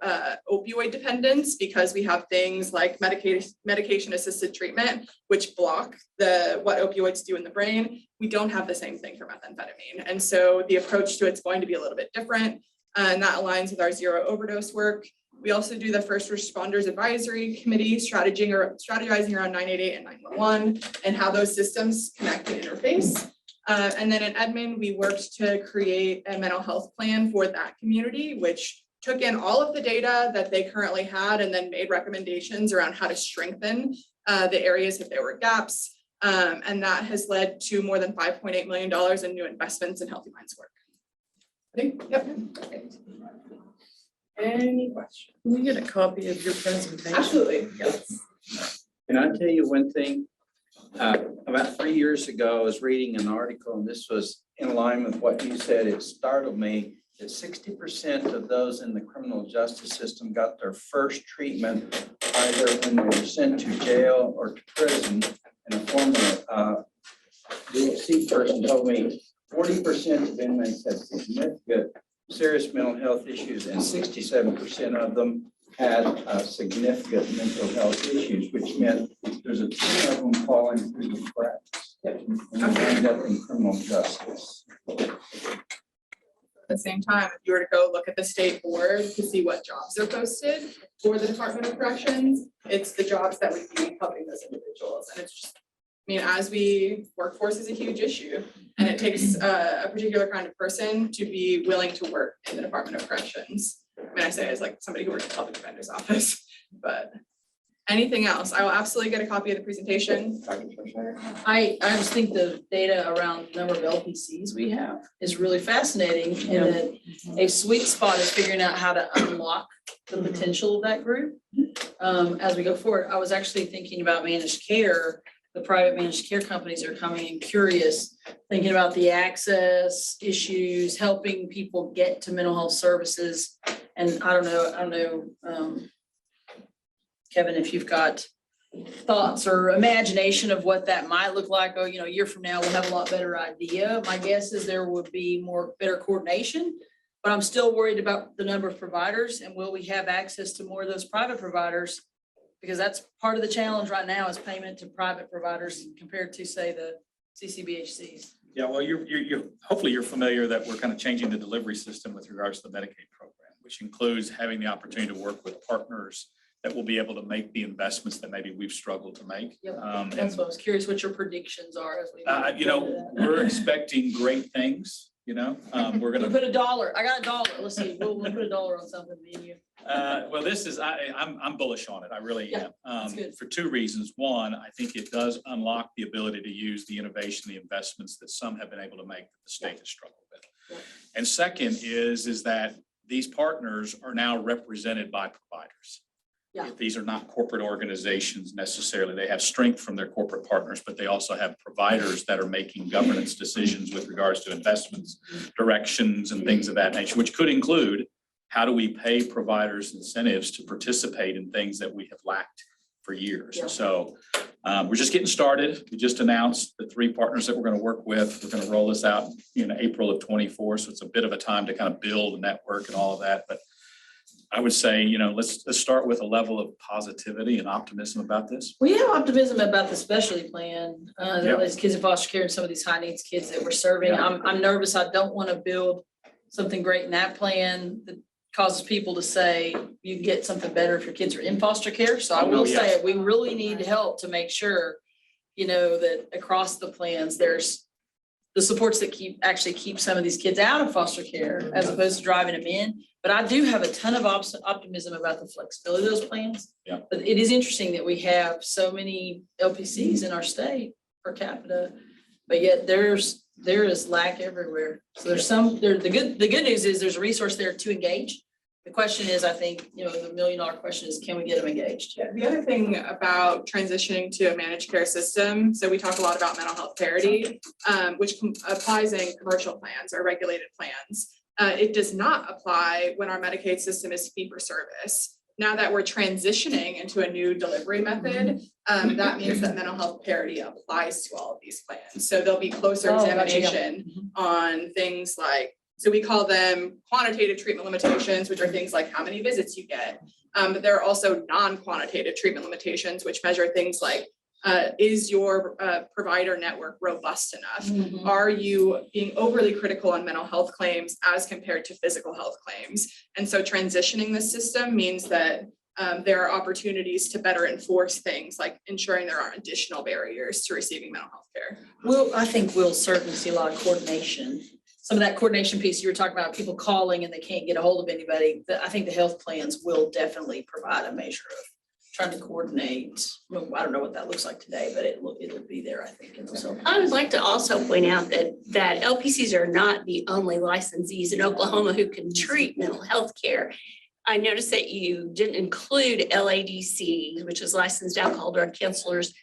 opioid dependence because we have things like medication assisted treatment, which block what opioids do in the brain. We don't have the same thing for methamphetamine. And so the approach to it's going to be a little bit different. And that aligns with our zero overdose work. We also do the First Responders Advisory Committee strategizing around 988 and 911 and how those systems connect and interface. And then in Edmond, we worked to create a mental health plan for that community, which took in all of the data that they currently had and then made recommendations around how to strengthen the areas if there were gaps. And that has led to more than $5.8 million in new investments in Healthy Minds work. Yep. Any questions? Can we get a copy of your presentation? Absolutely, yes. Can I tell you one thing? About 3 years ago, I was reading an article, and this was in line with what you said. It startled me that 60% of those in the criminal justice system got their first treatment either when they were sent to jail or to prison. And a former DOC person told me 40% of inmates have significant serious mental health issues, and 67% of them had significant mental health issues, which meant there's a ton of them falling through the cracks and end up in criminal justice. At the same time, if you were to go look at the state board to see what jobs are posted for the Department of Corrections, it's the jobs that would be helping those individuals. And it's just, I mean, workforce is a huge issue, and it takes a particular kind of person to be willing to work in the Department of Corrections. I mean, I say as like somebody who works in the public defender's office, but anything else? I will absolutely get a copy of the presentation. I just think the data around the number of LPCs we have is really fascinating, and that a sweet spot is figuring out how to unlock the potential of that group. As we go forward, I was actually thinking about managed care. The private managed care companies are coming in curious, thinking about the access issues, helping people get to mental health services. And I don't know, Kevin, if you've got thoughts or imagination of what that might look like. Oh, a year from now, we'll have a lot better idea. My guess is there would be better coordination, but I'm still worried about the number of providers, and will we have access to more of those private providers? Because that's part of the challenge right now is payment to private providers compared to, say, the CCBHCs. Yeah, well, hopefully you're familiar that we're kind of changing the delivery system with regards to the Medicaid program, which includes having the opportunity to work with partners that will be able to make the investments that maybe we've struggled to make. Yep. That's what I was curious what your predictions are as we. We're expecting great things, we're gonna. You put $1, I got $1. Let's see, we'll put $1 on something, me and you. Well, I'm bullish on it. I really am. For two reasons. One, I think it does unlock the ability to use the innovation, the investments that some have been able to make that the state has struggled with. And second is that these partners are now represented by providers. These are not corporate organizations necessarily. They have strength from their corporate partners, but they also have providers that are making governance decisions with regards to investments, directions, and things of that nature, which could include how do we pay providers incentives to participate in things that we have lacked for years. Yeah. So we're just getting started. We just announced the 3 partners that we're going to work with. We're going to roll this out in April of 24. So it's a bit of a time to kind of build a network and all of that. But I would say, let's start with a level of positivity and optimism about this. We have optimism about the specialty plan, these kids in foster care and some of these high needs kids that we're serving. Yeah. I'm nervous. I don't want to build something great in that plan that causes people to say you can get something better if your kids are in foster care. So I will say it, we really need help to make sure, that across the plans, there's the supports that keep some of these kids out of foster care as opposed to driving them in. But I do have a ton of optimism about the flexibility of those plans. Yeah. But it is interesting that we have so many LPCs in our state per capita, but yet there is lack everywhere. So the good news is there's a resource there to engage. The question is, I think, the $1 million question is, can we get them engaged? Yeah. The other thing about transitioning to a managed care system, so we talk a lot about mental health parity, which applies in commercial plans or regulated plans. It does not apply when our Medicaid system is fee for service. Now that we're transitioning into a new delivery method, that means that mental health parity applies to all of these plans. So there'll be closer Oh, gotcha, yeah. examination on things like, so we call them quantitative treatment limitations, which are things like how many visits you get. But there are also non-quantitative treatment limitations, which measure things like, is your provider network robust enough? Are you being overly critical on mental health claims as compared to physical health claims? And so transitioning the system means that there are opportunities to better enforce things like ensuring there aren't additional barriers to receiving mental health care. I think we'll certainly see a lot of coordination. Some of that coordination piece you were talking about, people calling and they can't get a hold of anybody. I think the health plans will definitely provide a measure of trying to coordinate. Well, I don't know what that looks like today, but it'll be there, I think. And so I would like to also point out that LPCs are not the only licensees in Oklahoma who can treat mental health care. I noticed that you didn't include LADC, which is licensed alcohol drug counselors,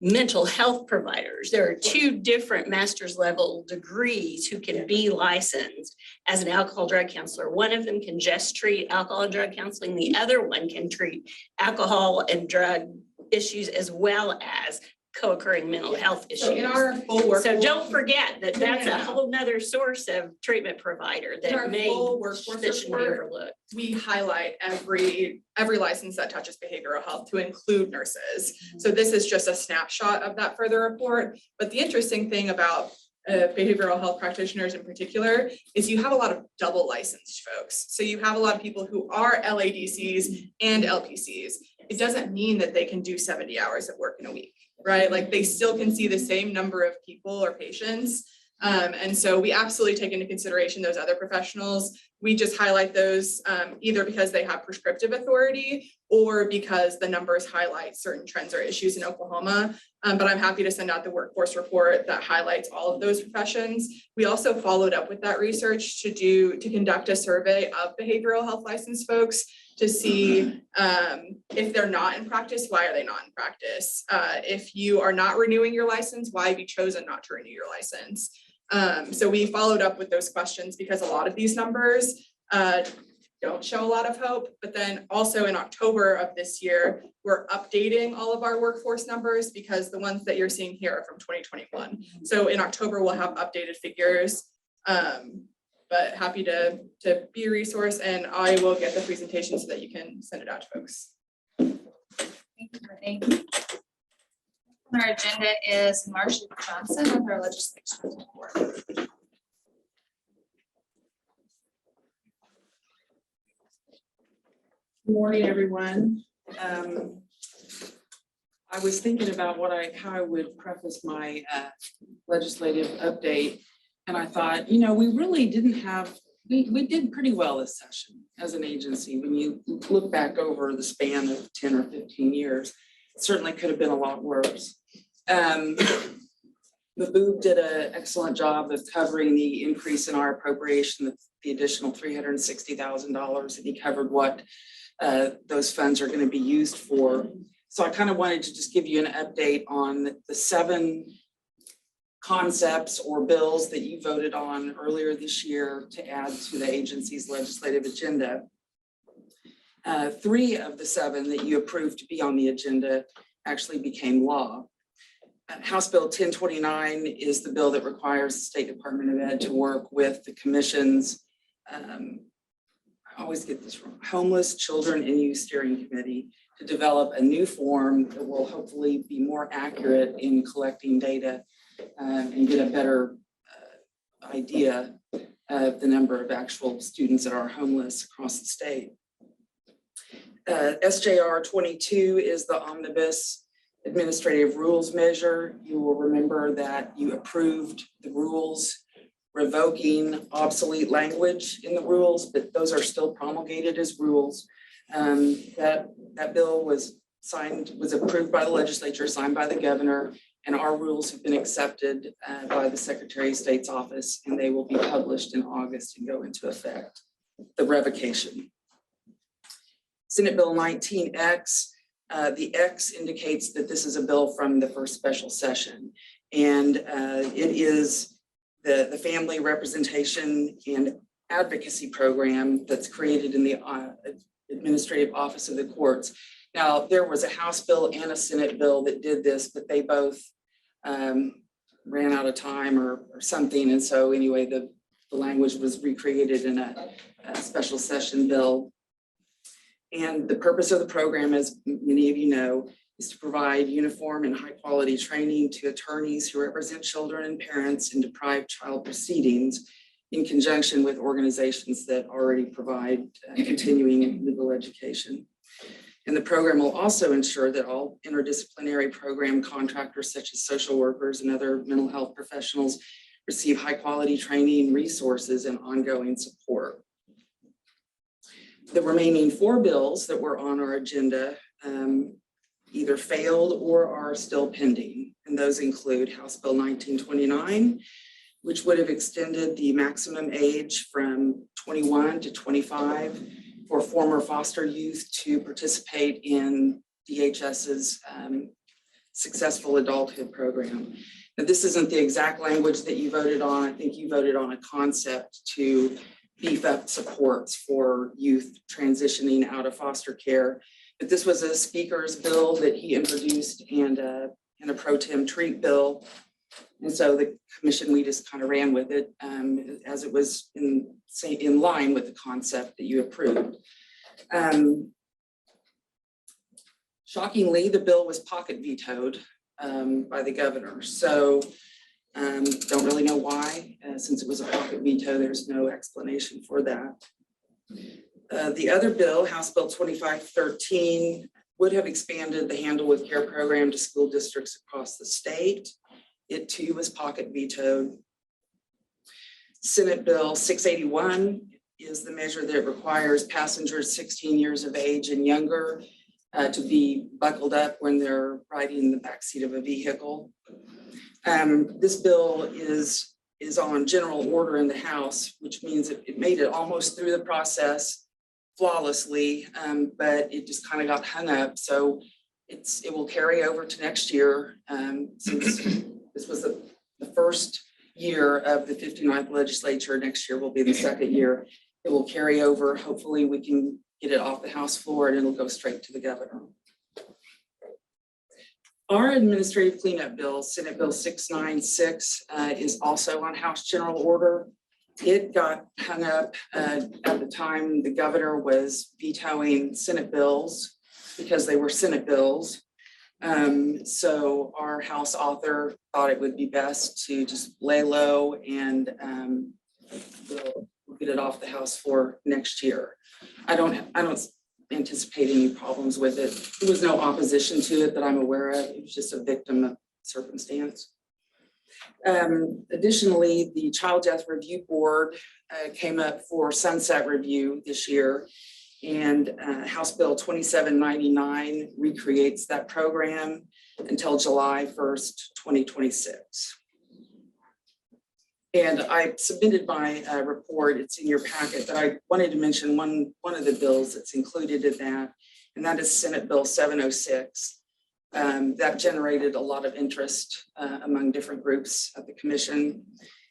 mental health providers. There are two different master's level degrees who can be licensed as an alcohol drug counselor. One of them can just treat alcohol and drug counseling. The other one can treat alcohol and drug issues as well as co-occurring mental health issues. So in our full workforce. So don't forget that that's Yeah. a whole nother source of treatment provider In our that may, full workforce that shouldn't be report, overlooked. we highlight every license that touches behavioral health to include nurses. So this is just a snapshot of that further report. But the interesting thing about behavioral health practitioners in particular is you have a lot of double licensed folks. So you have a lot of people who are LADCs and LPCs. It doesn't mean that they can do 70 hours of work in a week, right? Like they still can see the same number of people or patients. And so we absolutely take into consideration those other professionals. We just highlight those either because they have prescriptive authority or because the numbers highlight certain trends or issues in Oklahoma. But I'm happy to send out the workforce report that highlights all of those professions. We also followed up with that research to conduct a survey of behavioral health licensed folks to see if they're not in practice, why are they not in practice? If you are not renewing your license, why have you chosen not to renew your license? So we followed up with those questions because a lot of these numbers don't show a lot of hope. But then also in October of this year, we're updating all of our workforce numbers because the ones that you're seeing here are from 2021. So in October, we'll have updated figures. But happy to be a resource, and I will get the presentation so that you can send it out to folks. Thank you, Brittany. Our agenda is Marcia Johnson of our legislation report. Good morning, everyone. I was thinking about how I would preface my legislative update. And I thought, we really didn't have, we did pretty well this session as an agency. When you look back over the span of 10 or 15 years, it certainly could have been a lot worse. The BOOB did an excellent job of covering the increase in our appropriation, the additional $360,000, and he covered what those funds are going to be used for. So I kind of wanted to just give you an update on the 7 concepts or bills that you voted on earlier this year to add to the agency's legislative agenda. 3 of the 7 that you approved to be on the agenda actually became law. House Bill 1029 is the bill that requires the State Department of Ed to work with the commission's, I always get this wrong, Homeless Children and Youth Steering Committee to develop a new form that will hopefully be more accurate in collecting data and get a better idea of the number of actual students that are homeless across the state. SJR 22 is the omnibus administrative rules measure. You will remember that you approved the rules revoking obsolete language in the rules, but those are still promulgated as rules. That bill was approved by the legislature, signed by the governor, and our rules have been accepted by the Secretary of State's office, and they will be published in August and go into effect, the revocation. Senate Bill 19X, the X indicates that this is a bill from the first special session, and it is the family representation and advocacy program that's created in the Administrative Office of the Courts. Now, there was a House bill and a Senate bill that did this, but they both ran out of time or something. And so anyway, the language was recreated in a special session bill. And the purpose of the program, as many of you know, is to provide uniform and high quality training to attorneys who represent children and parents in deprived child proceedings in conjunction with organizations that already provide continuing legal education. And the program will also ensure that all interdisciplinary program contractors, such as social workers and other mental health professionals, receive high quality training, resources, and ongoing support. The remaining 4 bills that were on our agenda either failed or are still pending. And those include House Bill 1929, which would have extended the maximum age from 21 to 25 for former foster youth to participate in DHS's successful adulthood program. Now, this isn't the exact language that you voted on. I think you voted on a concept to beef up supports for youth transitioning out of foster care. But this was a speaker's bill that he introduced and a pro tem treat bill. And so the commission, we just kind of ran with it as it was in line with the concept that you approved. Shockingly, the bill was pocket vetoed by the governor. So don't really know why, since it was a pocket veto, there's no explanation for that. The other bill, House Bill 2513, would have expanded the Handle with Care program to school districts across the state. It too was pocket vetoed. Senate Bill 681 is the measure that requires passengers 16 years of age and younger to be buckled up when they're riding in the backseat of a vehicle. This bill is on general order in the House, which means it made it almost through the process flawlessly, but it just kind of got hung up. So it will carry over to next year, since this was the first year of the 59th legislature. Next year will be the second year. It will carry over. Hopefully we can get it off the House floor and it'll go straight to the governor. Our administrative cleanup bill, Senate Bill 696, is also on House General Order. It got hung up at the time the governor was vetoing Senate bills because they were Senate bills. So our House author thought it would be best to just lay low and we'll get it off the House floor next year. I don't anticipate any problems with it. There was no opposition to it that I'm aware of. It was just a victim of circumstance. Additionally, the Child Death Review Board came up for sunset review this year, and House Bill 2799 recreates that program until July 1st, 2026. And I submitted my report, it's in your packet, but I wanted to mention one of the bills that's included in that, and that is Senate Bill 706. That generated a lot of interest among different groups at the commission.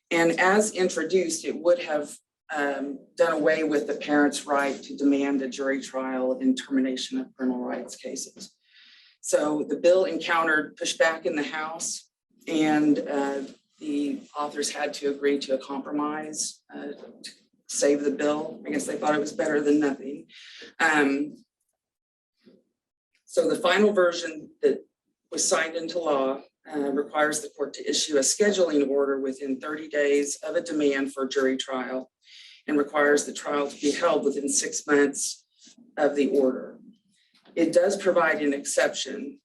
And as introduced, it would have done away with the parent's right to demand a jury trial in termination of parental rights cases. So the bill encountered pushback in the House, and the authors had to agree to a compromise to save the bill. I guess they thought it was better than nothing. So the final version that was signed into law requires the court to issue a scheduling order within 30 days of a demand for a jury trial, and requires the trial to be held within 6 months of the order. It does provide an exception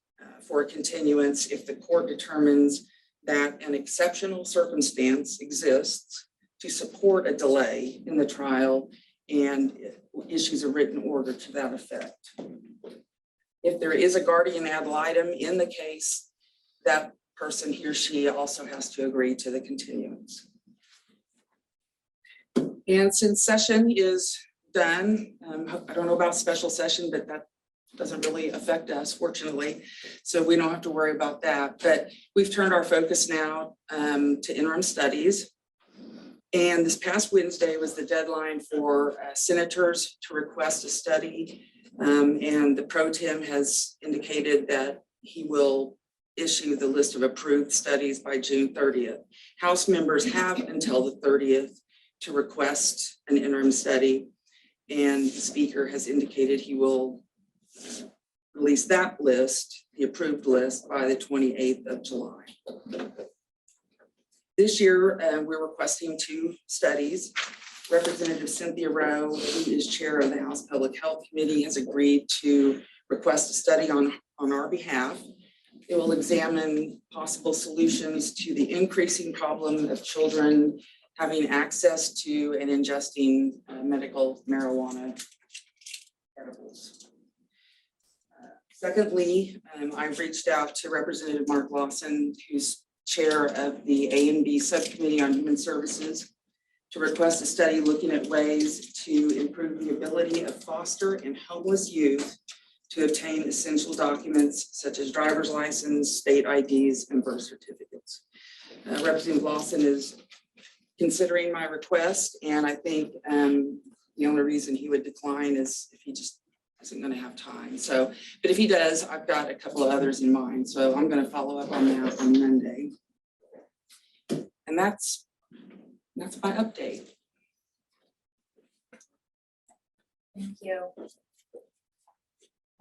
for a continuance if the court determines that an exceptional circumstance exists to support a delay in the trial and issues a written order to that effect. If there is a guardian ad litem in the case, that person, he or she, also has to agree to the continuance. And since session is done, I don't know about special session, but that doesn't really affect us, fortunately. So we don't have to worry about that. But we've turned our focus now to interim studies. And this past Wednesday was the deadline for senators to request a study. And the pro tem has indicated that he will issue the list of approved studies by June 30th. House members have until the 30th to request an interim study. And the speaker has indicated he will release that list, the approved list, by the 28th of July. This year, we're requesting 2 studies. Representative Cynthia Rowe, who is chair of the House Public Health Committee, has agreed to request a study on our behalf. It will examine possible solutions to the increasing problem of children having access to and ingesting medical marijuana edibles. Secondly, I've reached out to Representative Mark Lawson, who's chair of the A&B Subcommittee on Human Services, to request a study looking at ways to improve the ability of foster and homeless youth to obtain essential documents such as driver's license, state IDs, and birth certificates. Representative Lawson is considering my request, and I think the only reason he would decline is if he just isn't going to have time. So, but if he does, I've got a couple of others in mind. So I'm going to follow up on that on Monday. And that's my update. Thank you. All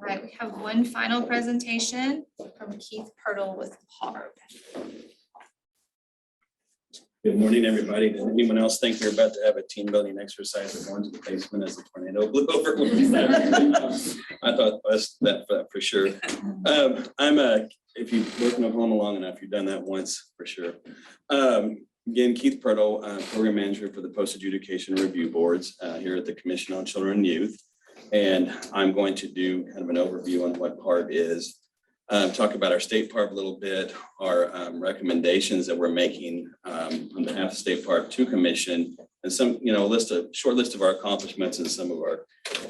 right, we have one final presentation from Keith Pirtle with PARB. Good morning, everybody. Does anyone else think you're about to have a team building exercise at Orange in the basement as the tornado blew over? I thought that for sure. If you've worked in Oklahoma long enough, you've done that once for sure. Again, Keith Pirtle, Program Manager for the Post Adjudication Review Boards here at the Commission on Children and Youth. And I'm going to do kind of an overview on what PARB is. Talk about our state PARB a little bit, our recommendations that we're making on behalf of state PARB to commission, and some, short list of our accomplishments and some of our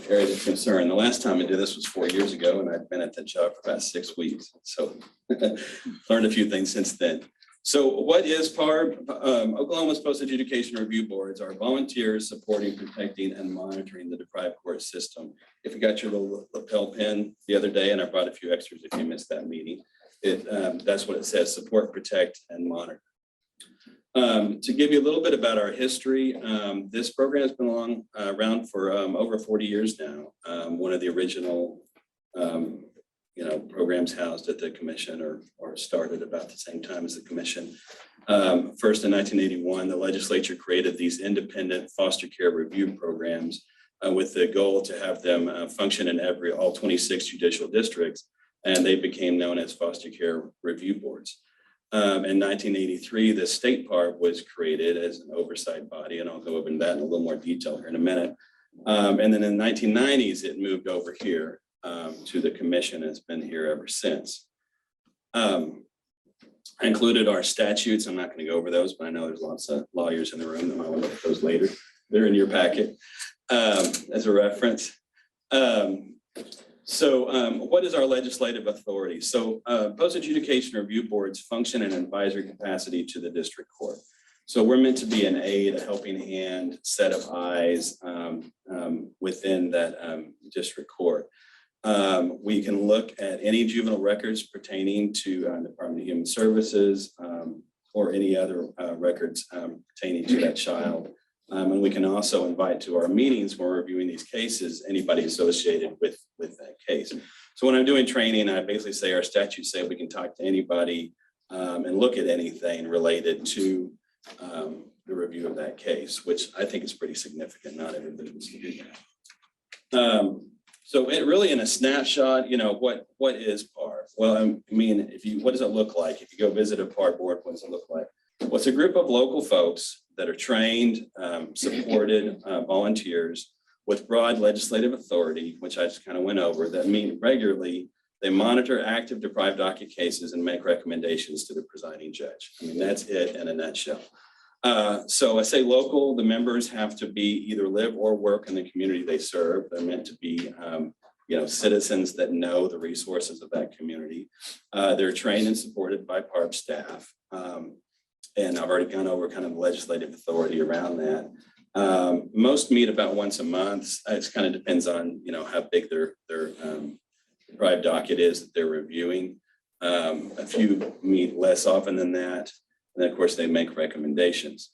areas of concern. The last time I did this was 4 years ago, and I've been at that job for about 6 weeks. So learned a few things since then. So what is PARB? Oklahoma's Post Adjudication Review Boards are volunteers supporting, protecting, and monitoring the deprived court system. If you got your little lapel pin the other day, and I brought a few extras if you missed that meeting, that's what it says: support, protect, and monitor. To give you a little bit about our history, this program has been around for over 40 years now. One of the original programs housed at the commission or started about the same time as the commission. First in 1981, the legislature created these independent foster care review programs with the goal to have them function in all 26 judicial districts, and they became known as foster care review boards. In 1983, the state PARB was created as an oversight body, and I'll go over that in a little more detail here in a minute. And then in the 1990s, it moved over here to the commission and has been here ever since. I included our statutes. I'm not going to go over those, but I know there's lots of lawyers in the room that might want to look at those later. They're in your packet as a reference. What is our legislative authority? So Post Adjudication Review Boards function in an advisory capacity to the district court. So we're meant to be an aid, a helping hand, set of eyes within that district court. We can look at any juvenile records pertaining to Department of Human Services or any other records pertaining to that child. And we can also invite to our meetings when we're reviewing these cases anybody associated with that case. So when I'm doing training, I basically say our statutes say we can talk to anybody and look at anything related to the review of that case, which I think is pretty significant. Not everybody wants to do that. So it really, in a snapshot, what is PARB? Well, I mean, what does it look like? If you go visit a PARB board, what does it look like? Well, it's a group of local folks that are trained, supported volunteers with broad legislative authority, which I just kind of went over, that mean regularly they monitor active deprived docket cases and make recommendations to the presiding judge. I mean, that's it in a nutshell. So I say local, the members have to be either live or work in the community they serve. They're meant to be citizens that know the resources of that community. They're trained and supported by PARB staff. And I've already gone over kind of the legislative authority around that. Most meet about once a month. It kind of depends on, how big their deprived docket is that they're reviewing. A few meet less often than that. And then, of course, they make recommendations.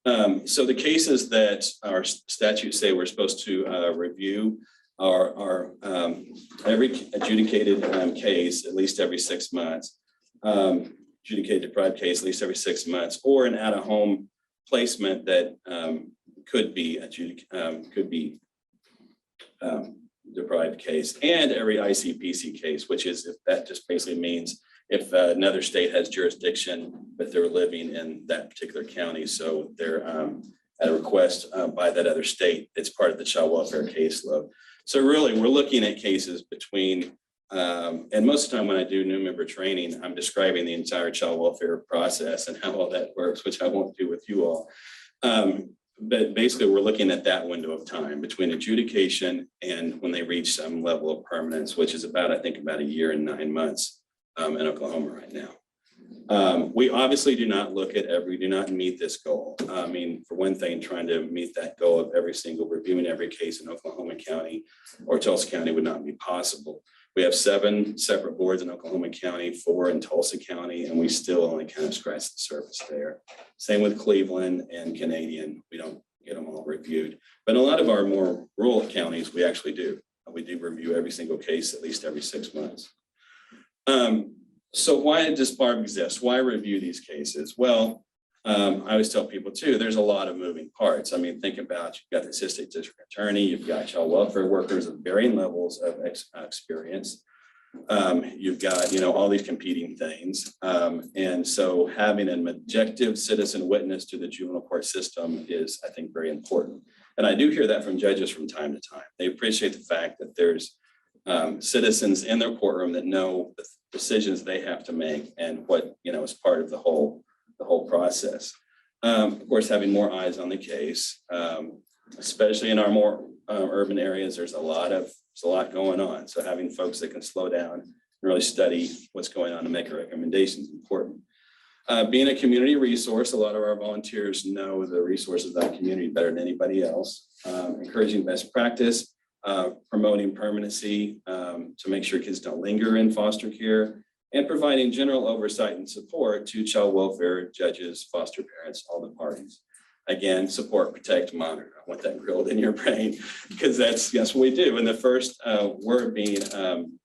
So the cases that our statutes say we're supposed to review are every adjudicated case at least every 6 months, adjudicated deprived case at least every 6 months, or an out-of-home placement that could be deprived case, and every ICPC case, which is, if that just basically means if another state has jurisdiction, but they're living in that particular county, so they're at a request by that other state, it's part of the child welfare caseload. So really, we're looking at cases between, and most of the time when I do new member training, I'm describing the entire child welfare process and how all that works, which I won't do with you all. But basically, we're looking at that window of time between adjudication and when they reach some level of permanence, which is about, I think, about 1 year and 9 months in Oklahoma right now. We obviously do not do not meet this goal. I mean, for one thing, trying to meet that goal of reviewing every case in Oklahoma County or Tulsa County would not be possible. We have 7 separate boards in Oklahoma County, 4 in Tulsa County, and we still only kind of scratch the surface there. Same with Cleveland and Canadian. We don't get them all reviewed. But in a lot of our more rural counties, we actually do. We do review every single case at least every 6 months. So why does BARB exist? Why review these cases? Well, I always tell people too, there's a lot of moving parts. I mean, think about, you've got the assistant district attorney, you've got child welfare workers of varying levels of experience. You've got, all these competing things. And so having an objective citizen witness to the juvenile court system is, I think, very important. And I do hear that from judges from time to time. They appreciate the fact that there's citizens in their courtroom that know the decisions they have to make and what, is part of the whole process. Of course, having more eyes on the case, especially in our more urban areas, there's a lot going on. So having folks that can slow down and really study what's going on and make a recommendation is important. Being a community resource, a lot of our volunteers know the resources of that community better than anybody else. Encouraging best practice, promoting permanency to make sure kids don't linger in foster care, and providing general oversight and support to child welfare judges, foster parents, all the parties. Again, support, protect, monitor. I want that grilled in your brain because that's what we do. And the first word being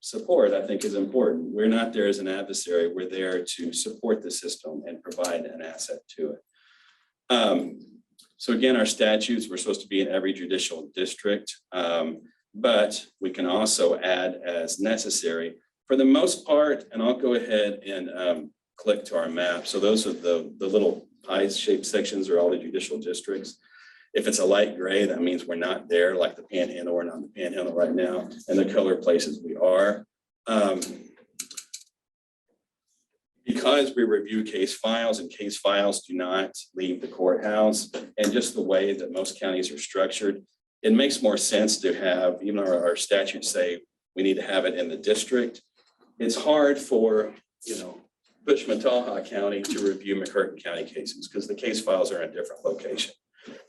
support, I think, is important. We're not there as an adversary. We're there to support the system and provide an asset to it. So again, our statutes, we're supposed to be in every judicial district, but we can also add as necessary. For the most part, and I'll go ahead and click to our map. So those are the little pie-shaped sections are all the judicial districts. If it's a light gray, that means we're not there, like the Panhandle. We're not in the Panhandle right now, and the color places we are. Because we review case files, and case files do not leave the courthouse, and just the way that most counties are structured, it makes more sense to have, even our statutes say we need to have it in the district. It's hard for, Pushmataha County to review McCurtain County cases because the case files are in a different location,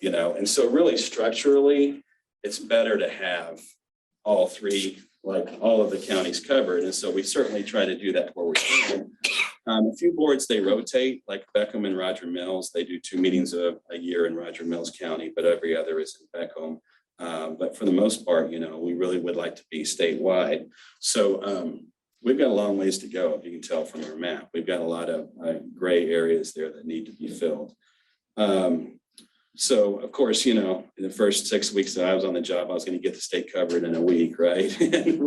and so really structurally, it's better to have all 3, like all of the counties covered. And so we certainly try to do that where we can. A few boards, they rotate, like Beckham and Roger Mills. They do 2 meetings a year in Roger Mills County, but every other is in Beckham. But for the most part, we really would like to be statewide. So we've got a long ways to go, if you can tell from our map. We've got a lot of gray areas there that need to be filled. So of course, in the first 6 weeks that I was on the job, I was going to get the state covered in a week, right? And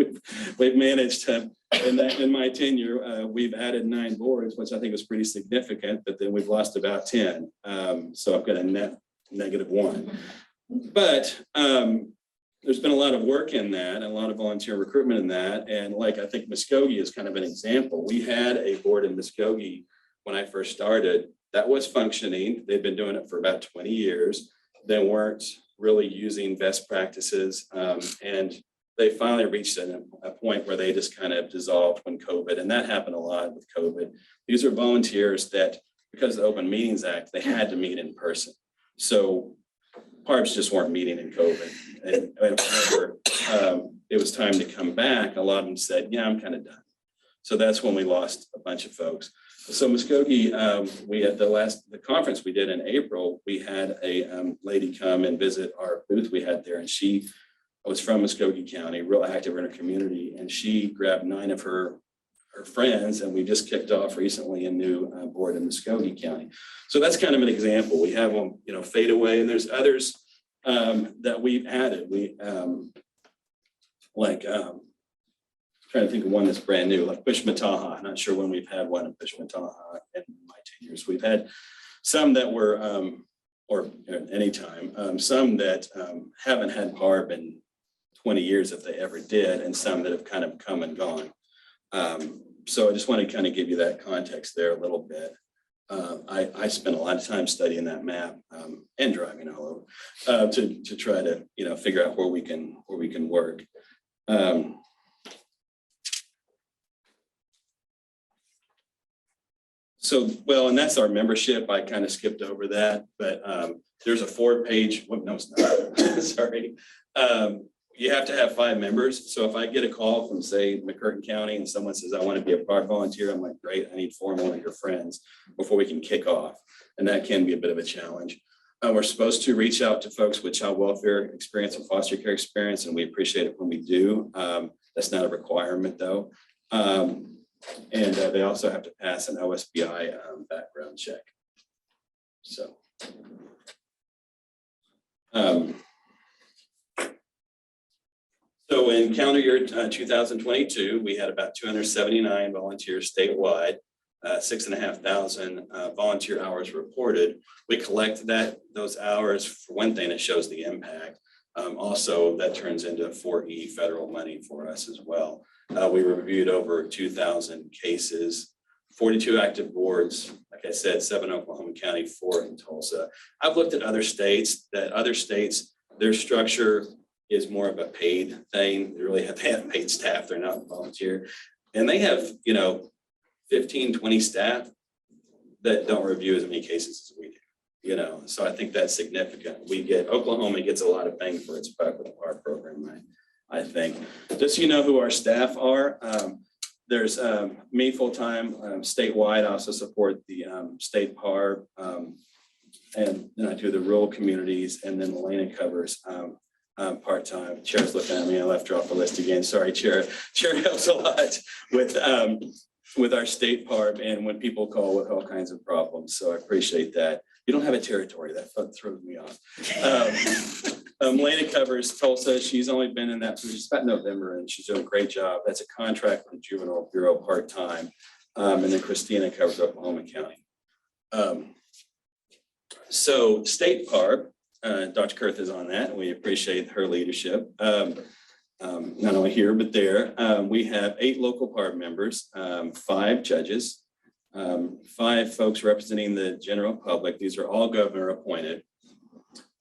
we've managed to, in my tenure, we've added 9 boards, which I think is pretty significant, but then we've lost about 10. So I've got a net -1. But there's been a lot of work in that and a lot of volunteer recruitment in that. And like, I think Muskogee is kind of an example. We had a board in Muskogee when I first started that was functioning. They've been doing it for about 20 years. They weren't really using best practices. And they finally reached a point where they just kind of dissolved when COVID, and that happened a lot with COVID. These are volunteers that because of the Open Meetings Act, they had to meet in person. So PARBs just weren't meeting in COVID. And whenever it was time to come back, a lot of them said, yeah, I'm kind of done. So that's when we lost a bunch of folks. So Muskogee, we had the conference we did in April, we had a lady come and visit our booth we had there, and she was from Muskogee County, real active in her community, and she grabbed 9 of her friends, and we just kicked off recently a new board in Muskogee County. So that's kind of an example. We have them, fade away, and there's others that we've added. Trying to think of one that's brand new, like Pushmataha. I'm not sure when we've had one in Pushmataha in my 10 years. We've had some that were, or anytime, some that haven't had PARB in 20 years if they ever did, and some that have kind of come and gone. So I just want to kind of give you that context there a little bit. I spent a lot of time studying that map and driving all over to try to figure out where we can work. So, well, and that's our membership. I kind of skipped over that, but there's a 4-page, well, no, it's not, sorry. You have to have 5 members. So if I get a call from, say, McCurtain County and someone says, I want to be a PARB volunteer, I'm like, great, I need 4 more of your friends before we can kick off. And that can be a bit of a challenge. We're supposed to reach out to folks with child welfare experience and foster care experience, and we appreciate it when we do. That's not a requirement, though. And they also have to pass an OSBI background check. So. So in calendar year 2022, we had about 279 volunteers statewide, 6,500 volunteer hours reported. We collect those hours. For one thing, it shows the impact. Also, that turns into 4E federal money for us as well. We reviewed over 2,000 cases, 42 active boards, like I said, 7 Oklahoma County, 4 in Tulsa. I've looked at other states, their structure is more of a paid thing. They have paid staff, they're not volunteer. And they have, 15, 20 staff that don't review as many cases as we do, So I think that's significant. Oklahoma gets a lot of bang for its buck with our program, I think. Just so you know who our staff are, there's me full-time statewide. I also support the state PARB, and then I do the rural communities, and then Elena covers part-time. Chair's looking at me. I left her off the list again. Sorry, Chair. Chair helps a lot with our state PARB and when people call with all kinds of problems. So I appreciate that. You don't have a territory. That throws me off. Lena covers Tulsa. She's only been in that position about November, and she's doing a great job. That's a contract with the Juvenile Bureau part-time. And then Christina covers Oklahoma County. So state PARB, Dr. Kurth is on that. We appreciate her leadership. Not only here, but there. We have 8 local PARB members, 5 judges, 5 folks representing the general public. These are all governor appointed.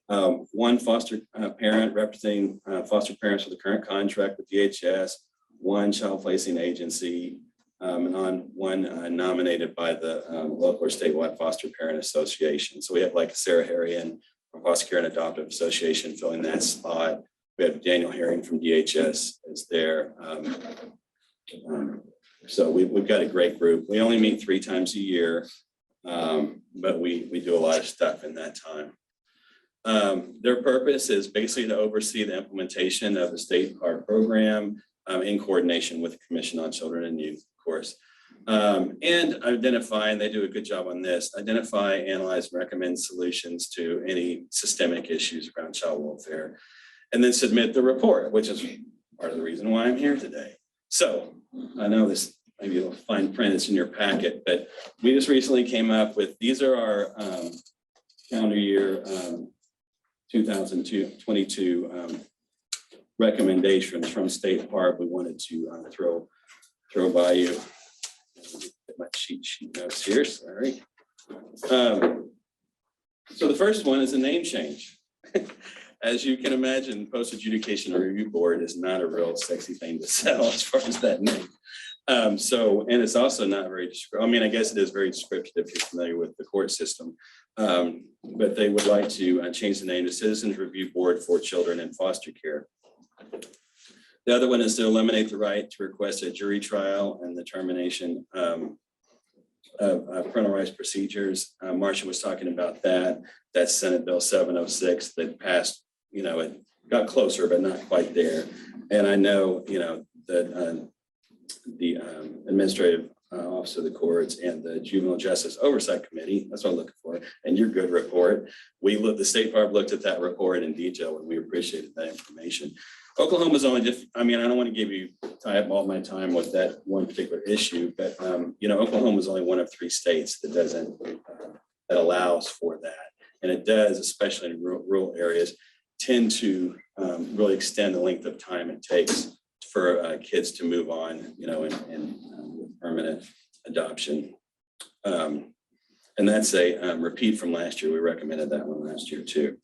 1 foster parent representing foster parents with the current contract with DHS, 1 child placing agency, and 1 nominated by the local or statewide foster parent association. So we have like Sarah Harrian from Foster Care and Adoptive Association filling that spot. We have Daniel Herring from DHS is there. So we've got a great group. We only meet 3 times a year, but we do a lot of stuff in that time. Their purpose is basically to oversee the implementation of the state PARB program in coordination with the Commission on Children and Youth, of course. And identify, and they do a good job on this, identify, analyze, and recommend solutions to any systemic issues around child welfare, and then submit the report, which is part of the reason why I'm here today. So I know this, maybe you'll find print, it's in your packet, but we just recently came up with, these are our calendar year 2022 recommendations from State PARB. We wanted to throw by you. Get my cheat sheet notes here, sorry. So the first one is a name change. As you can imagine, post-adjudication review board is not a real sexy thing to sell as far as that name. So, and it's also not very, I mean, I guess it is very descriptive if you're familiar with the court system. But they would like to change the name to Citizens Review Board for Children in Foster Care. The other one is to eliminate the right to request a jury trial and the termination of parental rights procedures. Marcia was talking about that. That's Senate Bill 706 that passed, you know, it got closer, but not quite there. And I know, you know, that the administrative office of the courts and the Juvenile Justice Oversight Committee, that's what I'm looking for, and your good report. The State Farm looked at that report in detail and we appreciated that information. Oklahoma's only just, I mean, I don't want to tie up all my time with that one particular issue, but you know, Oklahoma is only one of 3 states that doesn't, that allows for that. And it does, especially in rural areas, tend to really extend the length of time it takes for kids to move on, you know, in permanent adoption. And that's a repeat from last year. We recommended that one last year too.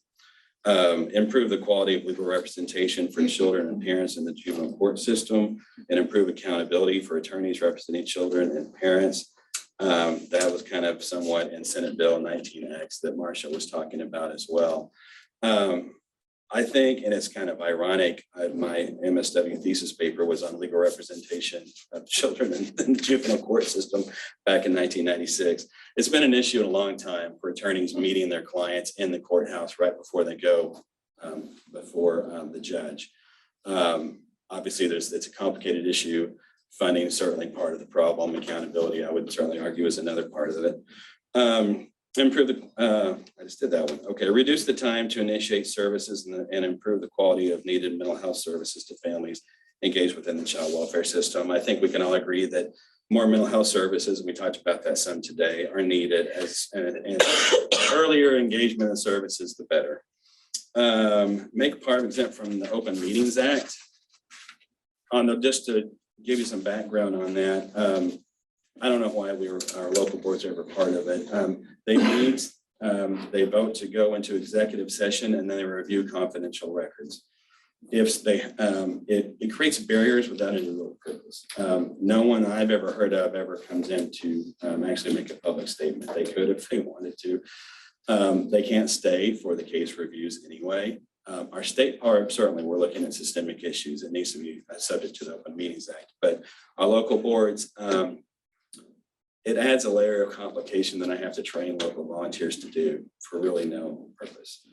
Improve the quality of legal representation for children and parents in the juvenile court system, and improve accountability for attorneys representing children and parents. That was kind of somewhat in Senate Bill 19X that Marcia was talking about as well. I think, and it's kind of ironic, my MSW thesis paper was on legal representation of children in the juvenile court system back in 1996. It's been an issue in a long time for attorneys meeting their clients in the courthouse right before they go before the judge. Obviously, it's a complicated issue. Funding is certainly part of the problem. Accountability, I would certainly argue, is another part of it. Improve the, I just did that one. Okay, reduce the time to initiate services and improve the quality of needed mental health services to families engaged within the child welfare system. I think we can all agree that more mental health services, and we talked about that some today, are needed and earlier engagement in services, the better. Make part exempt from the Open Meetings Act. Just to give you some background on that, I don't know why our local boards are ever part of it. They meet, they vote to go into executive session, and then they review confidential records. It creates barriers without any real purpose. No one I've ever heard of ever comes in to actually make a public statement. They could if they wanted to. They can't stay for the case reviews anyway. Our state part, certainly we're looking at systemic issues. It needs to be subject to the Open Meetings Act, but our local boards, it adds a layer of complication that I have to train local volunteers to do for really no purpose.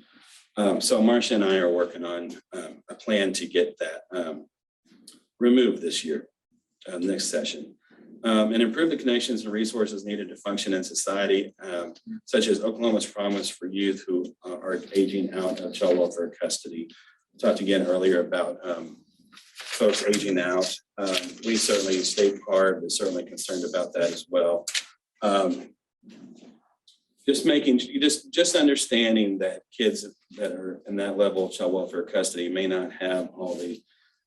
So Marcia and I are working on a plan to get that removed this year, next session, and improve the connections and resources needed to function in society, such as Oklahoma's Promise for youth who are aging out of child welfare custody. We talked again earlier about folks aging out. We certainly, State Farm is certainly concerned about that as well. Just understanding that kids that are in that level of child welfare custody may not have all the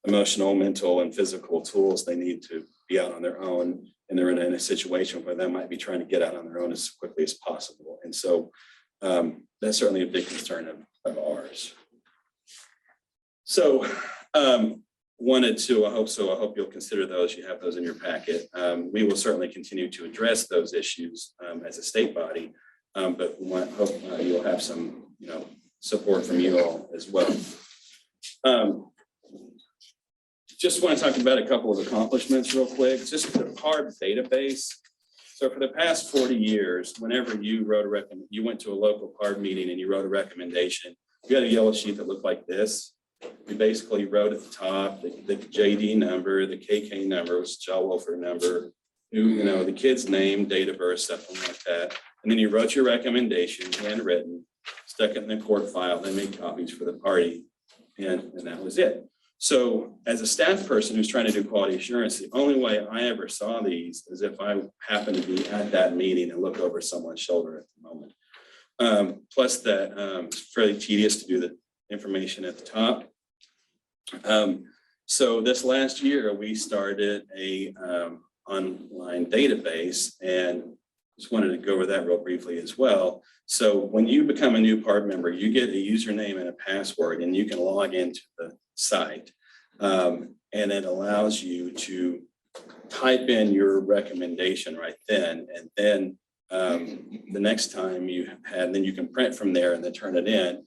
emotional, mental, and physical tools they need to be out on their own, and they're in a situation where they might be trying to get out on their own as quickly as possible. And so that's certainly a big concern of ours. So I hope you'll consider those. You have those in your packet. We will certainly continue to address those issues as a state body, but we hope you'll have some, support from you all as well. Just want to talk about a couple of accomplishments real quick. Just the CARB database. So for the past 40 years, whenever you you went to a local CARB meeting and you wrote a recommendation, you had a yellow sheet that looked like this. We basically wrote at the top the JD number, the KK number, was child welfare number, the kid's name, date of birth, something like that. And then you wrote your recommendation, handwritten, stuck it in the court file, then made copies for the party, and that was it. So as a staff person who's trying to do quality assurance, the only way I ever saw these is if I happened to be at that meeting and look over someone's shoulder at the moment. Plus that it's fairly tedious to do the information at the top. So this last year, we started a online database, and just wanted to go over that real briefly as well. So when you become a new PARB member, you get a username and a password, and you can log into the site. And it allows you to type in your recommendation right then, and then the next time you had, then you can print from there and then turn it in.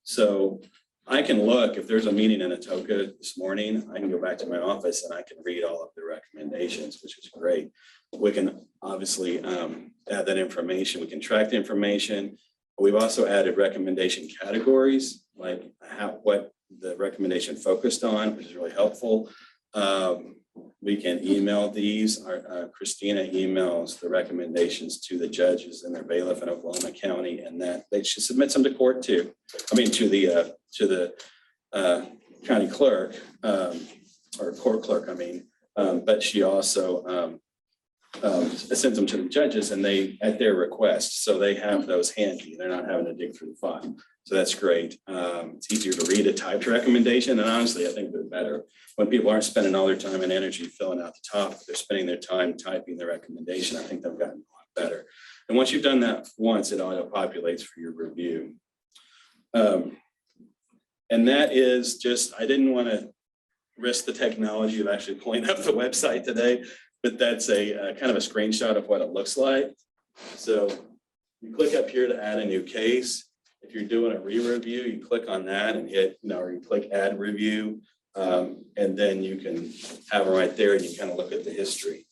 So I can look, if there's a meeting in Atoka this morning, I can go back to my office and I can read all of the recommendations, which is great. We can obviously add that information. We can track the information. We've also added recommendation categories, like what the recommendation focused on, which is really helpful. We can email these. Christina emails the recommendations to the judges and their bailiff in Oklahoma County, and that they should submit them to court too. I mean, to the county clerk or court clerk. I mean, but she also sends them to the judges, and they at their request, so they have those handy. They're not having to dig through the file. So that's great. It's easier to read a typed recommendation, and honestly, I think they're better when people aren't spending all their time and energy filling out the top. They're spending their time typing the recommendation. I think they've gotten a lot better. And once you've done that once, it auto populates for your review. And that is just, I didn't want to risk the technology of actually pulling up the website today, but that's a kind of a screenshot of what it looks like. So you click up here to add a new case. If you're doing a re-review, you click on that and hit, or you click add review, and then you can have it right there and you kind of look at the history.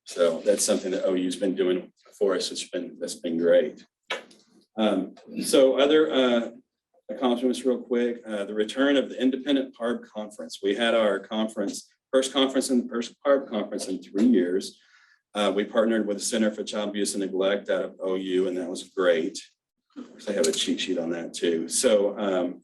So that's something that OU's been doing for us. That's been great. So other accomplishments real quick, the return of the Independent PARB Conference. We had our first PARB conference in 3 years. We partnered with the Center for Child Abuse and Neglect out of OU, and that was great. I have a cheat sheet on that too. So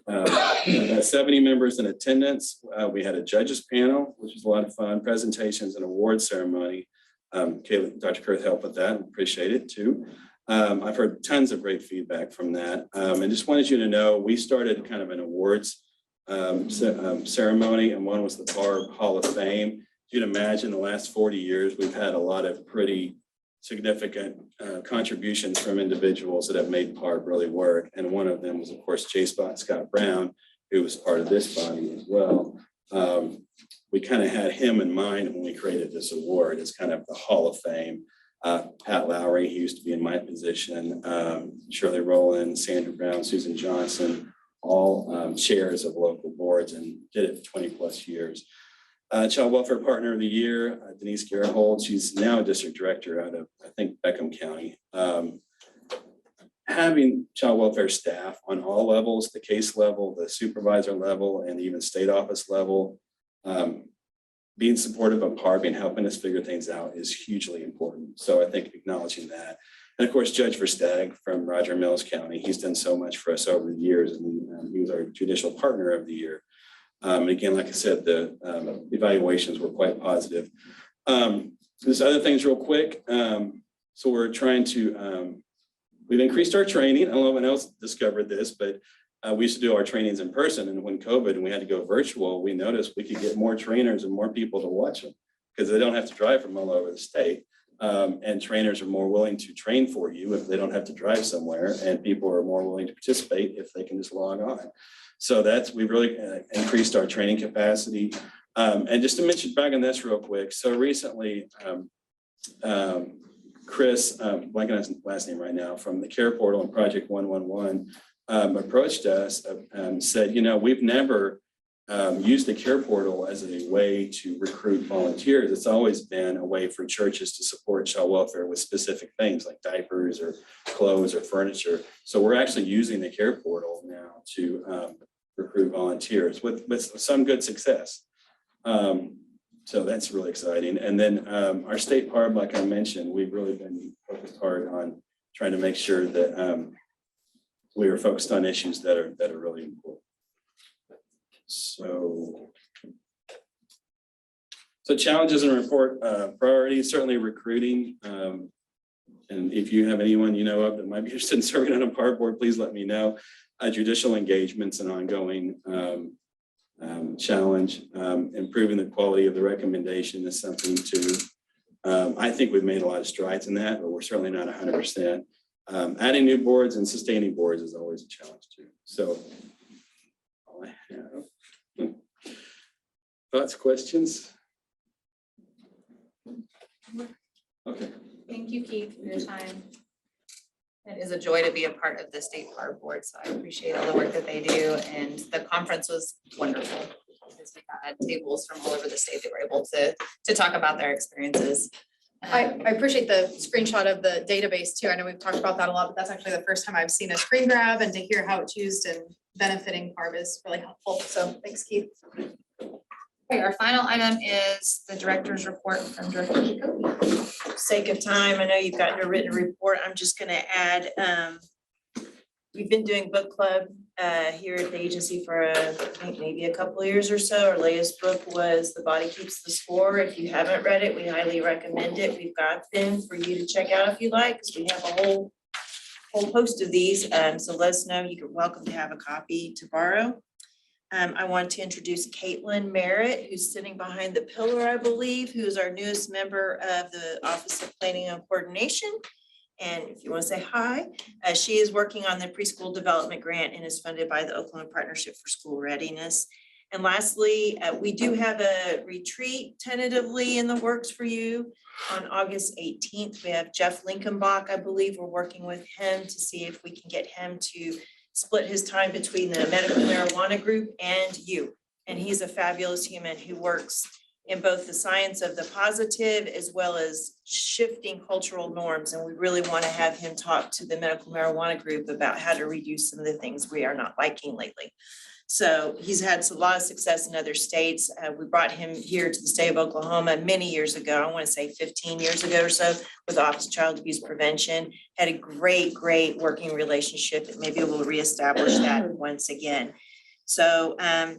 about 70 members in attendance. We had a judges panel, which was a lot of fun, presentations and award ceremony. Dr. Kurth helped with that. Appreciate it too. I've heard tons of great feedback from that. And just wanted you to know, we started kind of an awards ceremony, and one was the PARB Hall of Fame. You'd imagine the last 40 years, we've had a lot of pretty significant contributions from individuals that have made PARB really work. And one of them was, of course, J. Scott Brown, who was part of this body as well. We kind of had him in mind when we created this award. It's kind of the Hall of Fame. Pat Lowry, he used to be in my position, Shirley Rowland, Sandra Brown, Susan Johnson, all chairs of local boards, and did it for 20 plus years. Child Welfare Partner of the Year, Denise Garahold. She's now a district director out of, I think, Beckham County. Having child welfare staff on all levels, the case level, the supervisor level, and even state office level, being supportive of PARB and helping us figure things out is hugely important. So I think acknowledging that. And of course, Judge Verstag from Roger Mills County, he's done so much for us over the years, and he was our Judicial Partner of the Year. And again, like I said, the evaluations were quite positive. There's other things real quick. So we're trying to, we've increased our training. I don't know if anyone else discovered this, but we used to do our trainings in person, and when COVID and we had to go virtual, we noticed we could get more trainers and more people to watch them because they don't have to drive from all over the state. And trainers are more willing to train for you if they don't have to drive somewhere, and people are more willing to participate if they can just log on. So we've really increased our training capacity. And just to mention back on this real quick. So recently, Chris, blanking on his last name right now, from the Care Portal and Project 111, approached us and said, we've never used the Care Portal as a way to recruit volunteers. It's always been a way for churches to support child welfare with specific things like diapers or clothes or furniture. So we're actually using the Care Portal now to recruit volunteers with some good success. So that's really exciting. And then our state PARB, like I mentioned, we've really been focused hard on trying to make sure that we are focused on issues that are really important. So challenges and report priorities, certainly recruiting. And if you have anyone you know of that might be interested in serving on a PARB board, please let me know. Judicial engagements and ongoing challenge. Improving the quality of the recommendation is something to, I think we've made a lot of strides in that, but we're certainly not 100%. Adding new boards and sustaining boards is always a challenge too. So all I have. Thoughts, questions? Okay. Thank you, Keith, for your time. It is a joy to be a part of the state bar board, so I appreciate all the work that they do, and the conference was wonderful. Because we had tables from all over the state that were able to talk about their experiences. I appreciate the screenshot of the database too. I know we've talked about that a lot, but that's actually the first time I've seen a screen grab, and to hear how it's used and benefiting Barb is really helpful. So thanks, Keith. Okay, our final item is the director's report from Director Jacoby. Sake of time, I know you've gotten a written report. I'm just gonna add, we've been doing book club here at the agency for I think maybe a couple of years or so. Our latest book was The Body Keeps the Score. If you haven't read it, we highly recommend it. We've got them for you to check out if you like, because we have a whole host of these. So let us know. You're welcome to have a copy to borrow. I want to introduce Caitlin Merritt, who's sitting behind the pillar, I believe, who's our newest member of the Office of Planning and Coordination. And if you want to say hi, she is working on the preschool development grant and is funded by the Oklahoma Partnership for School Readiness. And lastly, we do have a retreat tentatively in the works for you on August 18th. We have Jeff Linkenbach, I believe. We're working with him to see if we can get him to split his time between the medical marijuana group and you. And he's a fabulous human who works in both the science of the positive as well as shifting cultural norms. And we really want to have him talk to the medical marijuana group about how to reduce some of the things we are not liking lately. So he's had a lot of success in other states. We brought him here to the state of Oklahoma many years ago. I want to say 15 years ago or so with Office of Child Abuse Prevention. Had a great working relationship, and maybe we'll reestablish that once again. So I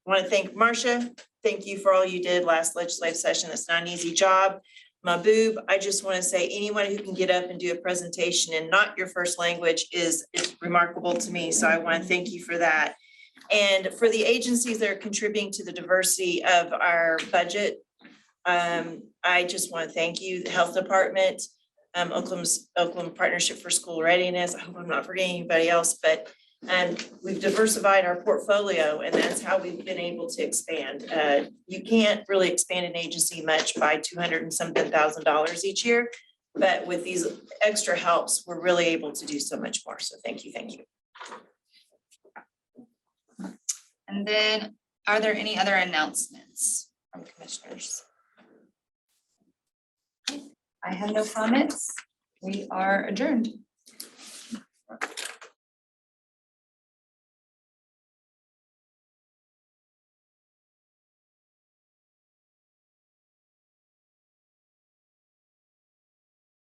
want to thank Marcia. Thank you for all you did last legislative session. It's not an easy job. Maboob, I just want to say anyone who can get up and do a presentation and not your first language is remarkable to me. So I want to thank you for that. And for the agencies that are contributing to the diversity of our budget, I just want to thank you, the Health Department, Oklahoma Partnership for School Readiness. I hope I'm not forgetting anybody else, but we've diversified our portfolio, and that's how we've been able to expand. You can't really expand an agency much by $200 and something thousand each year, but with these extra helps, we're really able to do so much more. So thank you, thank you. And then, are there any other announcements from commissioners? I have no comments. We are adjourned.